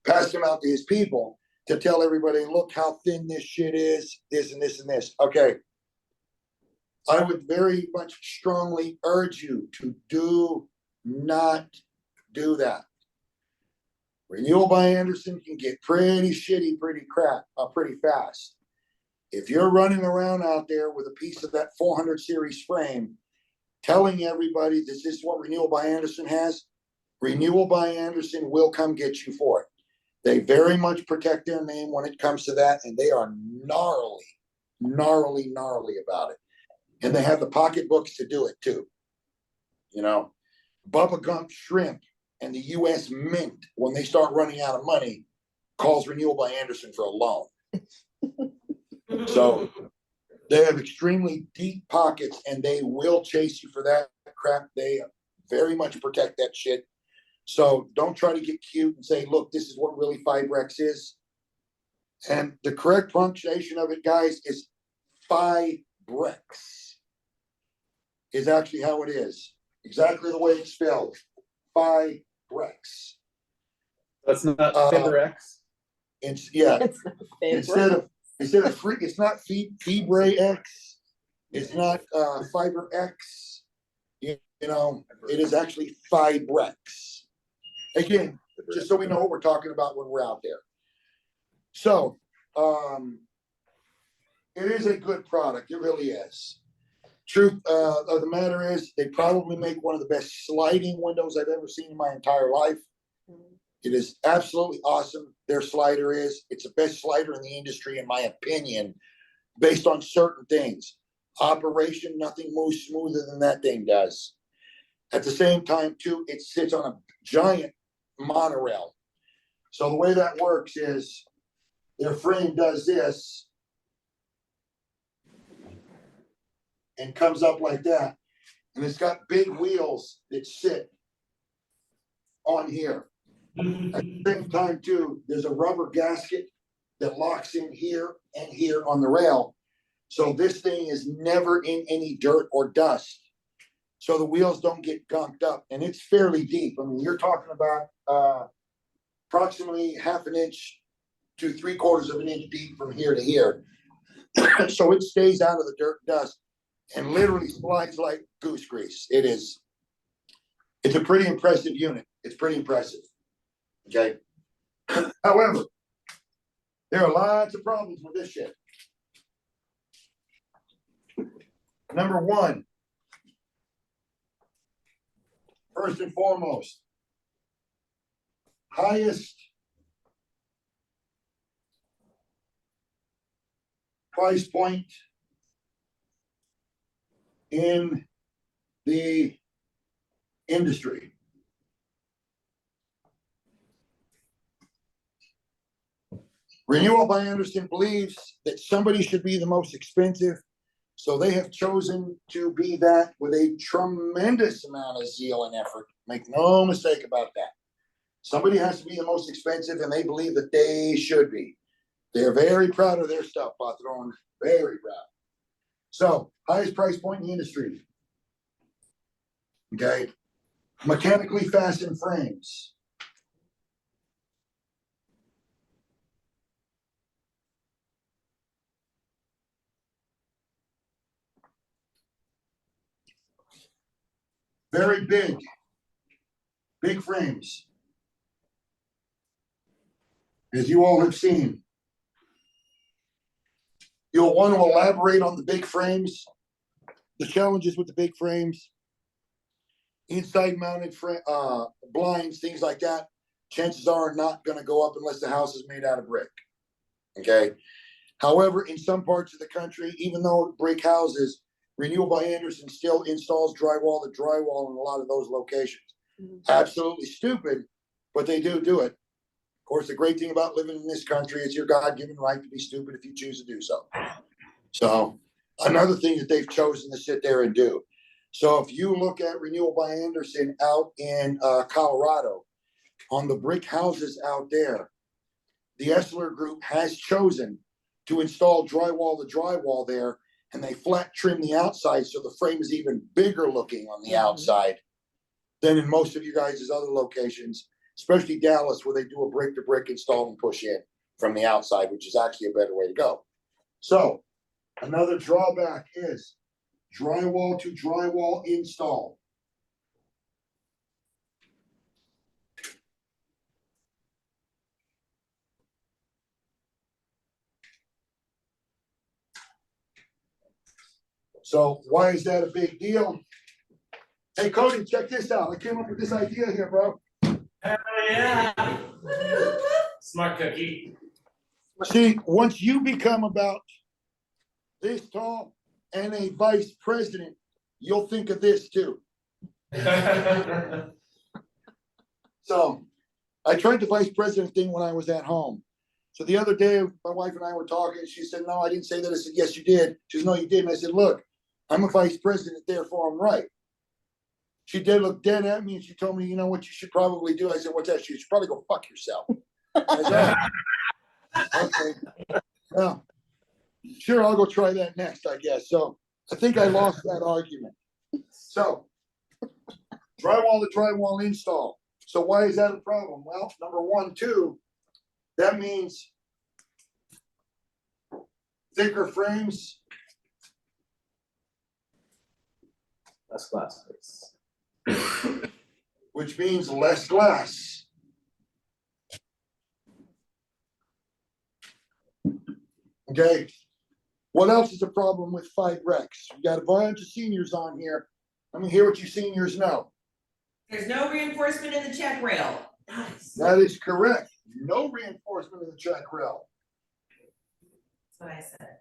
passed them out to his people to tell everybody, look how thin this shit is, this and this and this. Okay. I would very much strongly urge you to do not do that. Renewal by Anderson can get pretty shitty, pretty fast. If you're running around out there with a piece of that 400 series frame, telling everybody this is what Renewal by Anderson has, Renewal by Anderson will come get you for it. They very much protect their name when it comes to that, and they are gnarly about it. And they have the pocketbooks to do it too. You know, Bubba Gump Shrimp and the US Mint, when they start running out of money, calls Renewal by Anderson for a loan. So they have extremely deep pockets and they will chase you for that crap. They very much protect that shit. So don't try to get cute and say, look, this is what really Fibrex is. And the correct pronunciation of it, guys, is Fibrex. Is actually how it is. Exactly the way it's spelled. Fibrex. That's not Fibrex. It's yeah. It's not Instead of free, it's not Fibre X. It's not Fiber X. You know, it is actually Fibrex. Again, just so we know what we're talking about when we're out there. So, it is a good product. It really is. Truth of the matter is, they probably make one of the best sliding windows I've ever seen in my entire life. It is absolutely awesome. Their slider is. It's the best slider in the industry, in my opinion, based on certain things. Operation, nothing moves smoother than that thing does. At the same time, too, it sits on a giant monorail. So the way that works is their frame does this and comes up like that. And it's got big wheels that sit on here. At the same time, too, there's a rubber gasket that locks in here and here on the rail. So this thing is never in any dirt or dust. So the wheels don't get gunked up. And it's fairly deep. I mean, you're talking about approximately 1/2 inch to 3/4 of an inch deep from here to here. So it stays out of the dirt and dust and literally slides like goose grease. It's a pretty impressive unit. It's pretty impressive. Okay. However, there are lots of problems with this shit. Number one, first and foremost, highest price point in the industry. Renewal by Anderson believes that somebody should be the most expensive, so they have chosen to be that with a tremendous amount of zeal and effort. Make no mistake about that. Somebody has to be the most expensive, and they believe that they should be. They're very proud of their stuff, Patron. Very proud. So, highest price point in the industry. Okay. Mechanically fastened frames. Very big frames. As you all have seen. You'll want to elaborate on the big frames, the challenges with the big frames, inside mounted blinds, things like that. Chances are not going to go up unless the house is made out of brick. Okay. However, in some parts of the country, even though brick houses, Renewal by Anderson still installs drywall to drywall in a lot of those locations. Absolutely stupid, but they do it. Of course, the great thing about living in this country is your God-given right to be stupid if you choose to do so. So another thing that they've chosen to sit there and do. So if you look at Renewal by Anderson out in Colorado, on the brick houses out there, the Essler Group has chosen to install drywall to drywall there, and they flat trim the outside so the frame is even bigger looking on the outside than in most of you guys' other locations, especially Dallas, where they do a brick to brick install and push in from the outside, which is actually a better way to go. So another drawback is drywall to drywall install. So why is that a big deal? Hey Cody, check this out. I came up with this idea here, bro. Hell yeah. Smart cookie. See, once you become about this tall and a vice president, you'll think of this too. So I tried the vice president thing when I was at home. So the other day, my wife and I were talking. She said, no, I didn't say that. I said, yes, you did. She said, no, you didn't. I said, look, I'm a vice president, therefore I'm right. She did look dead at me and she told me, you know what you should probably do? I said, what's that? She should probably go fuck yourself. I said, oh, okay. Well, sure, I'll go try that next, I guess. So I think I lost that argument. So drywall to drywall install. So why is that a problem? Well, number one, too, that means thicker frames. Less glass space. Which means less glass. Okay. What else is a problem with Fibrex? We got a bunch of seniors on here. Let me hear what you seniors know. There's no reinforcement in the check rail. Nice. That is correct. No reinforcement in the check rail. That's what I said.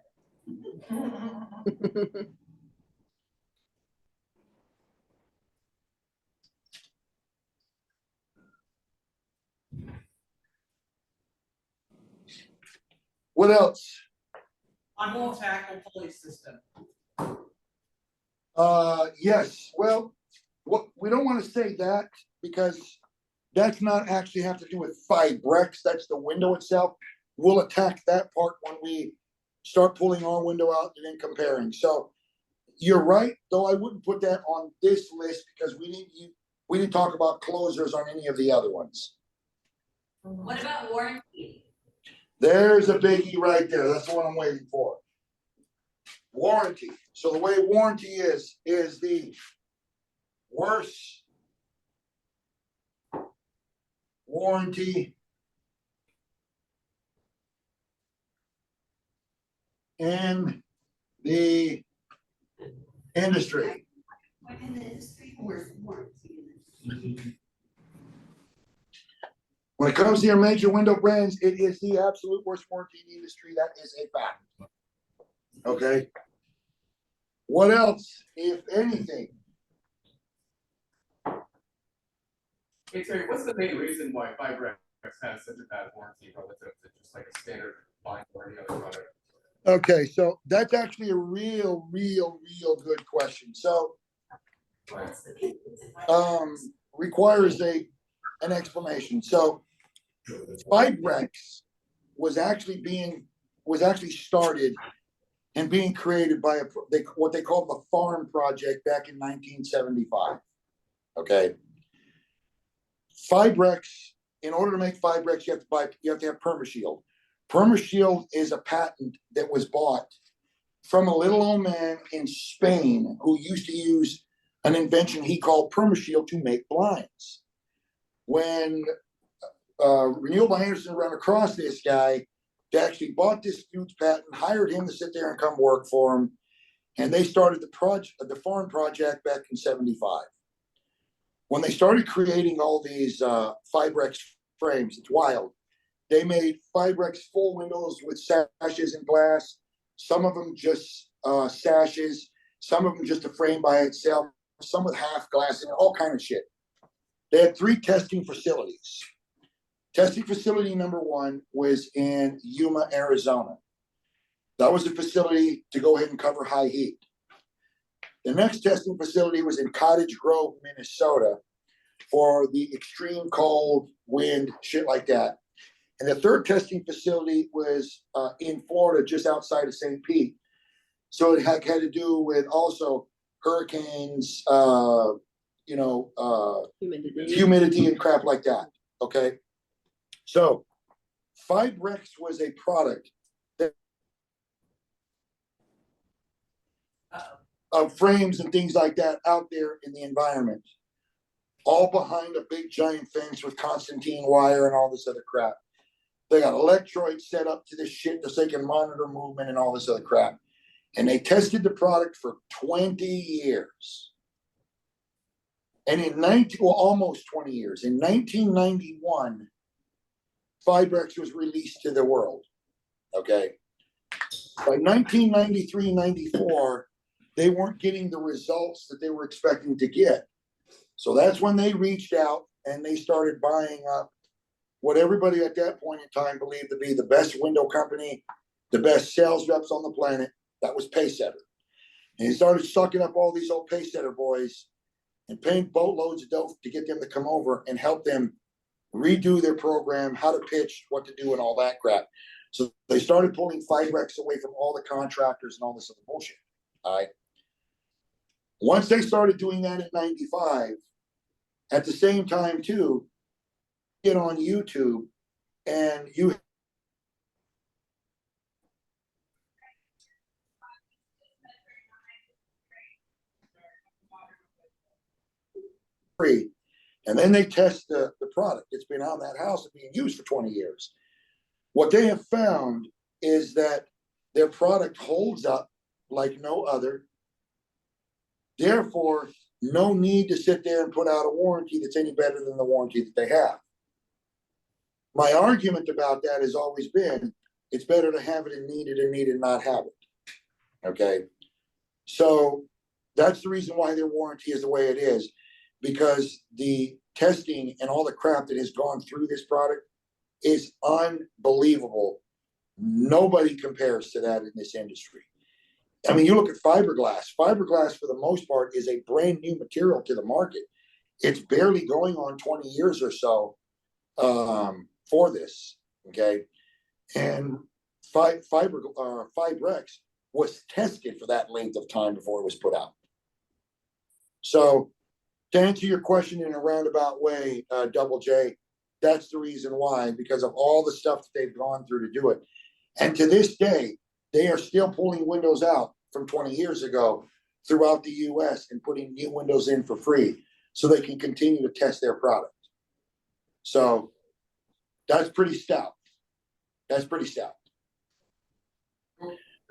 What else? On whole tackle pulley system. Yes. Well, what we don't want to say that because that's not actually have to do with Fibrex. That's the window itself. We'll attack that part when we start pulling our window out and then comparing. So you're right, though I wouldn't put that on this list because we didn't talk about closers on any of the other ones. What about warranty? There's a biggie right there. That's the one I'm waiting for. Warranty. So the way warranty is the worst warranty in the industry. What in the industry, worth warranty? When it comes to your major window brands, it is the absolute worst warranty in the industry. That is a fact. Okay. What else, if anything? Hey Terry, what's the main reason why Fibrex has such a bad warranty relative to just like a standard binder or any other product? Okay, so that's actually a real good question. So requires an explanation. So Fibrex was actually started and being created by what they called the Farm Project back in 1975. Okay. Fibrex, in order to make Fibrex, you have to have PermaShield. PermaShield is a patent that was bought from a little old man in Spain who used to use an invention he called PermaShield to make blinds. When Renewable Anderson ran across this guy, they actually bought this huge patent, hired him to sit there and come work for him, and they started the Farm Project back in '75. When they started creating all these Fibrex frames, it's wild. They made Fibrex full windows with sashes and glass. Some of them just sashes. Some of them just a frame by itself. Some with half glass and all kind of shit. They had 3 testing facilities. Testing facility number 1 was in Yuma, Arizona. That was a facility to go ahead and cover high heat. The next testing facility was in Cottage Grove, Minnesota, for the extreme cold, wind, shit like that. And the third testing facility was in Florida, just outside of St. Pete. So it had to do with also hurricanes, humidity and crap like that, okay? So Fibrex was a product that of frames and things like that out there in the environment, all behind a big giant fence with Constantine wire and all this other crap. They got electrodes set up to this shit so they can monitor movement and all this other crap. And they tested the product for 20 years. And in almost 20 years, in 1991, Fibrex was released to the world, okay? By 1993, 94, they weren't getting the results that they were expecting to get. So that's when they reached out and they started buying up what everybody at that point in time believed to be the best window company, the best sales reps on the planet. That was Pacesetter. And he started sucking up all these old Pacesetter boys and paying boatloads of dough to get them to come over and help them redo their program, how to pitch, what to do, and all that crap. So they started pulling Fibrex away from all the contractors and all this other bullshit. All right. Once they started doing that in 95, at the same time too, get on YouTube and you free, and then they test the product. It's been on that house and being used for 20 years. What they have found is that their product holds up like no other. Therefore, no need to sit there and put out a warranty that's any better than the warranty that they have. My argument about that has always been, it's better to have it and need it not have it. Okay. So that's the reason why their warranty is the way it is, because the testing and all the crap that has gone through this product is unbelievable. Nobody compares to that in this industry. I mean, you look at fiberglass. Fiberglass, for the most part, is a brand new material to the market. It's barely going on 20 years or so for this, okay? And Fibrex was tested for that length of time before it was put out. So to answer your question in a roundabout way, Double J, that's the reason why, because of all the stuff that they've gone through to do it. And to this day, they are still pulling windows out from 20 years ago throughout the US and putting new windows in for free so they can continue to test their product. So that's pretty stout. That's pretty stout.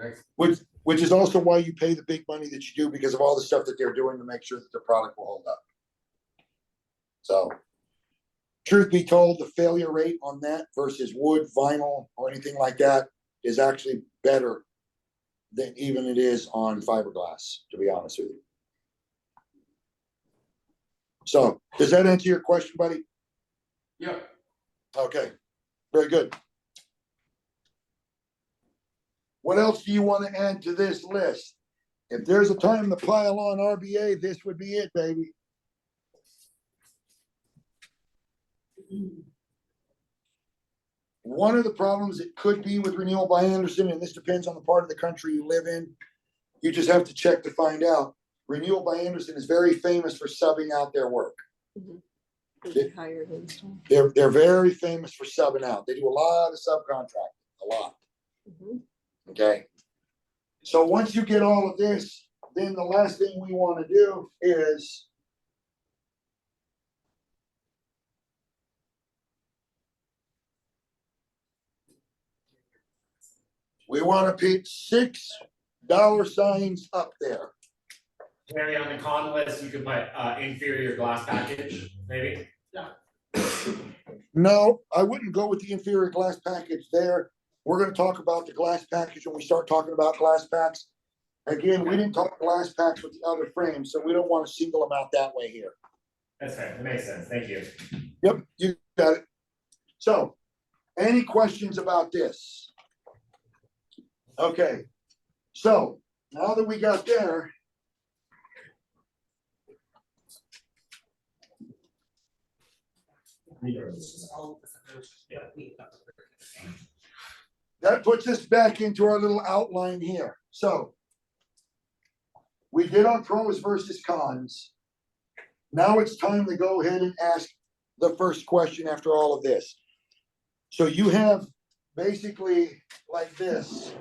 Thanks. Which is also why you pay the big money that you do, because of all the stuff that they're doing to make sure that the product will hold up. So truth be told, the failure rate on that versus wood, vinyl, or anything like that is actually better than even it is on fiberglass, to be honest with you. So does that answer your question, buddy? Yep. Okay, very good. What else do you want to add to this list? If there's a time to pile on RBA, this would be it, baby. One of the problems it could be with Renewal by Andersen, and this depends on the part of the country you live in, you just have to check to find out. Renewal by Andersen is very famous for subbing out their work. They're very famous for subbing out. They do a lot of subcontracting, a lot. Okay. So once you get all of this, then the last thing we want to do is we want to put $6 signs up there. Maybe on the con list, you could put inferior glass package, maybe? No, I wouldn't go with the inferior glass package there. We're going to talk about the glass package when we start talking about glass packs. Again, we didn't talk glass packs with the other frames, so we don't want to single them out that way here. That's fair, that makes sense, thank you. Yep, you got it. So, any questions about this? Okay, so now that we got there, It's just all of this. That puts us back into our little outline here. So we did our pros versus cons. Now it's time to go ahead and ask the first question after all of this. So you have basically like this.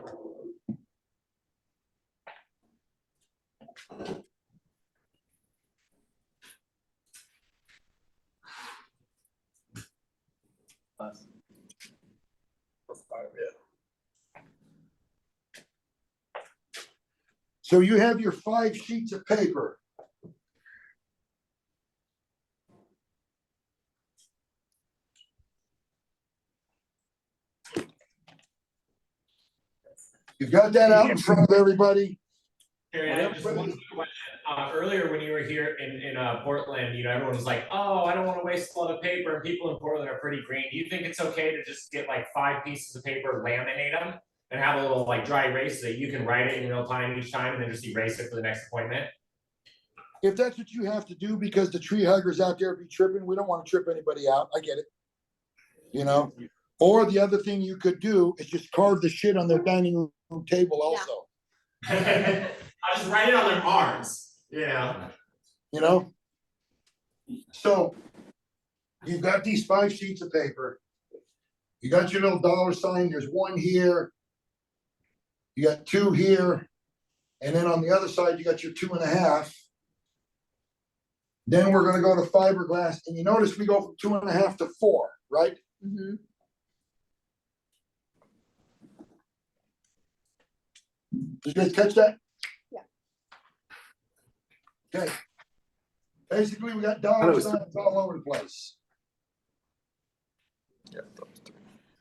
So you have your 5 sheets of paper. You've got that out in front of everybody. Terry, I have just one quick question. Earlier when you were here in Portland, you know, everyone was like, oh, I don't want to waste a lot of paper, and people in Portland are pretty green. Do you think it's okay to just get like 5 pieces of paper, laminate them, and have a little like dry erase so that you can write it in real time each time and then just erase it for the next appointment? If that's what you have to do because the tree huggers out there be tripping, we don't want to trip anybody out. I get it. You know? Or the other thing you could do is just carve the shit on their dining room table also. I'll just write it on their arms, you know? You know? So you've got these 5 sheets of paper. You got your little dollar sign. There's 1 here. You got 2 here. And then on the other side, you got your 2.5. Then we're gonna go to fiberglass, and you notice we go from 2.5 to 4, right? Mm-hmm. Did you guys catch that? Yeah. Okay. Basically, we got dollar signs all over the place.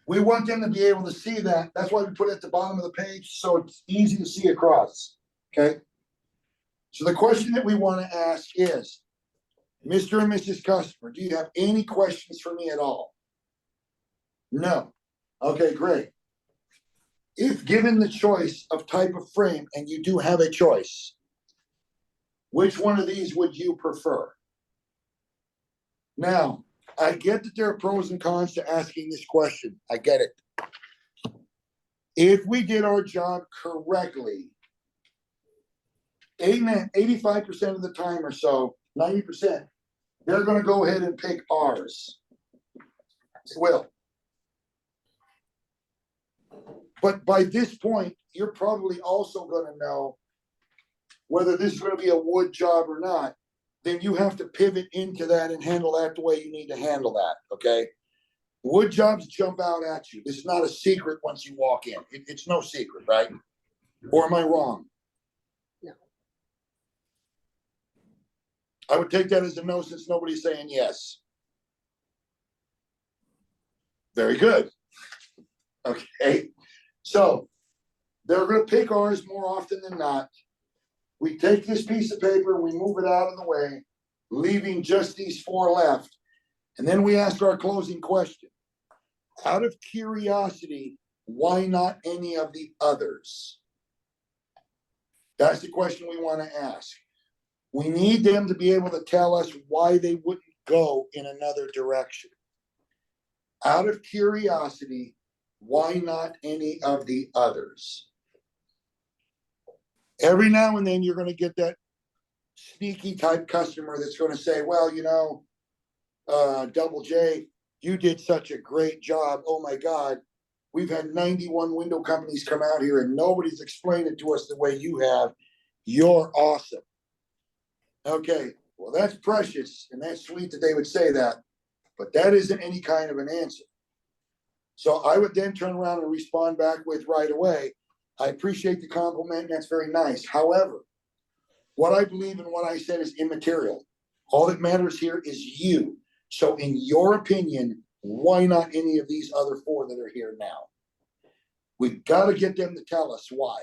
We want them to be able to see that. That's why we put it at the bottom of the page, so it's easy to see across, okay? So the question that we want to ask is, Mr. and Mrs. Customer, do you have any questions for me at all? No. Okay, great. If given the choice of type of frame, and you do have a choice, which one of these would you prefer? Now, I get that there are pros and cons to asking this question. I get it. If we did our job correctly, 85% of the time or so, 90%, they're gonna go ahead and pick ours. They will. But by this point, you're probably also gonna know whether this is gonna be a wood job or not. Then you have to pivot into that and handle that the way you need to handle that, okay? Wood jobs jump out at you. This is not a secret once you walk in. It's no secret, right? Or am I wrong? No. I would take that as a no since nobody's saying yes. Very good. Okay, so they're gonna pick ours more often than not. We take this piece of paper, we move it out of the way, leaving just these 4 left. And then we ask our closing question. Out of curiosity, why not any of the others? That's the question we want to ask. We need them to be able to tell us why they wouldn't go in another direction. Out of curiosity, why not any of the others? Every now and then you're going to get that sneaky type customer that's going to say, well, you know, Double J, you did such a great job. Oh my God, we've had 91 window companies come out here and nobody's explained it to us the way you have. You're awesome. Okay, well, that's precious and that's sweet that they would say that, but that isn't any kind of an answer. So I would then turn around and respond back with right away, I appreciate the compliment, and that's very nice. However, what I believe and what I said is immaterial. All that matters here is you. So in your opinion, why not any of these other 4 that are here now? We've got to get them to tell us why.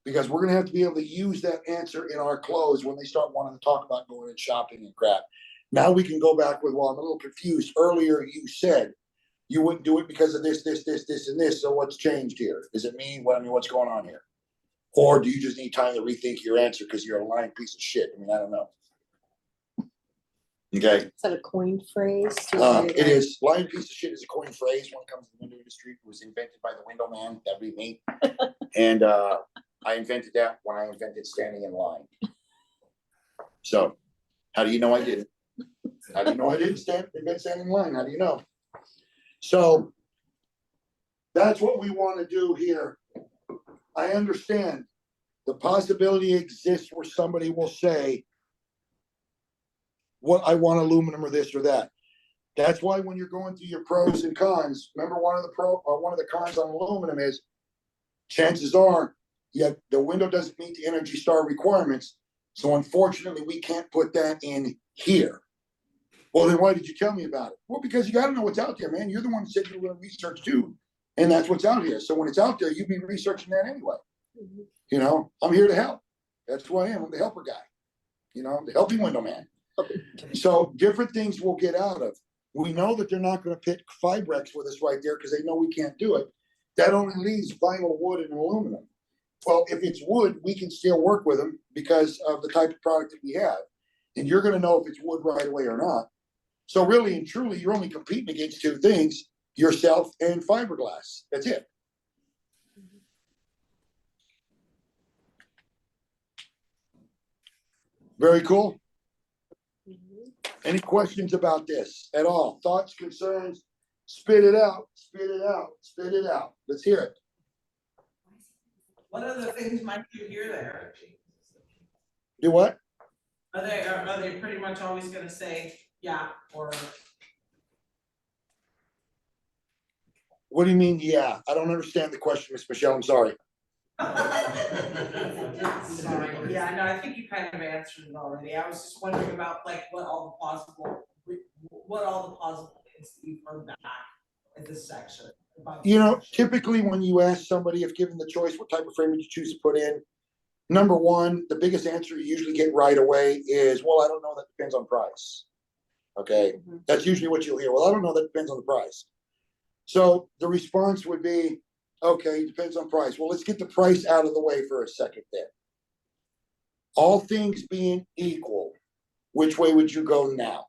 Because we're going to have to be able to use that answer in our close when they start wanting to talk about going and shopping and crap. Now we can go back with, well, I'm a little confused. Earlier you said you wouldn't do it because of this, and this. So what's changed here? Is it me? Well, I mean, what's going on here? Or do you just need time to rethink your answer because you're a lying piece of shit? I mean, I don't know. Okay, Is that a coined phrase? it is, lying piece of shit is a coined phrase when it comes to the window industry. It was invented by the window man, that'd be me. And, I invented that when I invented standing in line. So, how do you know I didn't? How do you know I didn't invent standing in line? How do you know? So, that's what we wanna do here. I understand the possibility exists where somebody will say, what, I want aluminum or this or that. That's why when you're going through your pros and cons, remember one of the cons on aluminum is chances are, yeah, the window doesn't meet the Energy Star requirements. So unfortunately, we can't put that in here. Well, then why did you tell me about it? Well, because you gotta know what's out there, man. You're the one who said you were gonna research too. And that's what's out here. So when it's out there, you'd be researching that anyway. You know, I'm here to help. That's who I am. I'm the helper guy. You know, the helping window man. So different things we'll get out of. We know that they're not gonna pick Fibrex with us right there because they know we can't do it. That only leaves vinyl, wood, and aluminum. Well, if it's wood, we can still work with them because of the type of product that we have. And you're gonna know if it's wood right away or not. So really and truly, you're only competing against two things, yourself and fiberglass. That's it. Very cool. Any questions about this at all? Thoughts, concerns? Spit it out, spit it out, spit it out. Let's hear it. What other things might you hear there? Do what? Are they pretty much always gonna say, yeah, or? What do you mean, yeah? I don't understand the question, Miss Michelle, I'm sorry. Sorry, yeah, no, I think you kind of answered it already. I was just wondering about like what all the possible things that you've heard back in this section. about the You know, section. typically when you ask somebody if given the choice, what type of frame would you choose to put in? Number one, the biggest answer you usually get right away is, well, I don't know, that depends on price. Okay, that's usually what you'll hear. Well, I don't know, that depends on the price. So the response would be, okay, depends on price. Well, let's get the price out of the way for a second then. All things being equal, which way would you go now?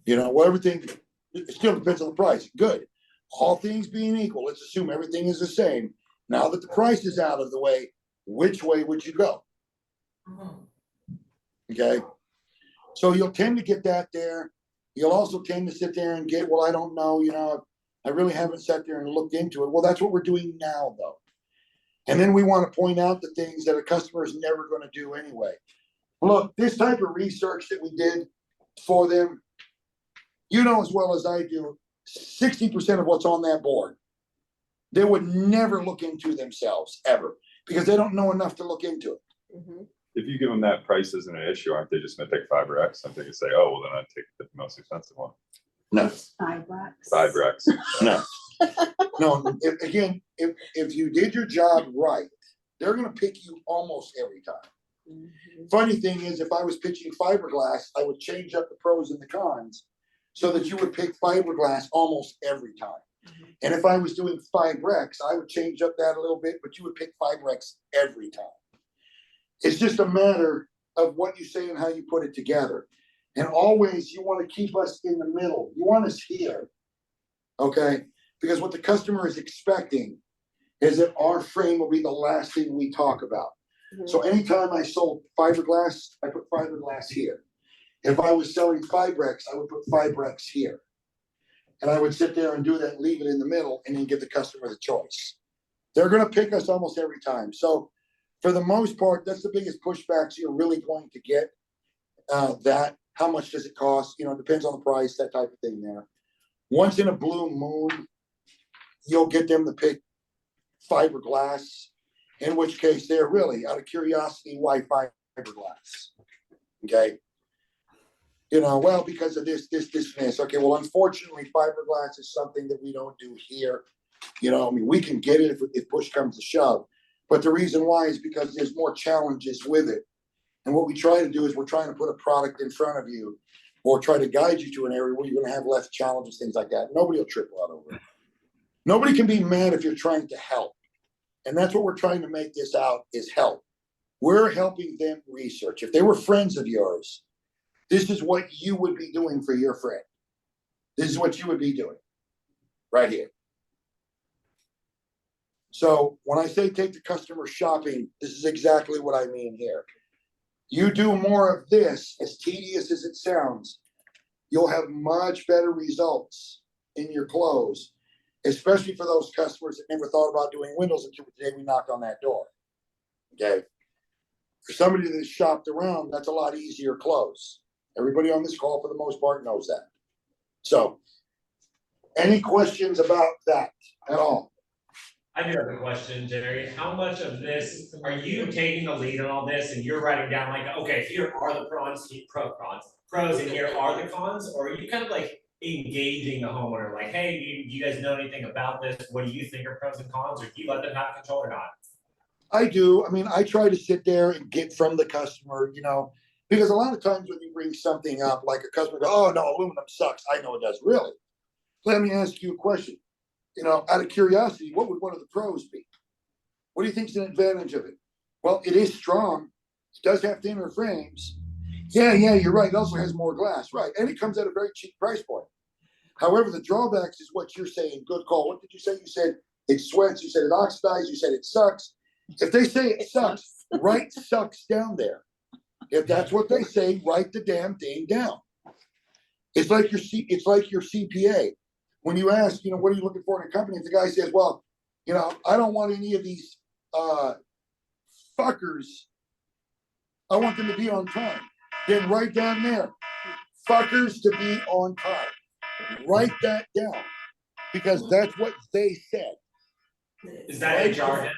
You know, well, everything, it still depends on the price. Good. All things being equal, let's assume everything is the same. Now that the price is out of the way, which way would you go? Okay. So you'll tend to get that there. You'll also tend to sit there and get, well, I don't know, you know, I really haven't sat there and looked into it. Well, that's what we're doing now though. And then we want to point out the things that a customer is never going to do anyway. Look, this type of research that we did for them, you know as well as I do, 60% of what's on that board, they would never look into themselves ever because they don't know enough to look into it. If you give them that price isn't an issue, aren't they just gonna take Fibrex? And they can say, oh, well, then I'd take the most expensive one. No, Fibrex. no, no. If you did your job right, they're gonna pick you almost every time. Funny thing is, if I was pitching fiberglass, I would change up the pros and the cons so that you would pick fiberglass almost every time. And if I was doing Fibrex, I would change up that a little bit, but you would pick Fibrex every time. It's just a matter of what you say and how you put it together. And always you want to keep us in the middle. You want us here. Okay? Because what the customer is expecting is that our frame will be the last thing we talk about. So anytime I sold fiberglass, I put fiberglass here. If I was selling Fibrex, I would put Fibrex here. And I would sit there and do that, leave it in the middle, and then give the customer the choice. They're gonna pick us almost every time. So for the most part, that's the biggest pushbacks you're really going to get. That, how much does it cost? You know, it depends on the price, that type of thing there. Once in a blue moon, you'll get them to pick fiberglass, in which case they're really, out of curiosity, why fiberglass? Okay. You know, well, because of this, and this. Okay, well, unfortunately, fiberglass is something that we don't do here. You know, I mean, we can get it if push comes to shove. But the reason why is because there's more challenges with it. And what we try to do is we're trying to put a product in front of you or try to guide you to an area where you're going to have less challenges, things like that. Nobody will trip out over it. Nobody can be mad if you're trying to help. And that's what we're trying to make this out is help. We're helping them research. If they were friends of yours, this is what you would be doing for your friend. This is what you would be doing right here. So when I say take the customer shopping, this is exactly what I mean here. You do more of this, as tedious as it sounds, you'll have much better results in your close, especially for those customers that never thought about doing windows until the day we knocked on that door. Okay. For somebody that's shopped around, that's a lot easier close. Everybody on this call, for the most part, knows that. So, any questions about that at all? I do have a question, Jerry. How much of this, are you taking the lead on all this and you're writing down like, okay, here are the pros and here are the cons? Or are you kind of like engaging the homeowner, like, hey, do you guys know anything about this? What do you think are pros and cons? Or do you let them have control or not? I do. I mean, I try to sit there and get from the customer, you know, because a lot of times when you bring something up, like a customer goes, oh no, aluminum sucks. I know it does. Really? Let me ask you a question. You know, out of curiosity, what would one of the pros be? What do you think is an advantage of it? Well, it is strong. It does have thinner frames. Yeah, you're right. It also has more glass, right? And it comes at a very cheap price point. However, the drawbacks is what you're saying. Good call. What did you say? You said it sweats. You said it oxidizes. You said it sucks. If they say it sucks, write sucks down there. If that's what they say, write the damn thing down. It's like your CPA. When you ask, you know, what are you looking for in a company? If the guy says, well, you know, I don't want any of these fuckers. I want them to be on time. Then write down there, fuckers to be on time. Write that down because that's what they said. Is that a jargon?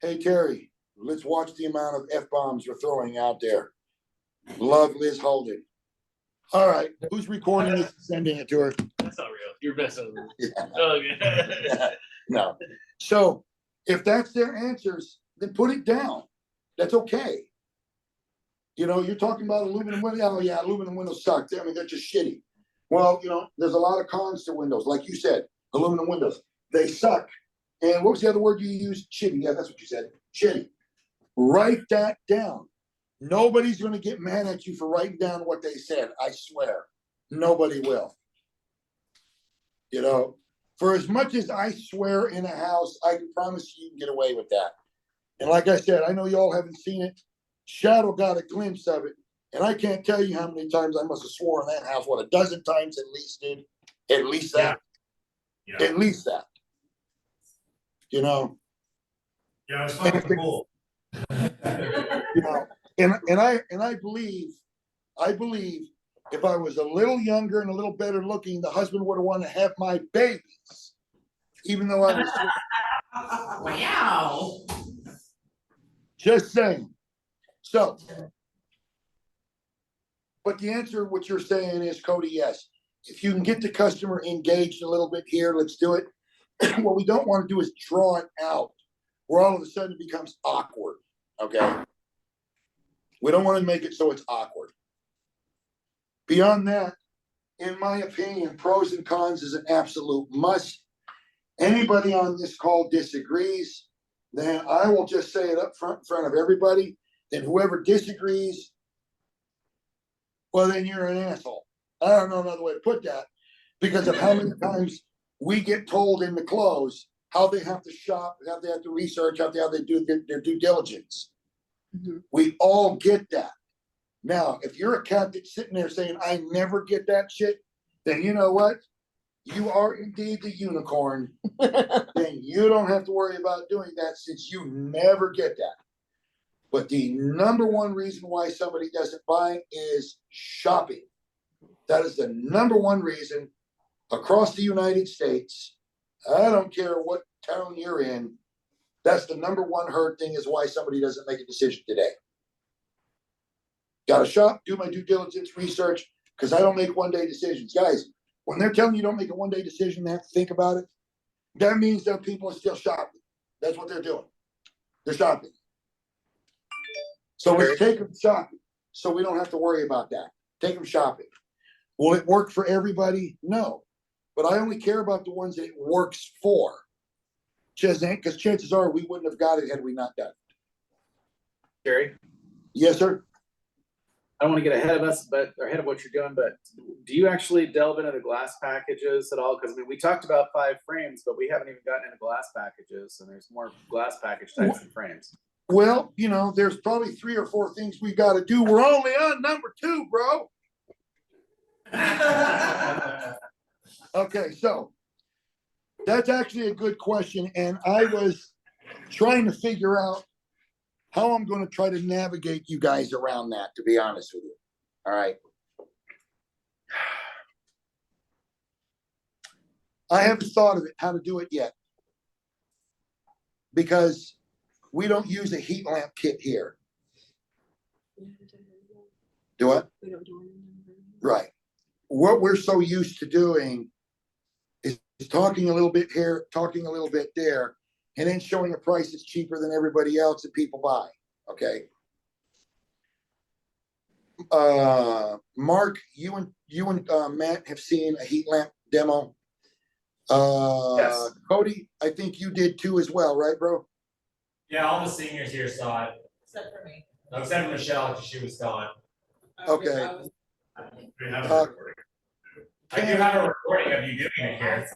Hey, Terry, let's watch the amount of F-bombs you're throwing out there. Love Liz Holden. All right, who's recording this and sending it to her? That's not real. You're messing with me. Yeah. Okay. No. So if that's their answers, then put it down. That's okay. You know, you're talking about aluminum windows. Oh yeah, aluminum windows suck. I mean, they're just shitty. Well, you know, there's a lot of cons to windows. Like you said, aluminum windows, they suck. And what was the other word you used? Shitty. Yeah, that's what you said. Shitty. Write that down. Nobody's going to get mad at you for writing down what they said. I swear. Nobody will. You know, for as much as I swear in a house, I can promise you can get away with that. And like I said, I know y'all haven't seen it. Shadow got a glimpse of it. And I can't tell you how many times I must have swore in that house. What, a dozen times at least, dude? At least that. Yeah. At least that. You know? Yeah, it's fucking cool. You know, and I believe if I was a little younger and a little better looking, the husband would have wanted to have my babies, even though I was Wow. just saying. So, but the answer, what you're saying is, Cody, yes. If you can get the customer engaged a little bit here, let's do it. What we don't want to do is draw it out, where all of a sudden it becomes awkward. Okay. We don't want to make it so it's awkward. Beyond that, in my opinion, pros and cons is an absolute must. Anybody on this call disagrees, then I will just say it up front in front of everybody. Then whoever disagrees, well, then you're an asshole. I don't know another way to put that because of how many times we get told in the close how they have to shop, how they have to research, how they do their due diligence. Mm-hmm. We all get that. Now, if you're a cat that's sitting there saying, I never get that shit, then you know what? You are indeed the unicorn. Then you don't have to worry about doing that since you never get that. But the number one reason why somebody doesn't buy is shopping. That is the number one reason across the United States. I don't care what town you're in. That's the number one hurt thing is why somebody doesn't make a decision today. Got to shop, do my due diligence, research, because I don't make one-day decisions. Guys, when they're telling you don't make a one-day decision, they have to think about it. That means that people are still shopping. That's what they're doing. They're shopping. So let's take them shopping so we don't have to worry about that. Take them shopping. Will it work for everybody? No. But I only care about the ones that it works for. because chances are we wouldn't have got it had we not done it. Jerry, Yes, sir. I don't want to get ahead of us, or ahead of what you're doing, but do you actually delve into the glass packages at all? Because I mean, we talked about 5 frames, but we haven't even gotten into glass packages, and there's more glass package types than frames. Well, there's probably 3 or 4 things we got to do. We're only on number 2, bro. Okay, so that's actually a good question, and I was trying to figure out how I'm going to try to navigate you guys around that, to be honest with you. All right. I haven't thought of it, how to do it yet. Because we don't use a heat lamp kit here. Do what? We don't do it. Right. What we're so used to doing is talking a little bit here, talking a little bit there, and then showing a price that's cheaper than everybody else that people buy. Okay. Mark, you and Matt have seen a heat lamp demo. Yes. Cody, I think you did too as well, right, bro? Yeah, all the seniors here saw it, Except for me. except for Michelle, because she was gone. Okay. We have a recording. I do have a recording of you doing it here.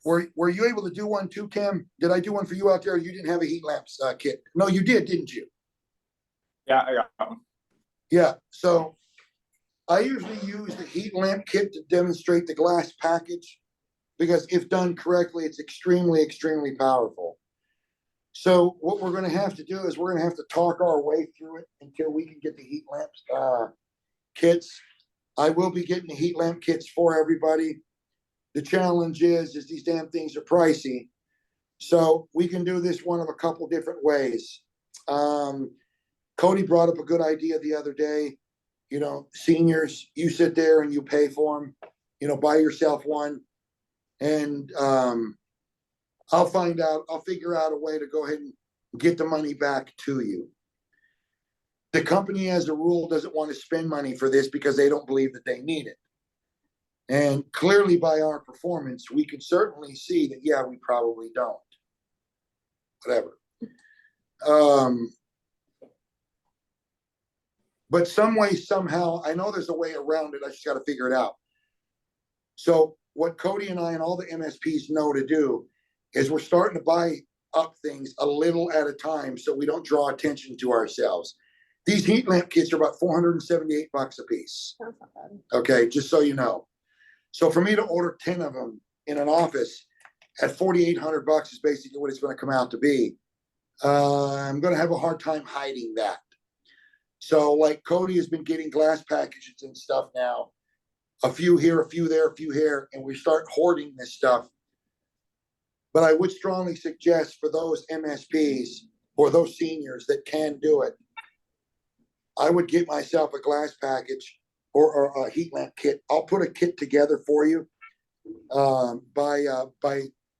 Were you able to do one too, Cam? Did I do one for you out there? You didn't have a heat lamps kit. No, you did, didn't you? Yeah, I got one. Yeah, so I usually use the heat lamp kit to demonstrate the glass package because if done correctly, it's extremely, extremely powerful. So what we're gonna have to do is we're gonna have to talk our way through it until we can get the heat lamps kits. I will be getting the heat lamp kits for everybody. The challenge is these damn things are pricey. So we can do this one of a couple different ways. Cody brought up a good idea the other day. Seniors, you sit there and you pay for them, buy yourself one. And I'll figure out a way to go ahead and get the money back to you. The company as a rule doesn't want to spend money for this because they don't believe that they need it. And clearly by our performance, we can certainly see that, yeah, we probably don't. Whatever. But some way, somehow, I know there's a way around it. I just got to figure it out. So what Cody and I and all the MSPs know to do is we're starting to buy up things a little at a time so we don't draw attention to ourselves. These heat lamp kits are about $478 a piece. That's not bad. Okay, just so you know. So for me to order 10 of them in an office at $4,800 is basically what it's going to come out to be. I'm going to have a hard time hiding that. So like Cody has been getting glass packages and stuff now, a few here, a few there, a few here, and we start hoarding this stuff. But I would strongly suggest for those MSPs or those seniors that can do it, I would get myself a glass package or a heat lamp kit. I'll put a kit together for you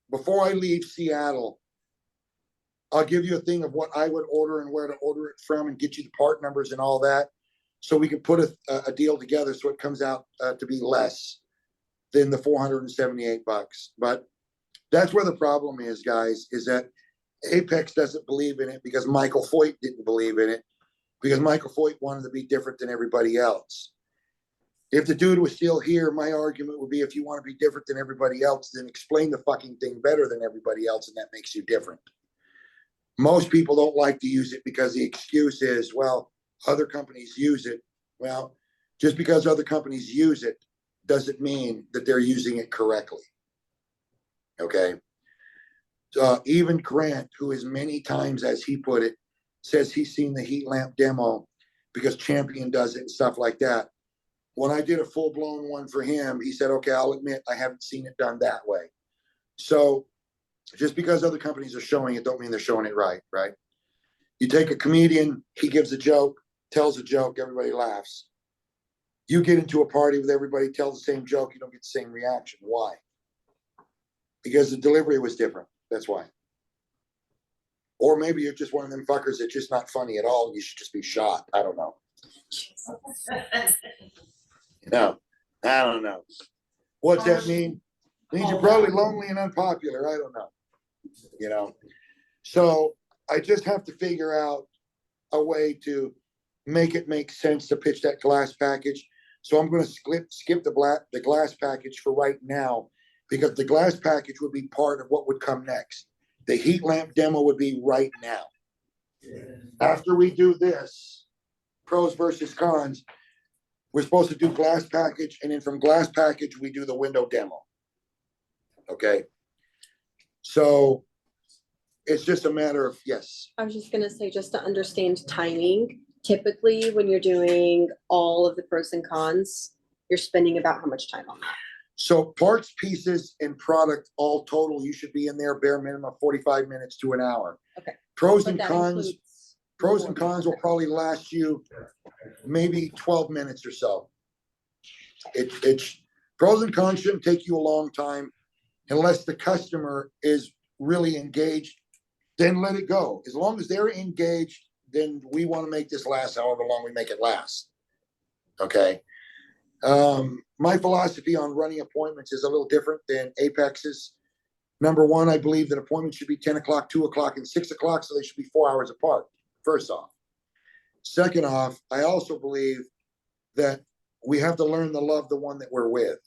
before I leave Seattle. I'll give you a thing of what I would order and where to order it from and get you the part numbers and all that. So we can put a deal together so it comes out to be less than the $478. But that's where the problem is, guys, is that Apex doesn't believe in it because Michael Foyt didn't believe in it because Michael Foyt wanted to be different than everybody else. If the dude was still here, my argument would be if you want to be different than everybody else, then explain the fucking thing better than everybody else, and that makes you different. Most people don't like to use it because the excuse is, well, other companies use it. Well, just because other companies use it doesn't mean that they're using it correctly. Okay. Even Grant, who as many times as he put it, says he's seen the heat lamp demo because Champion does it and stuff like that. When I did a full-blown one for him, he said, okay, I'll admit I haven't seen it done that way. So just because other companies are showing it, don't mean they're showing it right, right? You take a comedian, he gives a joke, tells a joke, everybody laughs. You get into a party with everybody, tell the same joke, you don't get the same reaction. Why? Because the delivery was different. That's why. Or maybe you're just one of them fuckers that's just not funny at all. You should just be shot. I don't know. No, I don't know. What's that mean? Means you're probably lonely and unpopular. I don't know. you know? So I just have to figure out a way to make it make sense to pitch that glass package. So I'm gonna skip the glass package for right now, because the glass package would be part of what would come next. The heat lamp demo would be right now. After we do this, pros versus cons, we're supposed to do glass package, and then from glass package, we do the window demo. Okay? So it's just a matter of, yes. I was just gonna say, just to understand timing, typically when you're doing all of the pros and cons, you're spending about how much time on that? So parts, pieces, and product all total, you should be in there bare minimum 45 minutes to an hour. Okay. Pros But and that cons, includes pros and more. cons will probably last you maybe 12 minutes or so. It's pros and cons shouldn't take you a long time unless the customer is really engaged, then let it go. As long as they're engaged, then we want to make this last however long we make it last. Okay. My philosophy on running appointments is a little different than Apex's. Number one, I believe that appointments should be 10 o'clock, 2 o'clock, and 6 o'clock, so they should be 4 hours apart, first off. Second off, I also believe that we have to learn to love the one that we're with.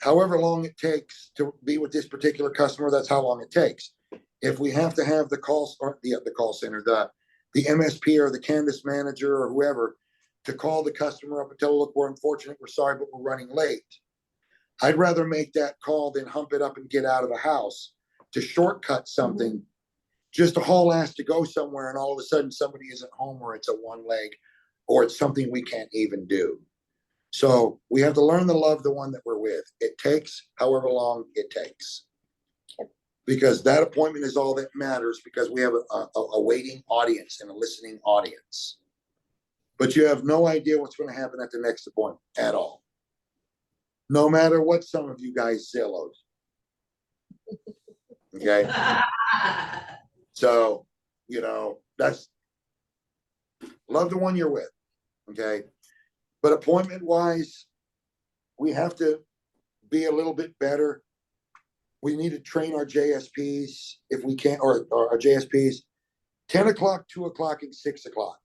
However long it takes to be with this particular customer, that's how long it takes. If we have to have the call center, the MSP or the Canvas manager or whoever to call the customer up and tell, look, we're unfortunate, we're sorry, but we're running late. I'd rather make that call than hump it up and get out of the house to shortcut something, just to haul ass to go somewhere and all of a sudden somebody isn't home, or it's a one leg, or it's something we can't even do. So we have to learn to love the one that we're with. It takes however long it takes. Because that appointment is all that matters, because we have a waiting audience and a listening audience. But you have no idea what's going to happen at the next appointment at all. No matter what some of you guys Zillows. Okay? So, that's, love the one you're with. Okay? But appointment wise, we have to be a little bit better. We need to train our JSPs if we can, or our JSPs, 10 o'clock, 2 o'clock, and 6 o'clock.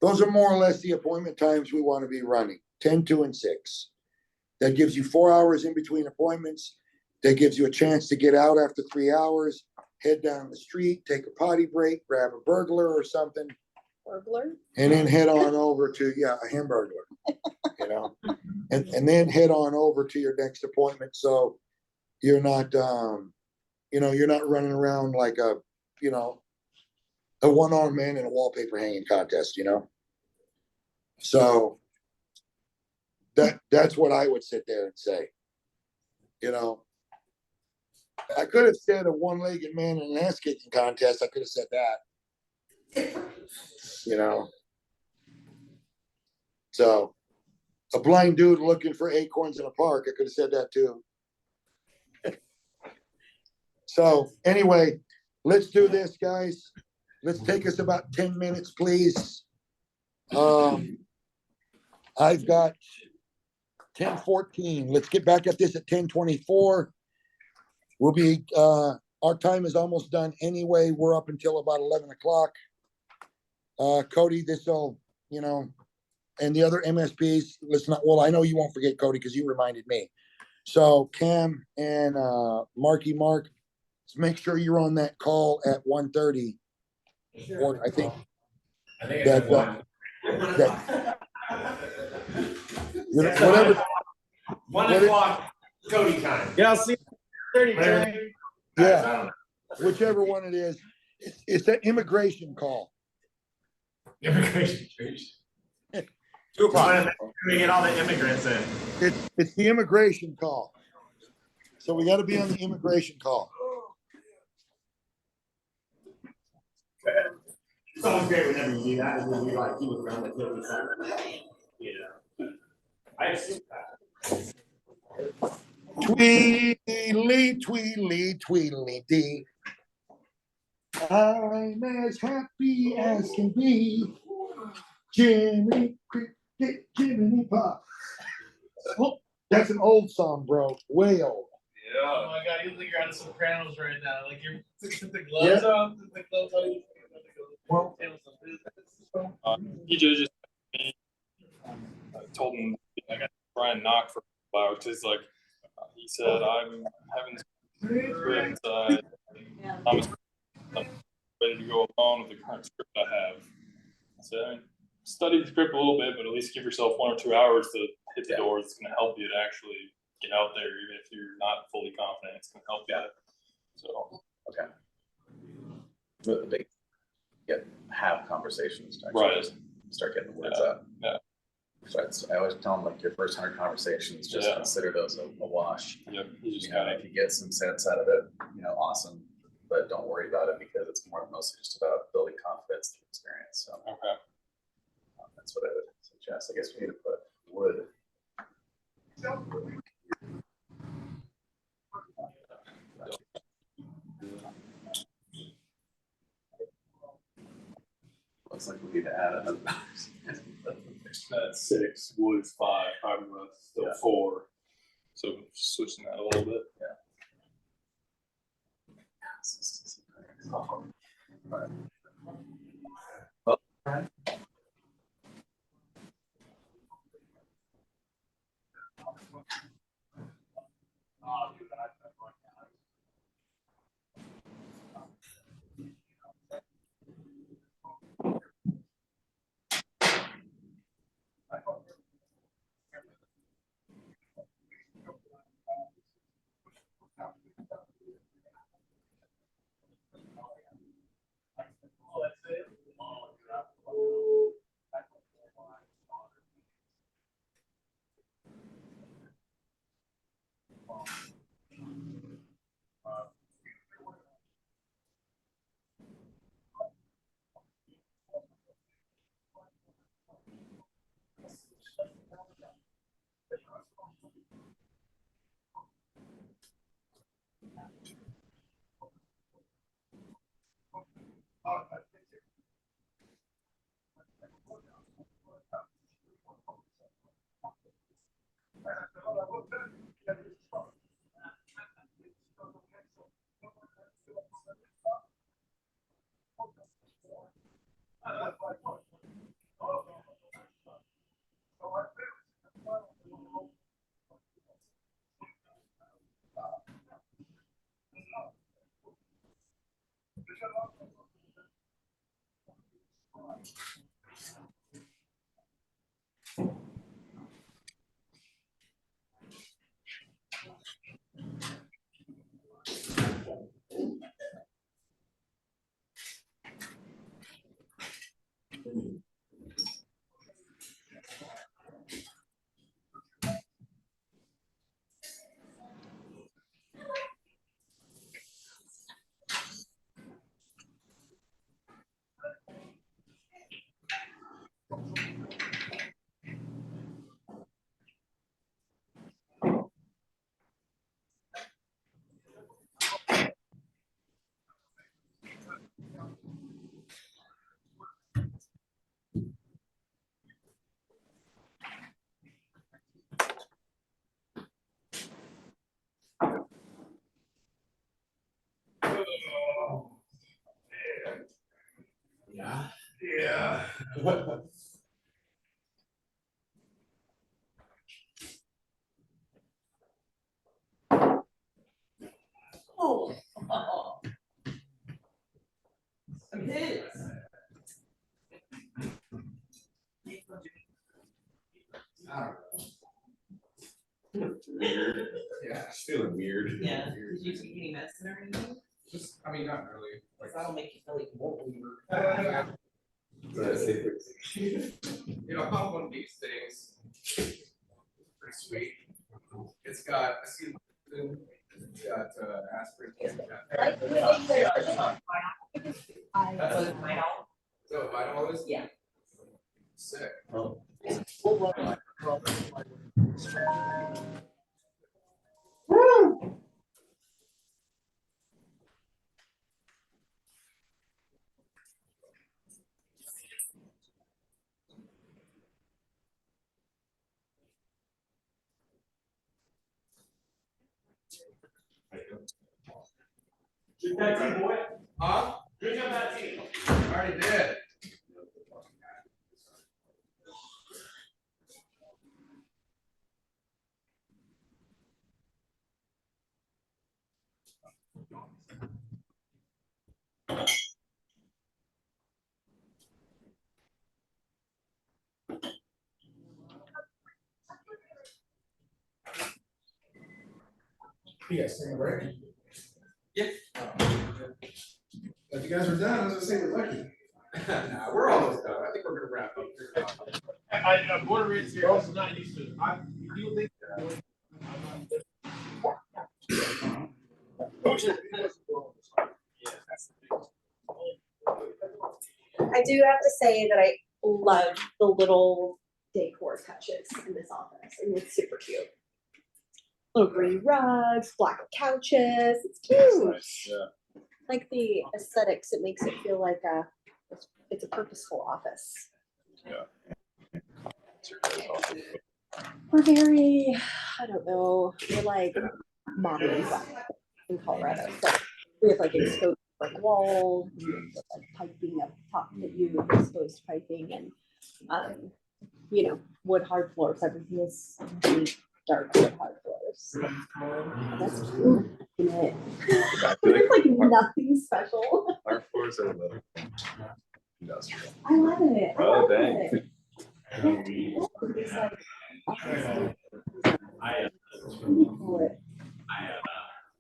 Those are more or less the appointment times we want to be running, 10, 2, and 6. That gives you 4 hours in between appointments. That gives you a chance to get out after 3 hours, head down the street, take a potty break, grab a burglar or something. Burglar? And then head on over to, a hamburglar, and then head on over to your next appointment. So you're not, you're not running around like a one-armed man in a wallpaper hanging contest, So that's what I would sit there and say. I could have said a one-legged man in an ass kicking contest. I could have said that. So a blind dude looking for acorns in a park, I could have said that too. So anyway, let's do this, guys. Let's take us about 10 minutes, please. I've got 10:14. Let's get back at this at 10:24. We'll be, our time is almost done anyway. We're up until about 11 o'clock. Cody, this'll, and the other MSPs, I know you won't forget Cody because you reminded me. So Cam and Marky Mark, make sure you're on that call at 1:30. Or I think it's that, whatever. 1 o'clock Cody time. Yeah, I'll see you 30 time. Yeah, whichever one it is. It's an immigration call. Immigration. 2 o'clock. We get all the immigrants in. It's the immigration call. So we got to be on the immigration call. Someone's great whenever you do that, and then you're like, he was around at 50 I assume that. Tweedly dee. I'm as happy as can be. Jiminy Cricket, Jiminy Pop. Oh, that's an old song, bro. Way old. Oh my god, you look like you're on Sopranos right now. Like you're putting the gloves on, the gloves on. Well, EJ just I told him I got to try and knock for a while because like he said I'm having script. I'm ready to go alone with the current script I have. So I mean, study the script a little bit, but at least give yourself 1 or 2 hours to hit the door. It's going to help you to actually get out there, even if you're not fully confident. It's going to help you. So Okay. But they have conversations to Right. just start getting the words out. Yeah. So I always tell them like your first 100 conversations, just Yeah. consider those a wash. Yep. You just You know, gotta, if you get some sense out of it, you know, awesome. But don't worry about it because it's mostly just about building confidence through experience. So okay. that's what I would suggest. I guess we need to put wood. Looks like we need to add another. That's 6, wood is 5, fiberglass is still 4. So just switching that a little bit. Yeah. Oh. Some hits. Weird. Yeah, it's feeling weird. Yeah, did you take any medicine or anything? Just, I mean, not really. Cause that'll make you feel like more weird. You know, pop one of these things. Pretty sweet. It's got, it's got aspirin. It's got- That's what my dog. So Vital is? Yeah. Sick. Drink that tea, boy. Huh? Drink up that tea. I already did. Yes, break. Yeah. If you guys are done, I was gonna say we're lucky. Nah, we're almost done. I think we're gonna wrap up here. I'm born and raised here, also not used to it. You think. I do have to say that I love the little decor touches in this office. I mean, it's super cute. Little green rugs, black couches. It's cute. Yeah. Like the aesthetics, it makes it feel like it's a purposeful office. We're very, I don't know, we're like modern in Colorado. So we have like exposed brick walls, like piping up top that you exposed piping and you know, wood hard floors. Everything is deep, dark wood hard floors. That's cute. It's like nothing special. Our floors are the industrial. I love it. I Oh, love dang. it. It's like,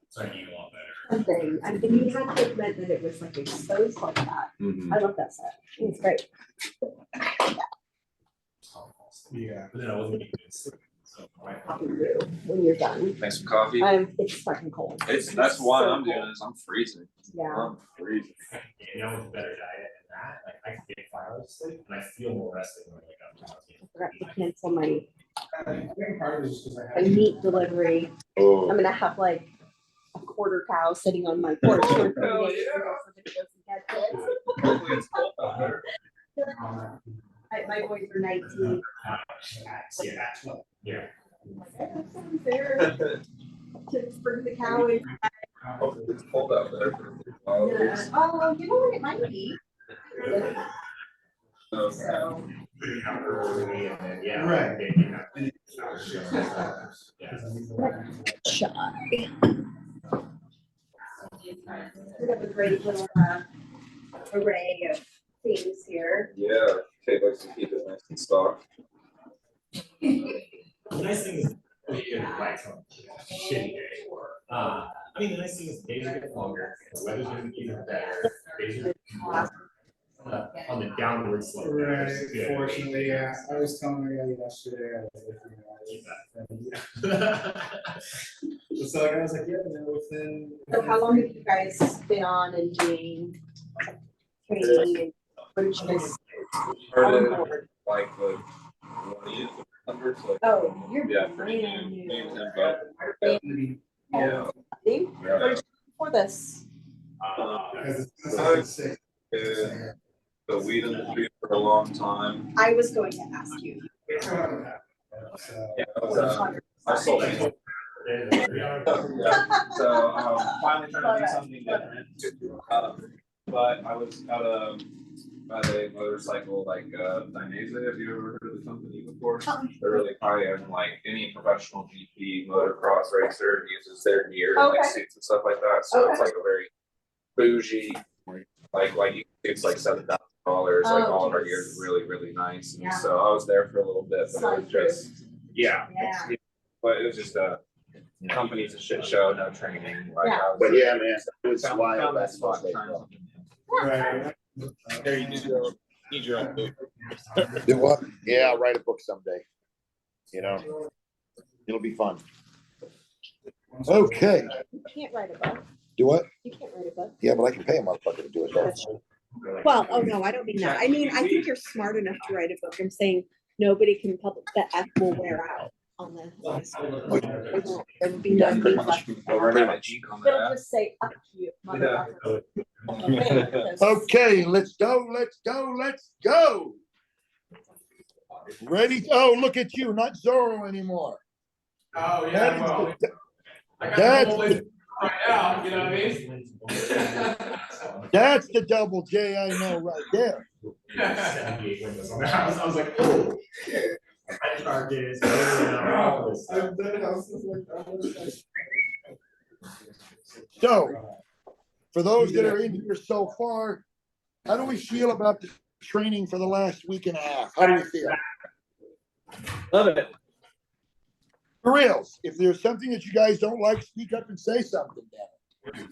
Starting to eat a lot better. something. I mean, you had to admit that it was like exposed like that. I love that set. It's great. Yeah. But then I wasn't eating it. So, right. Talking to you when you're done. Thanks some coffee. It's fucking cold. That's why so I'm doing cold. this. I'm freezing. Yeah. I'm freezing. You know, with a better diet than that, like I can get 5 hours of sleep and I feel more rested when I wake up. I forgot to cancel my I think part of it is just because I had. meat delivery. Oh. I'm gonna have like a quarter cow sitting on my porch for 3 Hell days. yeah. for the kids and kids. Hopefully it's cold out there. My boys are 19. Yeah. I'm like, that sounds fair. To bring the cow in. Hopefully it's cold out there. Yeah. Oh, you know what it might be. So. Yeah. Right. Shy. We have a great little array of things here. Yeah, Kate likes to keep it nice and stocked. The nice thing is, you know, like on a shitty day. I mean, the nice thing is the days are getting longer, the weather's gonna be even better, days are on the downward slope. Right, which is good. fortunately, yeah, I was telling the guy yesterday, I was like, so I was like, yeah, you know, within. So how long have you guys been on and doing training and what did you guys? Started like the 20th, like. Oh, you're Yeah, brand me new. and him both. Yeah. What did you do before this? The weed industry for a long time. I was going to ask you. Yeah, I sold it. Yeah, so finally trying to do something different. But I was at a motorcycle like Dainese. Have you ever heard of the company before? They're really high end, like any professional GP motocross racer uses their gear, like Okay. suits and stuff like that. So it's Okay. like a very bougie, like it's like $7,000. Like all of our gear is really, really nice. And Yeah. so I was there for a little bit, but it Slide was just, yeah. Yeah. But it was just company's a shit show, no training. Like, Yeah. I was- But yeah, man, it was Found- wild. found that That's spot, what trying they something new. Right. There you need your own boot. do. What? Yeah, I'll write a book someday. You know, it'll be fun. Okay, You can't write a book. do what? You can't write a book. Yeah, but I can pay a motherfucker to do it. though. That's true. Well, oh no, I don't mean that. I mean, I think you're smart enough to write a book. I'm saying nobody can publish, the F will wear out on the. It won't- There will be no Pretty ink much. left. We're gonna have a Jeep on It'll that. just say, up to you, Yeah. motherfucker. Okay, let's go, let's go, let's go. Ready? Oh, look at you, not Zorro anymore. Oh, That yeah, is well, the- I got that's the whole list. find out, you know what I mean? That's the double J I know right there. 78 windows on the house. I was like, oh. I carved it. I've done houses like that. So, for those that are in here so far, how do we feel about the training for the last week and a half? How do we feel? Love it. For reals, if there's something that you guys don't like, speak up and say something, damn it.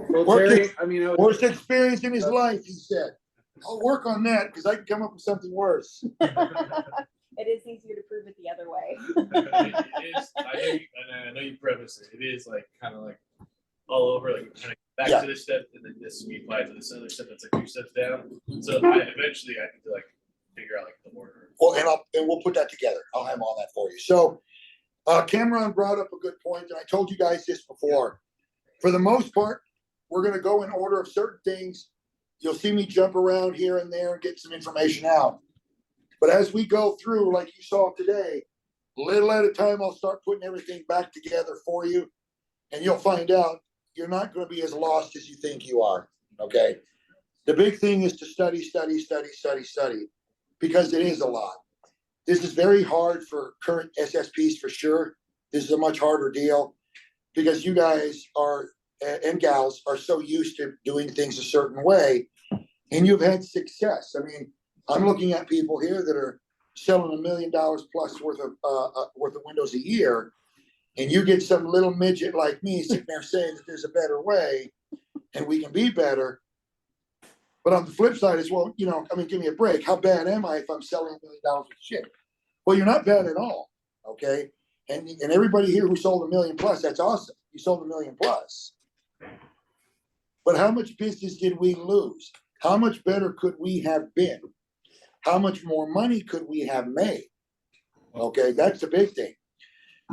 Well, Work Terry, it. I mean, I was- Worst experience in his life, he said. I'll work on that because I can come up with something worse. It is easier to prove it the other way. It is, I know you preface it, it is like, kind of like all over, like kind of back Yeah. to this step, and then this we apply to this other step, that's like 2 steps down. So eventually I need to like figure out like the order. Well, and we'll put that together. I'll have all that for you. So, Cameron brought up a good point, and I told you guys this before. For the most part, we're gonna go in order of certain things. You'll see me jump around here and there and get some information out. But as we go through, like you saw today, little at a time, I'll start putting everything back together for you. And you'll find out you're not gonna be as lost as you think you are, okay? The big thing is to study, because it is a lot. This is very hard for current SSPs for sure. This is a much harder deal because you guys are, and gals are so used to doing things a certain way and you've had success. I mean, I'm looking at people here that are selling $1 million plus worth of windows a year. And you get some little midget like me sitting there saying that there's a better way and we can be better. But on the flip side as well, you know, I mean, give me a break. How bad am I if I'm selling $1 million worth of shit? Well, you're not bad at all. Okay. And everybody here who sold $1 million plus, that's awesome. You sold $1 million plus. But how much business did we lose? How much better could we have been? How much more money could we have made? Okay, that's the big thing.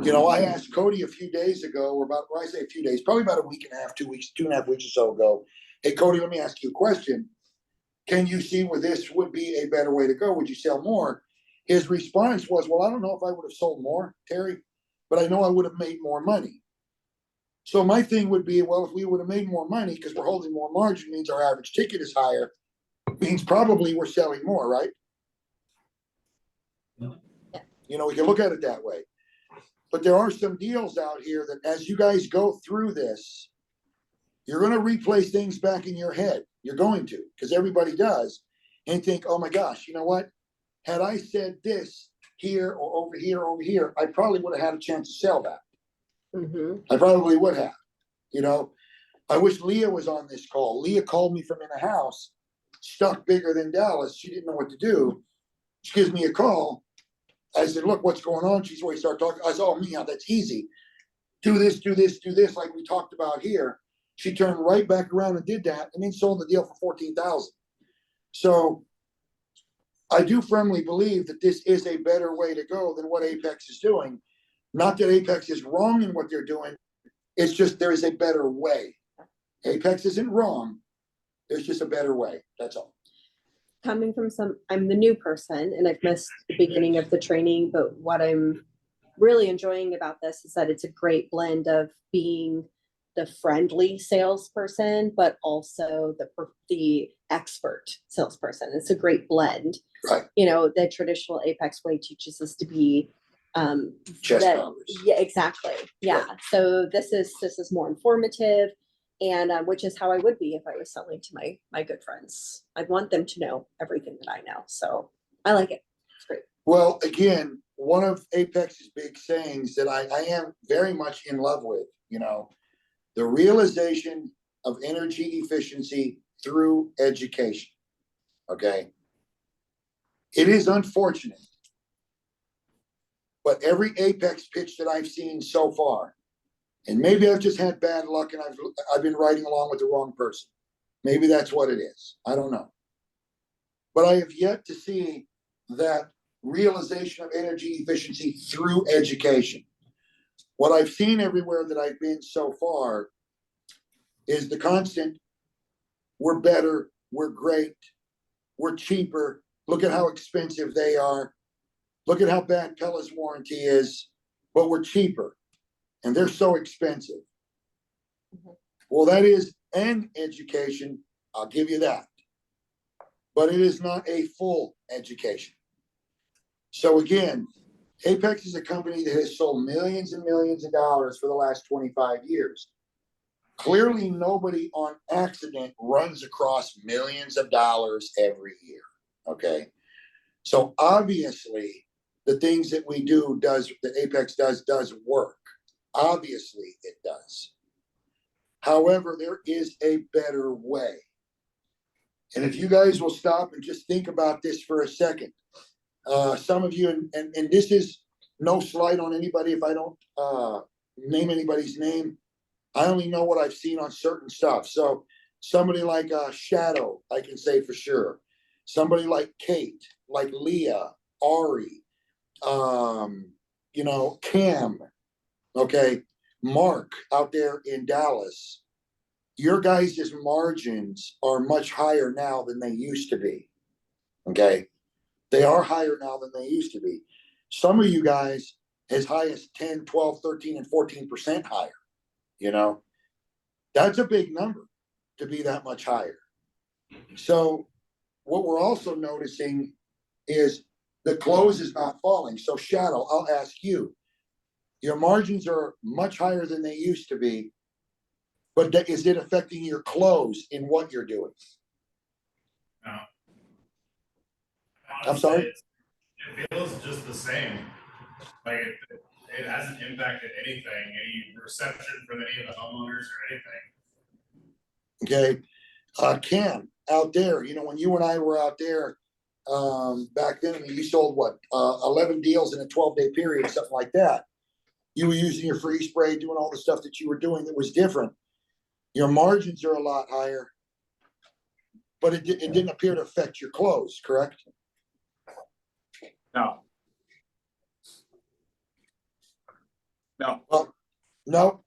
You know, I asked Cody a few days ago, or about, when I say a few days, probably about a week and a half, 2 weeks, 2.5 weeks or so ago. Hey, Cody, let me ask you a question. Can you see where this would be a better way to go? Would you sell more? His response was, well, I don't know if I would have sold more, Terry, but I know I would have made more money. So my thing would be, well, if we would have made more money, because we're holding more margin, means our average ticket is higher, means probably we're selling more, right? You know, we can look at it that way. But there are some deals out here that as you guys go through this, you're going to replay things back in your head. You're going to, because everybody does, and think, oh my gosh, you know what? Had I said this here or over here, I probably would have had a chance to sell that. Mm-hmm. I probably would have. You know, I wish Leah was on this call. Leah called me from in a house stuck bigger than Dallas. She didn't know what to do. She gives me a call. I said, look, what's going on? She's where we start talking. I said, oh, Mia, that's easy. Do this, like we talked about here. She turned right back around and did that and then sold the deal for $14,000. So I do firmly believe that this is a better way to go than what Apex is doing. Not that Apex is wrong in what they're doing. It's just there is a better way. Apex isn't wrong. There's just a better way. That's all. Coming from I'm the new person and I've missed the beginning of the training, but what I'm really enjoying about this is that it's a great blend of being the friendly salesperson, but also the expert salesperson. It's a great blend. Right. You know, the traditional Apex way teaches us to be Chest that- pounders. yeah, exactly. Yeah. So this is more informative, and which is how I would be if I was selling to my good friends. I'd want them to know everything that I know. So I like it. It's great. Well, again, one of Apex's big sayings that I am very much in love with, you know, the realization of energy efficiency through education. Okay. It is unfortunate, but every Apex pitch that I've seen so far, and maybe I've just had bad luck and I've been riding along with the wrong person. Maybe that's what it is. I don't know. But I have yet to see that realization of energy efficiency through education. What I've seen everywhere that I've been so far is the constant, we're better, we're great, we're cheaper, look at how expensive they are, look at how bad Pella's warranty is, but we're cheaper, and they're so expensive. Well, that is an education, I'll give you that. But it is not a full education. So again, Apex is a company that has sold millions and millions of dollars for the last 25 years. Clearly, nobody on accident runs across millions of dollars every year, okay? So obviously, the things that we do that Apex does work. Obviously, it does. However, there is a better way. And if you guys will stop and just think about this for a second, some of you, and this is no slight on anybody if I don't name anybody's name. I only know what I've seen on certain stuff. So somebody like Shadow, I can say for sure. Somebody like Kate, like Leah, Ari, Cam, okay, Mark out there in Dallas. Your guys' margins are much higher now than they used to be. Okay. They are higher now than they used to be. Some of you guys as high as 10, 12, 13, and 14% higher. That's a big number to be that much higher. So what we're also noticing is the close is not falling. So Shadow, I'll ask you, your margins are much higher than they used to be, but is it affecting your close in what you're doing? No. I'm sorry? It feels just the same. Like it hasn't impacted anything, any reception from any of the homeowners or anything. Okay. Cam, out there, when you and I were out there back then, you sold what, 11 deals in a 12-day period, something like that. You were using your free spray, doing all the stuff that you were doing that was different. Your margins are a lot higher, but it didn't appear to affect your close, correct? No. No. Well, no.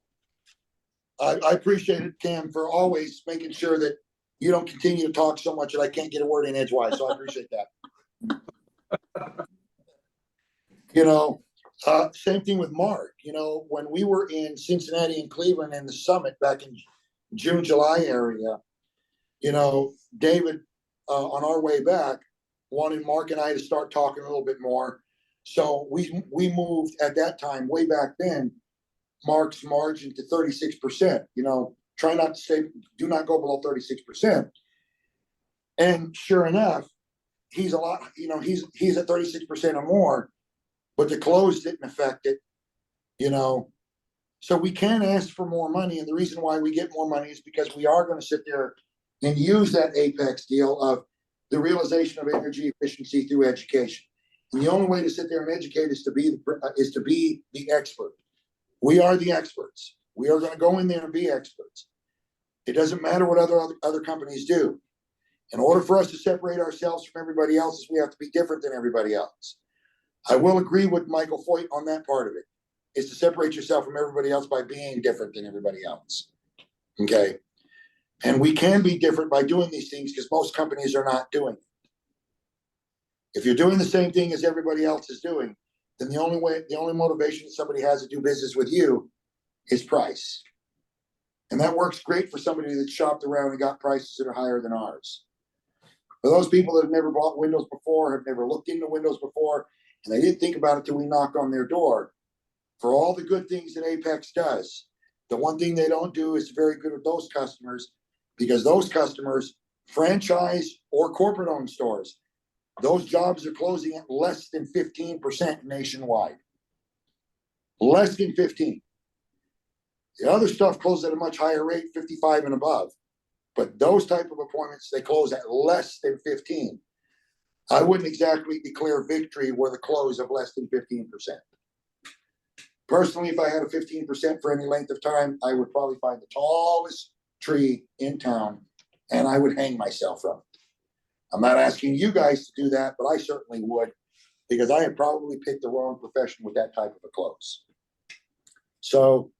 I appreciate it, Cam, for always making sure that you don't continue to talk so much that I can't get a word in edgewise. So I appreciate that. Same thing with Mark. When we were in Cincinnati and Cleveland and the summit back in June, July area, David, on our way back, wanted Mark and I to start talking a little bit more. So we moved at that time, way back then, Mark's margin to 36%. Try not to say, do not go below 36%. And sure enough, he's a lot, he's at 36% or more, but the close didn't affect it, So we can ask for more money. And the reason why we get more money is because we are going to sit there and use that Apex deal of the realization of energy efficiency through education. And the only way to sit there and educate is to be the expert. We are the experts. We are going to go in there and be experts. It doesn't matter what other companies do. In order for us to separate ourselves from everybody else, we have to be different than everybody else. I will agree with Michael Foyt on that part of it, is to separate yourself from everybody else by being different than everybody else. Okay. And we can be different by doing these things because most companies are not doing it. If you're doing the same thing as everybody else is doing, then the only motivation somebody has to do business with you is price. And that works great for somebody that shopped around and got prices that are higher than ours. For those people that have never bought windows before, have never looked into windows before, and they didn't think about it till we knocked on their door, for all the good things that Apex does, the one thing they don't do is very good with those customers, because those customers, franchise or corporate-owned stores, those jobs are closing at less than 15% nationwide. Less than 15. The other stuff closes at a much higher rate, 55 and above. But those type of appointments, they close at less than 15. I wouldn't exactly declare victory with a close of less than 15%. Personally, if I had a 15% for any length of time, I would probably find the tallest tree in town and I would hang myself from it. I'm not asking you guys to do that, but I certainly would, because I had probably picked the wrong profession with that type of a close. So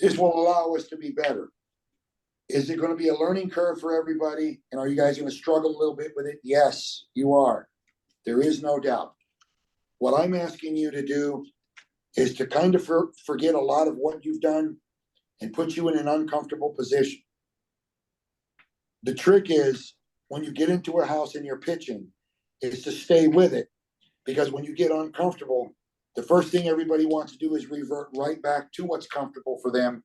this will allow us to be better. Is it going to be a learning curve for everybody? And are you guys going to struggle a little bit with it? Yes, you are. There is no doubt. What I'm asking you to do is to kind of forget a lot of what you've done and put you in an uncomfortable position. The trick is, when you get into a house and you're pitching, is to stay with it. Because when you get uncomfortable, the first thing everybody wants to do is revert right back to what's comfortable for them.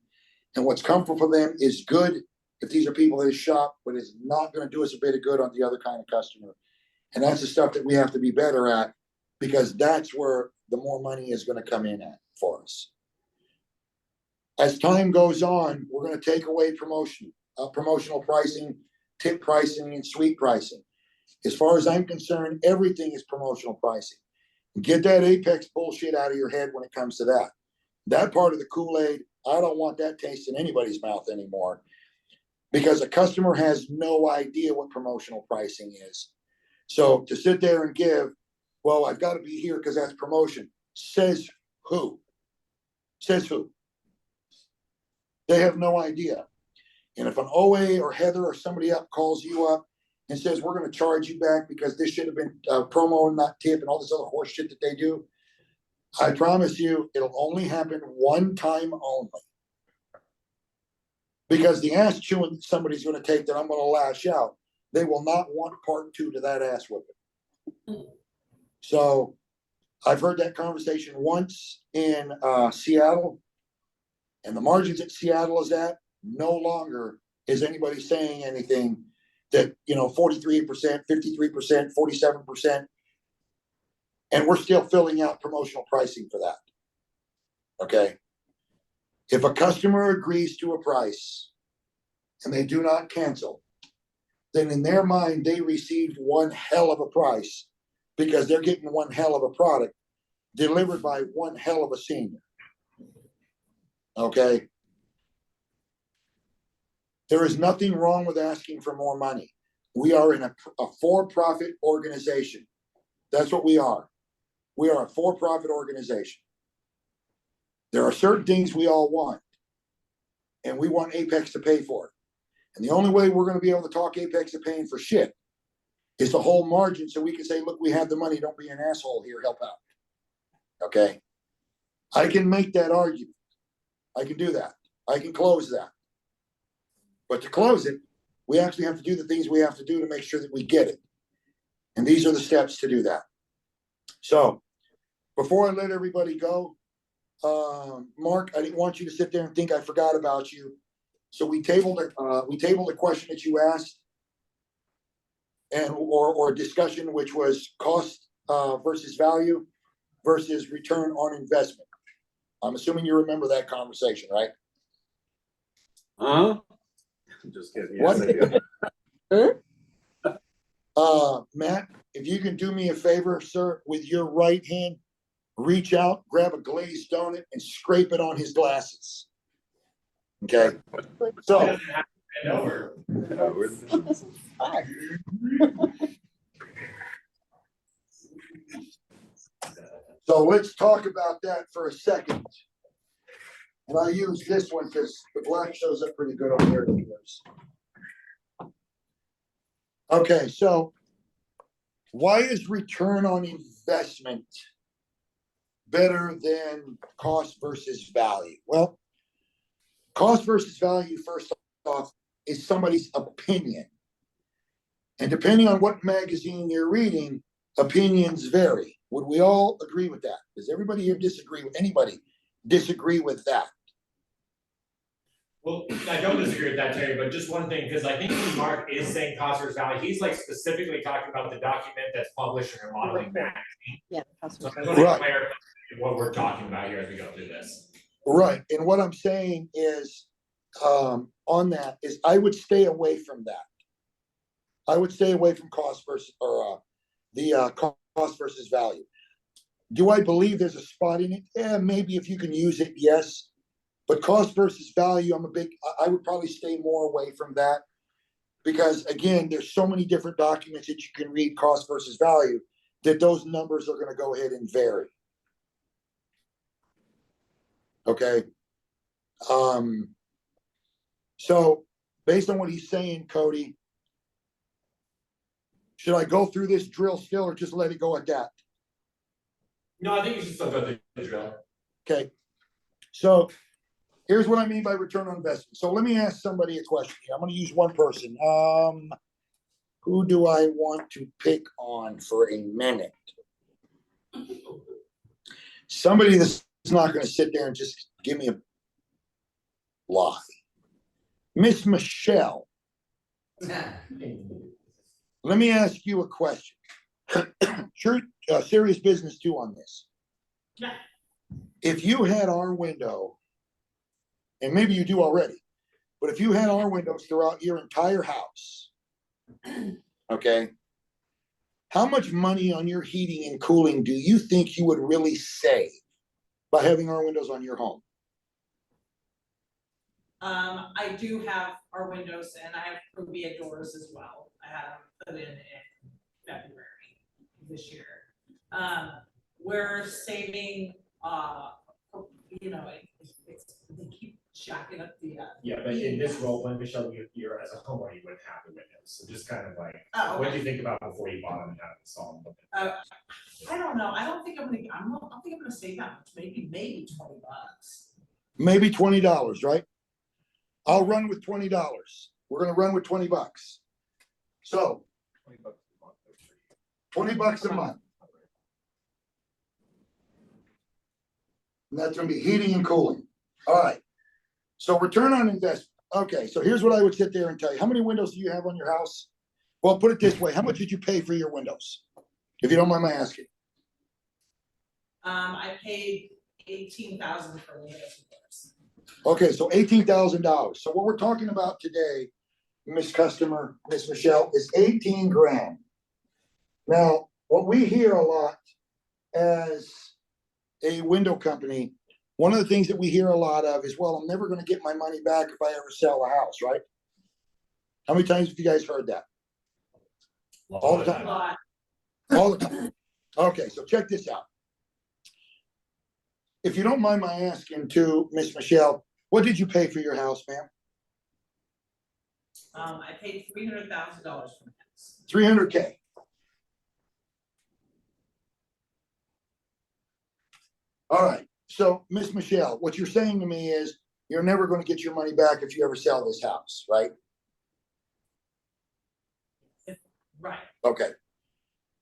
And what's comfortable for them is good if these are people that shop, but it's not gonna do us a bit of good on the other kind of customer. And that's the stuff that we have to be better at, because that's where the more money is gonna come in at for us. As time goes on, we're gonna take away promotional pricing, tip pricing, and suite pricing. As far as I'm concerned, everything is promotional pricing. Get that Apex bullshit out of your head when it comes to that. That part of the Kool-Aid, I don't want that taste in anybody's mouth anymore. Because a customer has no idea what promotional pricing is. So to sit there and give, well, I've got to be here because that's promotion. Says who? Says who? They have no idea. And if an OA or Heather or somebody up calls you up and says, we're going to charge you back because this should have been promo and not tip and all this other horse shit that they do, I promise you, it'll only happen one time only. Because the ass chewing that somebody's going to take that I'm going to lash out, they will not want part two to that ass whipping. So I've heard that conversation once in Seattle, and the margins that Seattle is at, no longer is anybody saying anything that, 43%, 53%, 47%, and we're still filling out promotional pricing for that. Okay. If a customer agrees to a price and they do not cancel, then in their mind, they received one hell of a price because they're getting one hell of a product delivered by one hell of a senior. Okay. There is nothing wrong with asking for more money. We are in a for-profit organization. That's what we are. We are a for-profit organization. There are certain things we all want, and we want Apex to pay for it. And the only way we're going to be able to talk Apex to paying for shit is to hold margin so we can say, look, we have the money. Don't be an asshole here. Help out. Okay. I can make that argument. I can do that. I can close that. But to close it, we actually have to do the things we have to do to make sure that we get it. And these are the steps to do that. So before I let everybody go, Mark, I didn't want you to sit there and think I forgot about you. So we tabled a question that you asked, and or a discussion which was cost versus value versus return on investment. I'm assuming you remember that conversation, right? Huh? I'm just kidding. What? Yes, I do. Matt, if you can do me a favor, sir, with your right hand, reach out, grab a glazed donut, and scrape it on his glasses. Okay. So. So let's talk about that for a second. And I use this one because the black shows up pretty good on here. Okay, so why is return on investment better than cost versus value? Well, cost versus value, first off, is somebody's opinion. And depending on what magazine you're reading, opinions vary. Would we all agree with that? Does everybody here disagree with anybody? Disagree with that? Well, I don't disagree with that, Terry, but just one thing, because I think when Mark is saying cost versus value, he's like specifically talking about the document that's published in your modeling magazine. Yeah. So I want to clarify what we're talking about here as we go through this. Right. And what I'm saying is, on that is I would stay away from that. I would stay away from cost versus, or the cost versus value. Do I believe there's a spot in it? Yeah, maybe if you can use it, yes. But cost versus value, I would probably stay more away from that. Because again, there's so many different documents that you can read cost versus value that those numbers are going to go ahead and vary. Okay. So based on what he's saying, Cody, should I go through this drill still or just let it go at that? No, I think you should still go through the drill. Okay. So Here's what I mean by return on investment. So let me ask somebody a question here. I'm gonna use one person. Who do I want to pick on for a minute? Somebody that's not gonna sit there and just give me a lie. Miss Michelle, let me ask you a question. Sure, serious business too on this. Yeah. If you had our window, and maybe you do already, but if you had our windows throughout your entire house, okay, how much money on your heating and cooling do you think you would really save by having our windows on your home? I do have our windows and I have Pruvia doors as well. I had them put in February this year. We're saving, you know, they keep jacking up the. Yeah, but in this role, when Michelle, you're as a homeowner, you wouldn't have the windows, so just kind of like, Oh, what did you think about before you bought them and had them installed? I don't know. I don't think I'm gonna, I don't think I'm gonna save that much. Maybe $20. Maybe $20, right? I'll run with $20. We're gonna run with $20. So $20 a month. And that's gonna be heating and cooling. All right. So return on investment. Okay, so here's what I would sit there and tell you. How many windows do you have on your house? Well, put it this way. How much did you pay for your windows? If you don't mind my asking. I paid $18,000 for windows. Okay, so $18,000. So what we're talking about today, Miss Customer, Miss Michelle, is 18 grand. Now, what we hear a lot as a window company, one of the things that we hear a lot of is, well, I'm never gonna get my money back if I ever sell the house, right? How many times have you guys heard that? All the time. All the time. Okay, so check this out. If you don't mind my asking to Miss Michelle, what did you pay for your house, ma'am? I paid $300,000 for the house. 300K. All right, so Miss Michelle, what you're saying to me is you're never gonna get your money back if you ever sell this house, right? Right. Okay.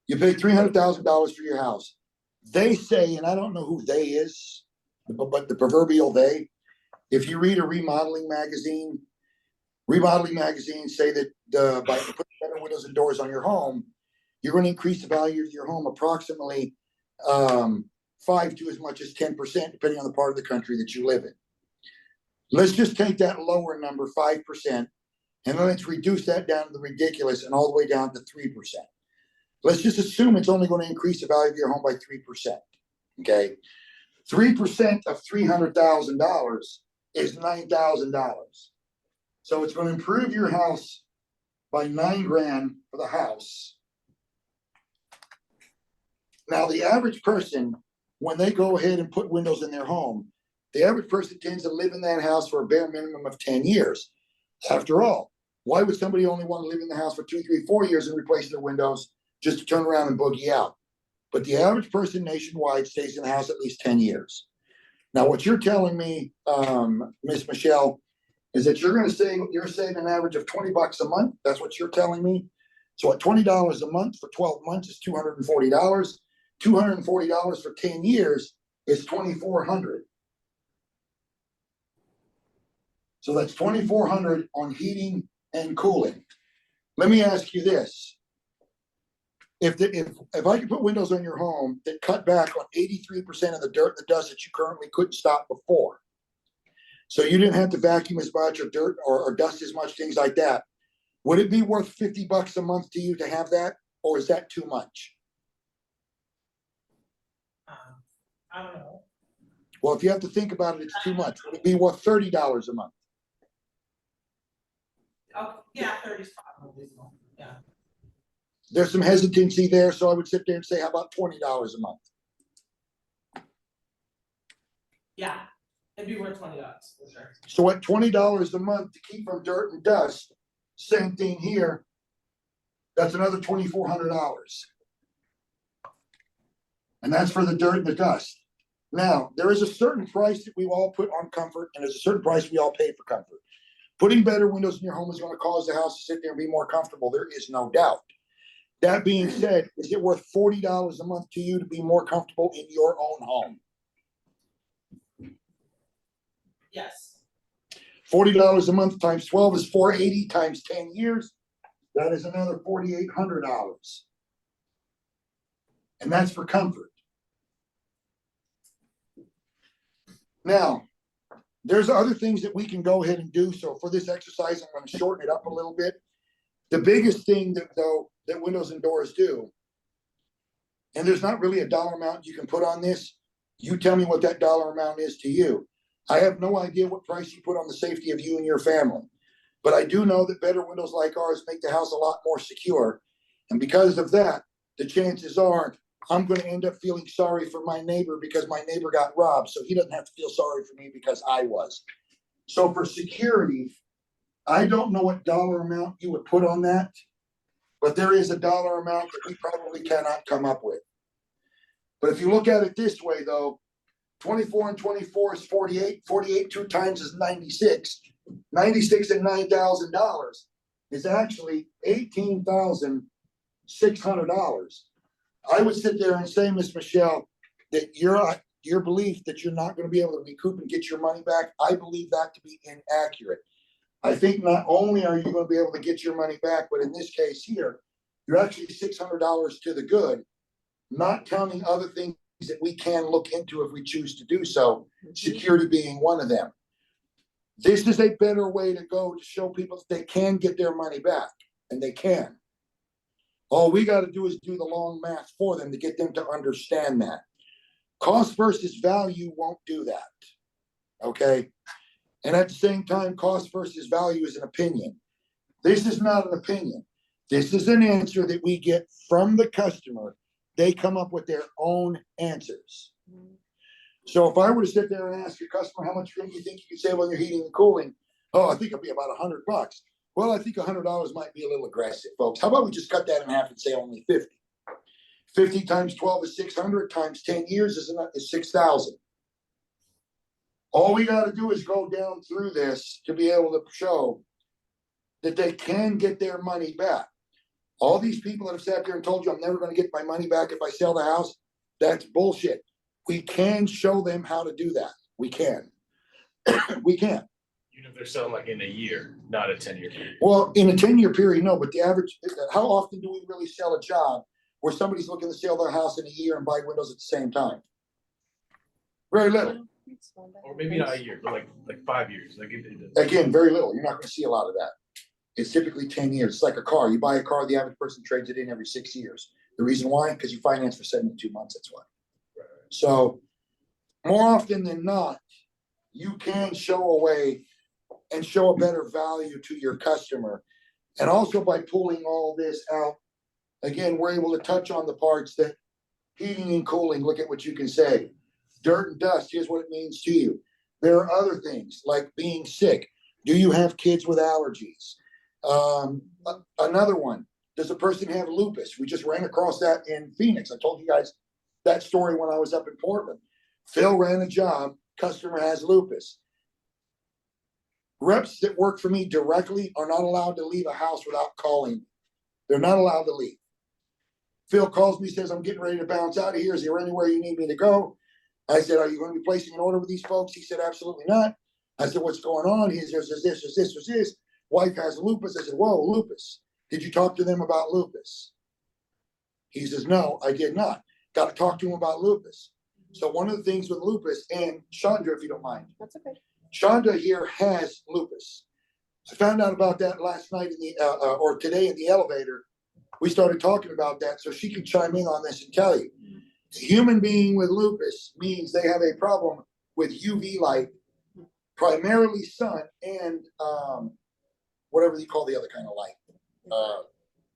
You paid $300,000 for your house. They say, and I don't know who they is, but the proverbial they, if you read a remodeling magazine say that by putting better windows and doors on your home, you're going to increase the value of your home approximately 5 to as much as 10%, depending on the part of the country that you live in. Let's just take that lower number, 5%, and then let's reduce that down to the ridiculous and all the way down to 3%. Let's just assume it's only going to increase the value of your home by 3%. Okay, 3% of $300,000 is $9,000. So it's going to improve your house by 9 grand for the house. Now, the average person, when they go ahead and put windows in their home, the average person tends to live in that house for a bare minimum of 10 years. After all, why would somebody only want to live in the house for 2, 3, 4 years and replace their windows just to turn around and boogie out? But the average person nationwide stays in the house at least 10 years. Now, what you're telling me, Miss Michelle, is that you're saving an average of $20 a month. That's what you're telling me. So at $20 a month for 12 months is $240. $240 for 10 years is $2,400. So that's $2,400 on heating and cooling. Let me ask you this. If I could put windows on your home that cut back on 83% of the dirt and the dust that you currently couldn't stop before, so you didn't have to vacuum as much or dirt or dust as much, things like that, would it be worth $50 a month to you to have that, or is that too much? I don't know. Well, if you have to think about it, it's too much. Would it be worth $30 a month? Oh, yeah, 30 is probably reasonable. Yeah. There's some hesitancy there, so I would sit there and say, how about $20 a month? Yeah, it'd be worth $20 for sure. So at $20 a month to keep from dirt and dust, same thing here. That's another $2,400. And that's for the dirt and the dust. Now, there is a certain price that we all put on comfort, and there's a certain price we all pay for comfort. Putting better windows in your home is gonna cause the house to sit there and be more comfortable, there is no doubt. That being said, is it worth $40 a month to you to be more comfortable in your own home? Yes. $40 a month times 12 is $480 times 10 years. That is another $4,800. And that's for comfort. Now, there's other things that we can go ahead and do. So for this exercise, I'm going to shorten it up a little bit. The biggest thing that windows and doors do, and there's not really a dollar amount you can put on this. You tell me what that dollar amount is to you. I have no idea what price you put on the safety of you and your family, but I do know that better windows like ours make the house a lot more secure. And because of that, the chances are I'm going to end up feeling sorry for my neighbor because my neighbor got robbed. So he doesn't have to feel sorry for me because I was. So for security, I don't know what dollar amount you would put on that, but there is a dollar amount that we probably cannot come up with. But if you look at it this way, though, 24 and 24 is 48. 48 two times is 96. 96 and $9,000 is actually $18,600. I would sit there and say, Miss Michelle, that your belief that you're not going to be able to recoup and get your money back, I believe that to be inaccurate. I think not only are you going to be able to get your money back, but in this case here, you're actually $600 to the good, not counting other things that we can look into if we choose to do so, security being one of them. This is a better way to go to show people that they can get their money back, and they can. All we got to do is do the long math for them to get them to understand that. Cost versus value won't do that, okay? And at the same time, cost versus value is an opinion. This is not an opinion. This is an answer that we get from the customer. They come up with their own answers. So if I were to sit there and ask your customer, how much do you think you could save on your heating and cooling? Oh, I think it'll be about $100. Well, I think $100 might be a little aggressive, folks. How about we just cut that in half and say only 50? 50 times 12 is 600 times 10 years is 6,000. All we got to do is go down through this to be able to show that they can get their money back. All these people that have sat there and told you I'm never going to get my money back if I sell the house, that's bullshit. We can show them how to do that. We can. We can. Even if they're selling like in a year, not a 10-year period. Well, in a 10-year period, no, but the average, how often do we really sell a job where somebody's looking to sell their house in a year and buy windows at the same time? Very little. Or maybe not a year, but like 5 years. Again, very little. You're not going to see a lot of that. It's typically 10 years. It's like a car. You buy a car, the average person trades it in every 6 years. The reason why? Because you finance for 72 months. That's why. So more often than not, you can show a way and show a better value to your customer. And also by pulling all this out, again, we're able to touch on the parts that heating and cooling, look at what you can say. Dirt and dust, here's what it means to you. There are other things like being sick. Do you have kids with allergies? Another one, does a person have lupus? We just ran across that in Phoenix. I told you guys that story when I was up in Portland. Phil ran a job, customer has lupus. Reps that work for me directly are not allowed to leave a house without calling me. They're not allowed to leave. Phil calls me, says, I'm getting ready to bounce out of here. Is there anywhere you need me to go? I said, are you going to be placing an order with these folks? He said, absolutely not. I said, what's going on? He says, there's this. Wife has lupus. I said, whoa, lupus. Did you talk to them about lupus? He says, no, I did not. Got to talk to him about lupus. So one of the things with lupus, and Chandra, if you don't mind. That's okay. Chandra here has lupus. I found out about that last night in the, or today in the elevator. We started talking about that so she can chime in on this and tell you. A human being with lupus means they have a problem with UV light, primarily sun and whatever you call the other kind of light.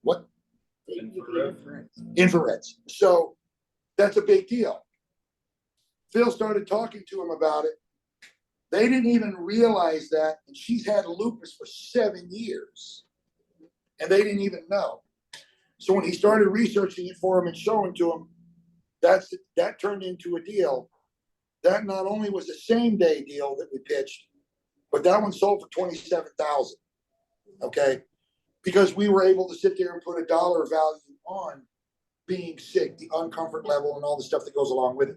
What? Infrareds. So that's a big deal. Phil started talking to him about it. They didn't even realize that, and she's had lupus for 7 years, and they didn't even know. So when he started researching it for him and showing to him, that turned into a deal That not only was a same day deal that we pitched, but that one sold for 27,000. Okay, because we were able to sit there and put a dollar value on being sick, the uncomfort level, and all the stuff that goes along with it.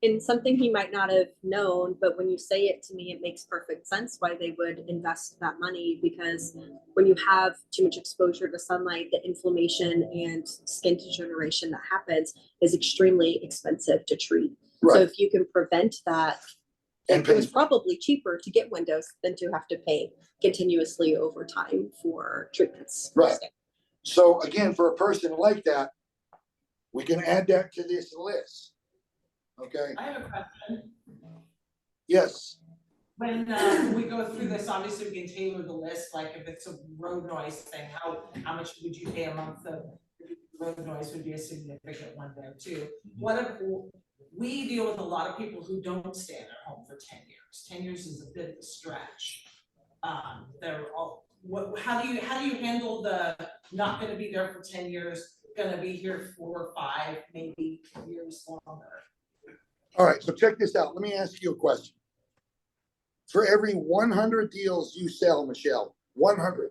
And something he might not have known, but when you say it to me, it makes perfect sense why they would invest that money, because when you have too much exposure to sunlight, the inflammation and skin degeneration that happens is extremely expensive to treat. So Right. if you can prevent that, And it was probably cheaper to get windows than to have to pay continuously over time for treatments. Right. So again, for a person like that, we can add that to this list. Okay, I have a question. yes, When we go through this, obviously we can tailor the list, like if it's a road noise thing, how much would you pay a month of road noise would be a significant one there too. What if we deal with a lot of people who don't stay in their home for 10 years. 10 years is a bit of a stretch. They're all, how do you handle the not gonna be there for 10 years, gonna be here 4 or 5, maybe years longer? all right, so check this out. Let me ask you a question. For every 100 deals you sell, Michelle, 100,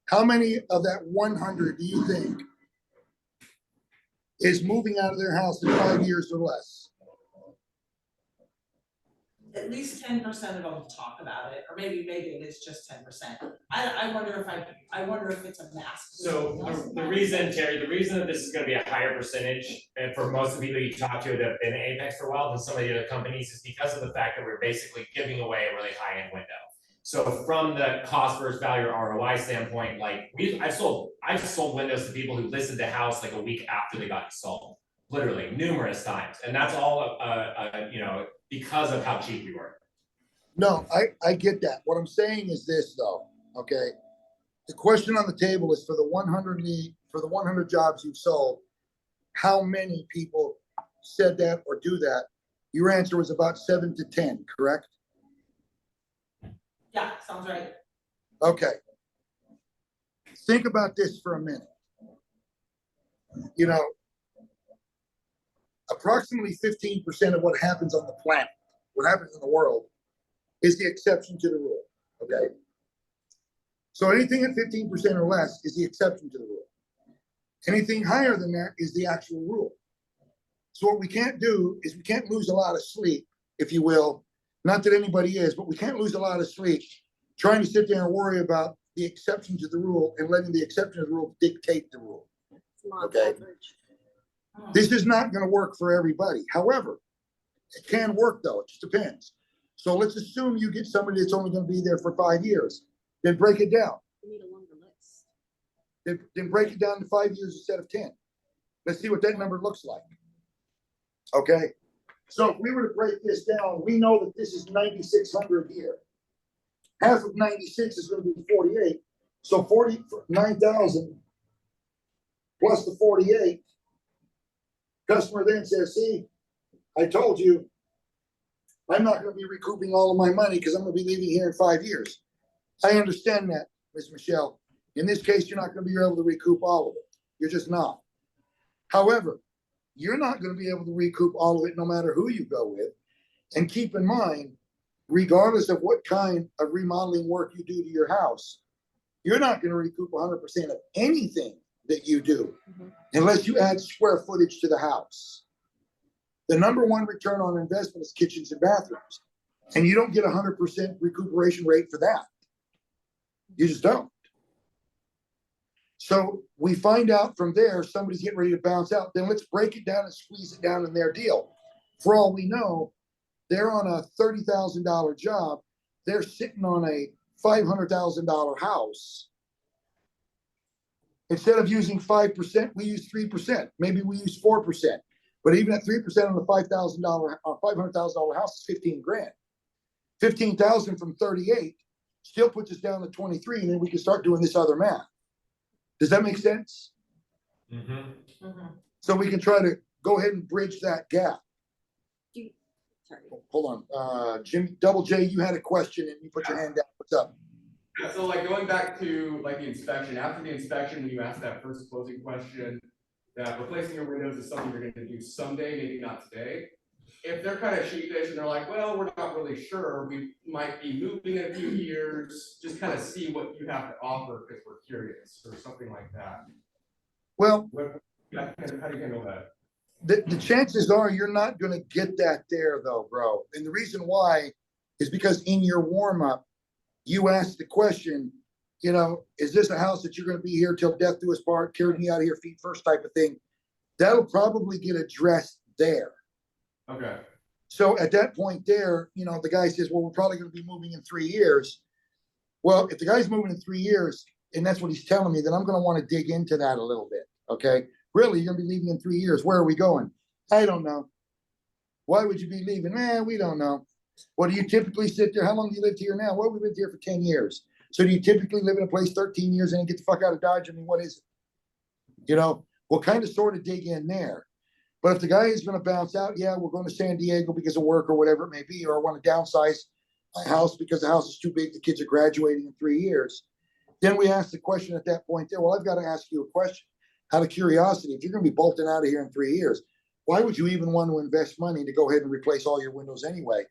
how many of that 100 do you think is moving out of their house in 5 years or less? At least 10% of them talk about it, or maybe it is just 10%. I wonder if it's a mask. So the reason, Terry, the reason that this is gonna be a higher percentage, and for most of the people you talk to that have been at Apex for a while than some of the other companies, is because of the fact that we're basically giving away a really high-end window. So from the cost versus value or ROI standpoint, like I've sold windows to people who listed the house like a week after they got installed, literally numerous times, and that's all because of how cheap we were. No, I get that. What I'm saying is this though, okay? The question on the table is for the 100 jobs you've sold, how many people said that or do that? Your answer was about 7 to 10, correct? Yeah, sounds right. Okay. Think about this for a minute. You know, approximately 15% of what happens on the planet, what happens in the world, is the exception to the rule, okay? So anything at 15% or less is the exception to the rule. Anything higher than that is the actual rule. So what we can't do is we can't lose a lot of sleep, if you will. Not that anybody is, but we can't lose a lot of sleep trying to sit there and worry about the exception to the rule and letting the exception to the rule dictate the rule. Okay. This is not going to work for everybody. However, it can work though. It just depends. So let's assume you get somebody that's only going to be there for 5 years. Then break it down. We need a longer list. Then break it down to 5 years instead of 10. Let's see what that number looks like. Okay. So if we were to break this down, we know that this is 9,600 here. Half of 96 is going to be 48. So 49,000 plus the 48. Customer then says, see, I told you, I'm not going to be recouping all of my money because I'm going to be leaving here in 5 years. I understand that, Ms. Michelle. In this case, you're not going to be able to recoup all of it. You're just not. However, you're not going to be able to recoup all of it no matter who you go with. And keep in mind, regardless of what kind of remodeling work you do to your house, you're not going to recoup 100% of anything that you do unless you add square footage to the house. The number one return on investment is kitchens and bathrooms. And you don't get 100% recuperation rate for that. You just don't. So we find out from there, somebody's getting ready to bounce out. Then let's break it down and squeeze it down in their deal. For all we know, they're on a $30,000 job. They're sitting on a $500,000 house. Instead of using 5%, we use 3%. Maybe we use 4%. But even at 3% on the $500,000 house is 15 grand. 15,000 from 38 still puts us down to 23, and then we can start doing this other math. Does that make sense? So we can try to go ahead and bridge that gap. Sorry. Hold on, Jim, Double J, you had a question and you put your hand down. What's up? Yeah, so like going back to like the inspection, after the inspection, when you asked that first closing question, that replacing your windows is something you're gonna do someday, maybe not today. If they're kind of sheepish and they're like, well, we're not really sure, we might be moving in a few years, just kind of see what you have to offer because we're curious or something like that. Well, How do you handle that? the chances are you're not gonna get that there though, bro. And the reason why is because in your warm-up, you asked the question, you know, is this a house that you're gonna be here till death do us part, carry me out of here feet first type of thing? That'll probably get addressed there. Okay. So at that point there, you know, the guy says, well, we're probably gonna be moving in 3 years. Well, if the guy's moving in 3 years, and that's what he's telling me, then I'm gonna wanna dig into that a little bit, okay? Really, you're gonna be leaving in 3 years. Where are we going? I don't know. Why would you be leaving? We don't know. Well, do you typically sit there? How long do you live here now? Well, we've lived here for 10 years. So do you typically live in a place 13 years and then get the fuck out of Dodge? I mean, what is it? You know, we'll kind of sort of dig in there. But if the guy is gonna bounce out, yeah, we're going to San Diego because of work or whatever it may be, or I want to downsize my house because the house is too big, the kids are graduating in 3 years. Then we ask the question at that point there, well, I've got to ask you a question. Out of curiosity, if you're gonna be bolting out of here in 3 years, why would you even want to invest money to go ahead and replace all your windows anyway?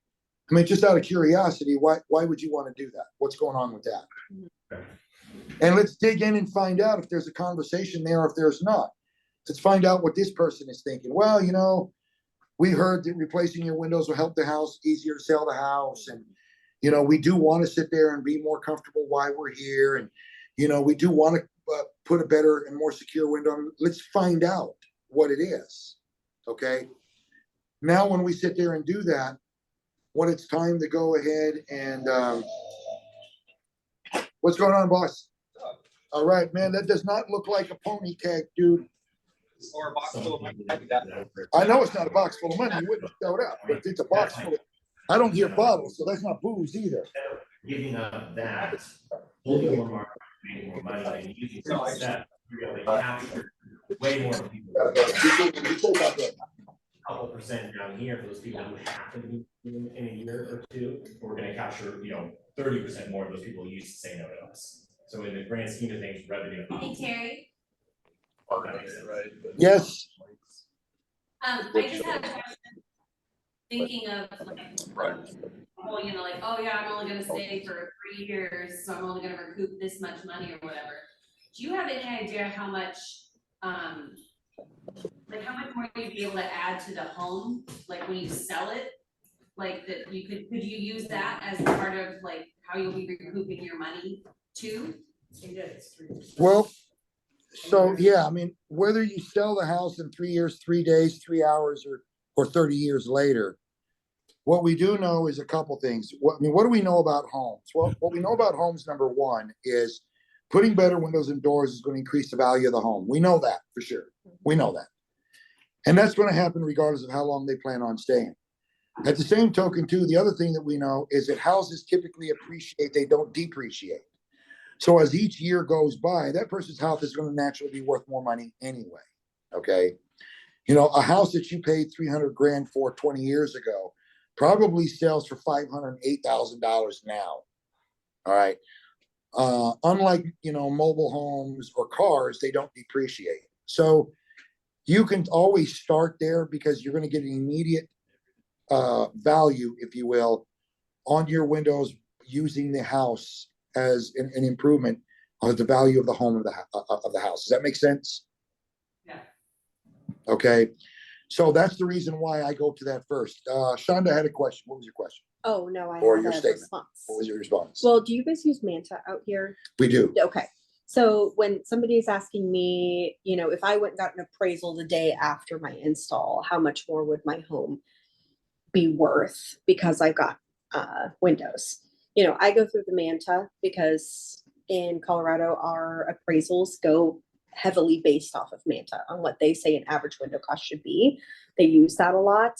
I mean, just out of curiosity, why would you want to do that? What's going on with that? And let's dig in and find out if there's a conversation there, or if there's not. Let's find out what this person is thinking. Well, you know, we heard that replacing your windows will help the house, easier to sell the house. And, you know, we do want to sit there and be more comfortable while we're here. And, you know, we do want to put a better and more secure window on. Let's find out what it is. Okay. Now, when we sit there and do that, when it's time to go ahead and, what's going on, boss? All right, man, that does not look like a pony keg, dude. Or a box full of money. I know it's not a box full of money, you wouldn't throw it out, but it's a box full of, I don't hear bottles, so that's not booze either. Giving up that, holding more market, making more money, and using some of that, to really capture way more people. Couple percent down here for those people who happen to be in a year or two, we're gonna capture, you know, 30% more of those people who used to say no to us. So in the grand scheme of things, revenue. Hey, Terry. Right. Yes, I just had a question. Thinking of like, well, you know, like, oh yeah, I'm only gonna stay for 3 years, so I'm only gonna recoup this much money or whatever. Do you have any idea how much, like how much more you'd be able to add to the home, like when you sell it? Like that you could you use that as part of like how you'll be recouping your money too? well, so, yeah, I mean, whether you sell the house in 3 years, 3 days, 3 hours, or 30 years later, what we do know is a couple things. What do we know about homes? Well, what we know about homes, number one, is putting better windows and doors is going to increase the value of the home. We know that for sure. We know that. And that's going to happen regardless of how long they plan on staying. At the same token, too, the other thing that we know is that houses typically appreciate, they don't depreciate. So as each year goes by, that person's house is going to naturally be worth more money anyway. Okay. You know, a house that you paid 300 grand for 20 years ago probably sells for $508,000 now. All right. Unlike, you know, mobile homes or cars, they don't depreciate. So you can always start there because you're going to get an immediate value, if you will, on your windows using the house as an improvement on the value of the home of the house. Does that make sense? Yeah. Okay. So that's the reason why I go to that first. Shonda had a question. What was your question? Oh, no, I Or have your a statement. response. What was your response? Well, do you guys use Manta out here? We do. Okay. So when somebody's asking me, you know, if I went and got an appraisal the day after my install, how much more would my home be worth because I've got windows? You know, I go through the Manta because in Colorado, our appraisals go heavily based off of Manta on what they say an average window cost should be. They use that a lot.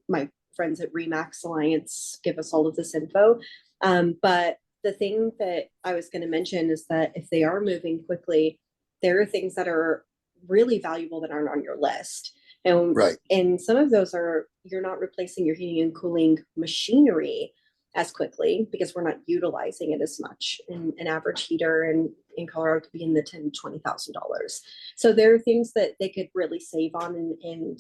My friends at Remax Alliance give us all of this info. But the thing that I was going to mention is that if they are moving quickly, there are things that are really valuable that aren't on your list. And, Right. and some of those are, you're not replacing your heating and cooling machinery as quickly because we're not utilizing it as much. And an average heater and in Colorado could be in the $10,000 to $20,000. So there are things that they could really save on and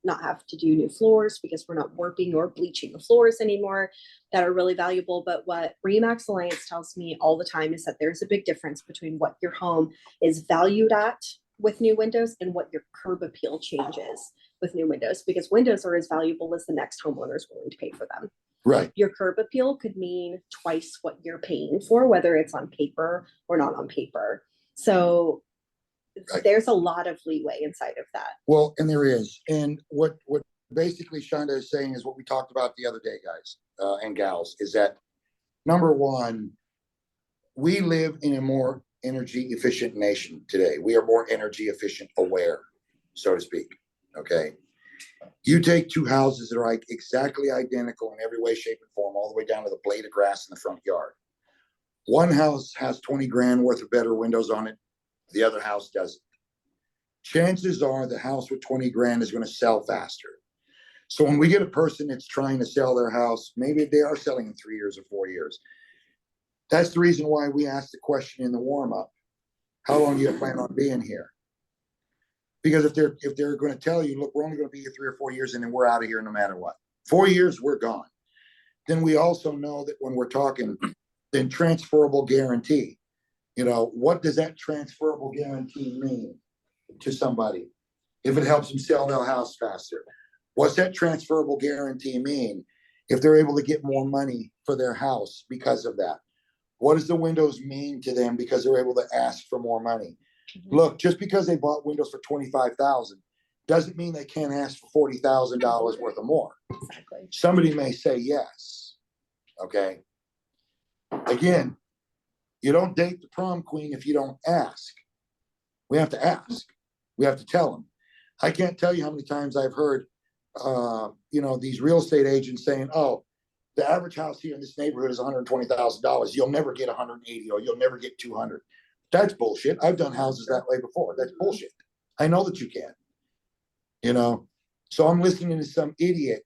not have to do new floors because we're not warping or bleaching the floors anymore that are really valuable. But what Remax Alliance tells me all the time is that there's a big difference between what your home is valued at with new windows and what your curb appeal changes with new windows, because windows are as valuable as the next homeowner is willing to pay for them. Right. Your curb appeal could mean twice what you're paying for, whether it's on paper or not on paper. So Right. there's a lot of leeway inside of that. Well, and there is. And what basically Shonda is saying is what we talked about the other day, guys and gals, is that number one, we live in a more energy efficient nation today. We are more energy efficient aware, so to speak. Okay. You take two houses that are like exactly identical in every way, shape, and form, all the way down to the blade of grass in the front yard. One house has 20 grand worth of better windows on it. The other house doesn't. Chances are the house with 20 grand is going to sell faster. So when we get a person that's trying to sell their house, maybe they are selling in 3 years or 4 years. That's the reason why we asked the question in the warm up, how long do you plan on being here? Because if they're going to tell you, look, we're only going to be here 3 or 4 years and then we're out of here no matter what. 4 years, we're gone. Then we also know that when we're talking, then transferable guarantee. You know, what does that transferable guarantee mean to somebody if it helps them sell their house faster? What's that transferable guarantee mean if they're able to get more money for their house because of that? What does the windows mean to them because they're able to ask for more money? Mm-hmm. Look, just because they bought windows for $25,000 doesn't mean they can't ask for $40,000 worth of more. Exactly. Somebody may say yes. Okay. Again, you don't date the prom queen if you don't ask. We have to ask. We have to tell them. I can't tell you how many times I've heard, these real estate agents saying, "Oh, the average house here in this neighborhood is $120,000. You'll never get 180, or you'll never get 200." That's bullshit. I've done houses that way before. That's bullshit. I know that you can. So I'm listening to some idiot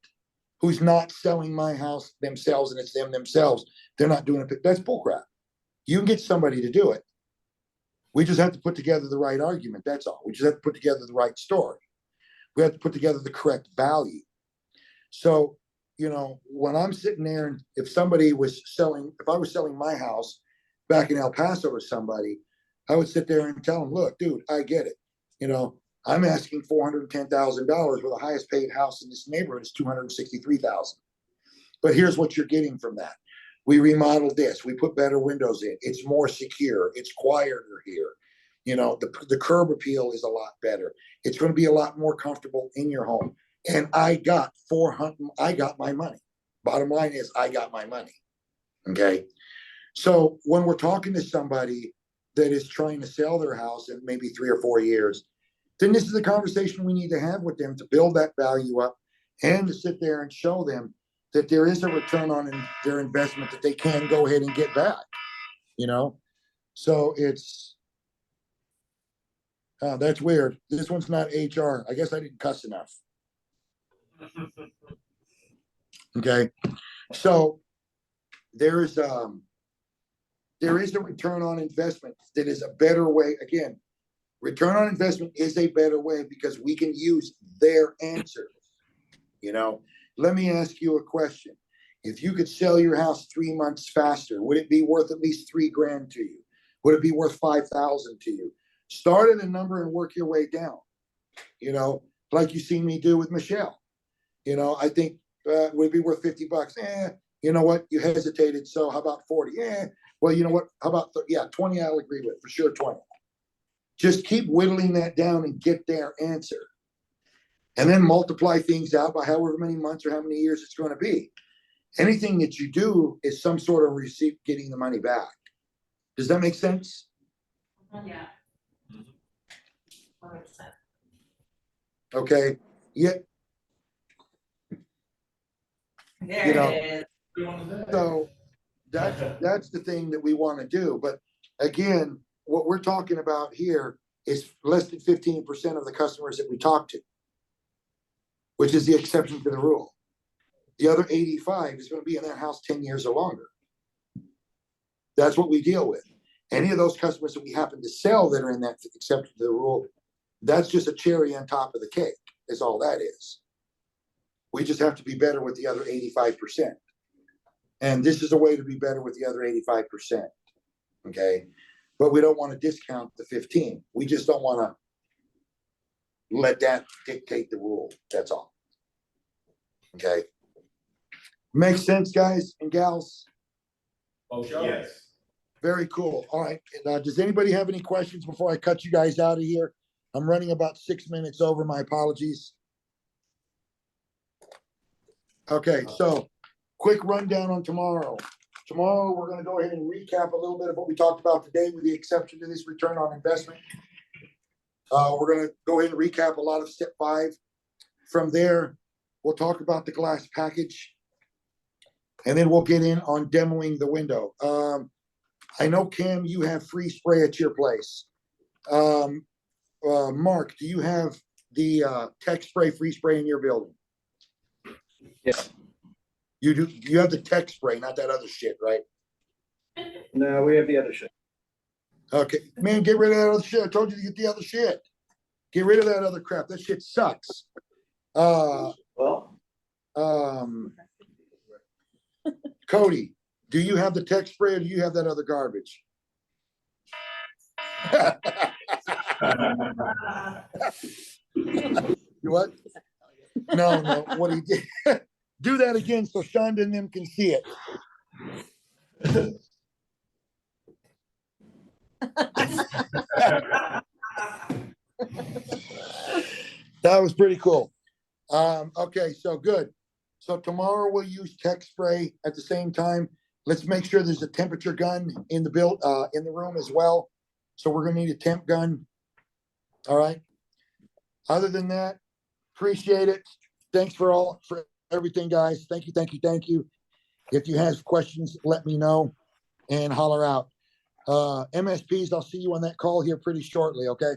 who's not selling my house themselves, and it's them themselves. They're not doing it. That's bullcrap. You can get somebody to do it. We just have to put together the right argument. That's all. We just have to put together the right story. We have to put together the correct value. So, when I'm sitting there, and if I was selling my house back in El Paso to somebody, I would sit there and tell them, look, dude, I get it. I'm asking $410,000 where the highest paid house in this neighborhood is $263,000. But here's what you're getting from that. We remodeled this. We put better windows in. It's more secure. It's quieter here. The curb appeal is a lot better. It's going to be a lot more comfortable in your home. And I got my money. Bottom line is I got my money. Okay. So when we're talking to somebody that is trying to sell their house in maybe 3 or 4 years, then this is the conversation we need to have with them to build that value up and to sit there and show them that there is a return on their investment that they can go ahead and get back, So it's, that's weird. This one's not HR. I guess I didn't cuss enough. Okay. So there is a return on investment that is a better way. Again, return on investment is a better way because we can use their answers, Let me ask you a question. If you could sell your house 3 months faster, would it be worth at least $3 grand to you? Would it be worth $5,000 to you? Start at a number and work your way down, like you see me do with Michelle. I think would it be worth $50? You know what? You hesitated. So how about 40? Well, you know what? How about 20? I'll agree with for sure. 20. Just keep whittling that down and get their answer. And then multiply things out by however many months or how many years it's going to be. Anything that you do is some sort of receipt getting the money back. Does that make sense? Yeah. 100%. Okay. Yeah. There it is. So that's the thing that we want to do. But again, what we're talking about here is less than 15% of the customers that we talk to, which is the exception to the rule. The other 85 is going to be in that house 10 years or longer. That's what we deal with. Any of those customers that we happen to sell that are in that exception to the rule, that's just a cherry on top of the cake, is all that is. We just have to be better with the other 85%. And this is a way to be better with the other 85%. Okay? But we don't want to discount the 15. We just don't want to let that dictate the rule. That's all. Okay? Makes sense, guys and gals? Yes. Very cool. All right. And, does anybody have any questions before I cut you guys out of here? I'm running about 6 minutes over. My apologies. Okay, so quick rundown on tomorrow. Tomorrow, we're gonna go ahead and recap a little bit of what we talked about today, with the exception to this return on investment. We're gonna go ahead and recap a lot of step 5. From there, we'll talk about the glass package. And then we'll get in on demoing the window. I know, Cam, you have free spray at your place. Mark, do you have the tech spray, free spray in your building? Yes. You do, you have the tech spray, not that other shit, right? No, we have the other shit. Okay, man, get rid of that other shit. I told you to get the other shit. Get rid of that other crap. That shit sucks. Well, Cody, do you have the tech spray or do you have that other garbage? You what? No, what he did. Do that again so Shonda and them can see it. That was pretty cool. Okay, so good. So tomorrow we'll use tech spray at the same time. Let's make sure there's a temperature gun in the in the room as well. So we're gonna need a temp gun. All right. Other than that, appreciate it. Thanks for everything, guys. Thank you. If you have questions, let me know and holler out. MSPs, I'll see you on that call here pretty shortly, okay?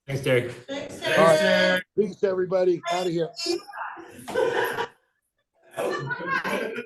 Thanks, Derek. Thanks, All right. Peace, everybody. Out of here. Terry.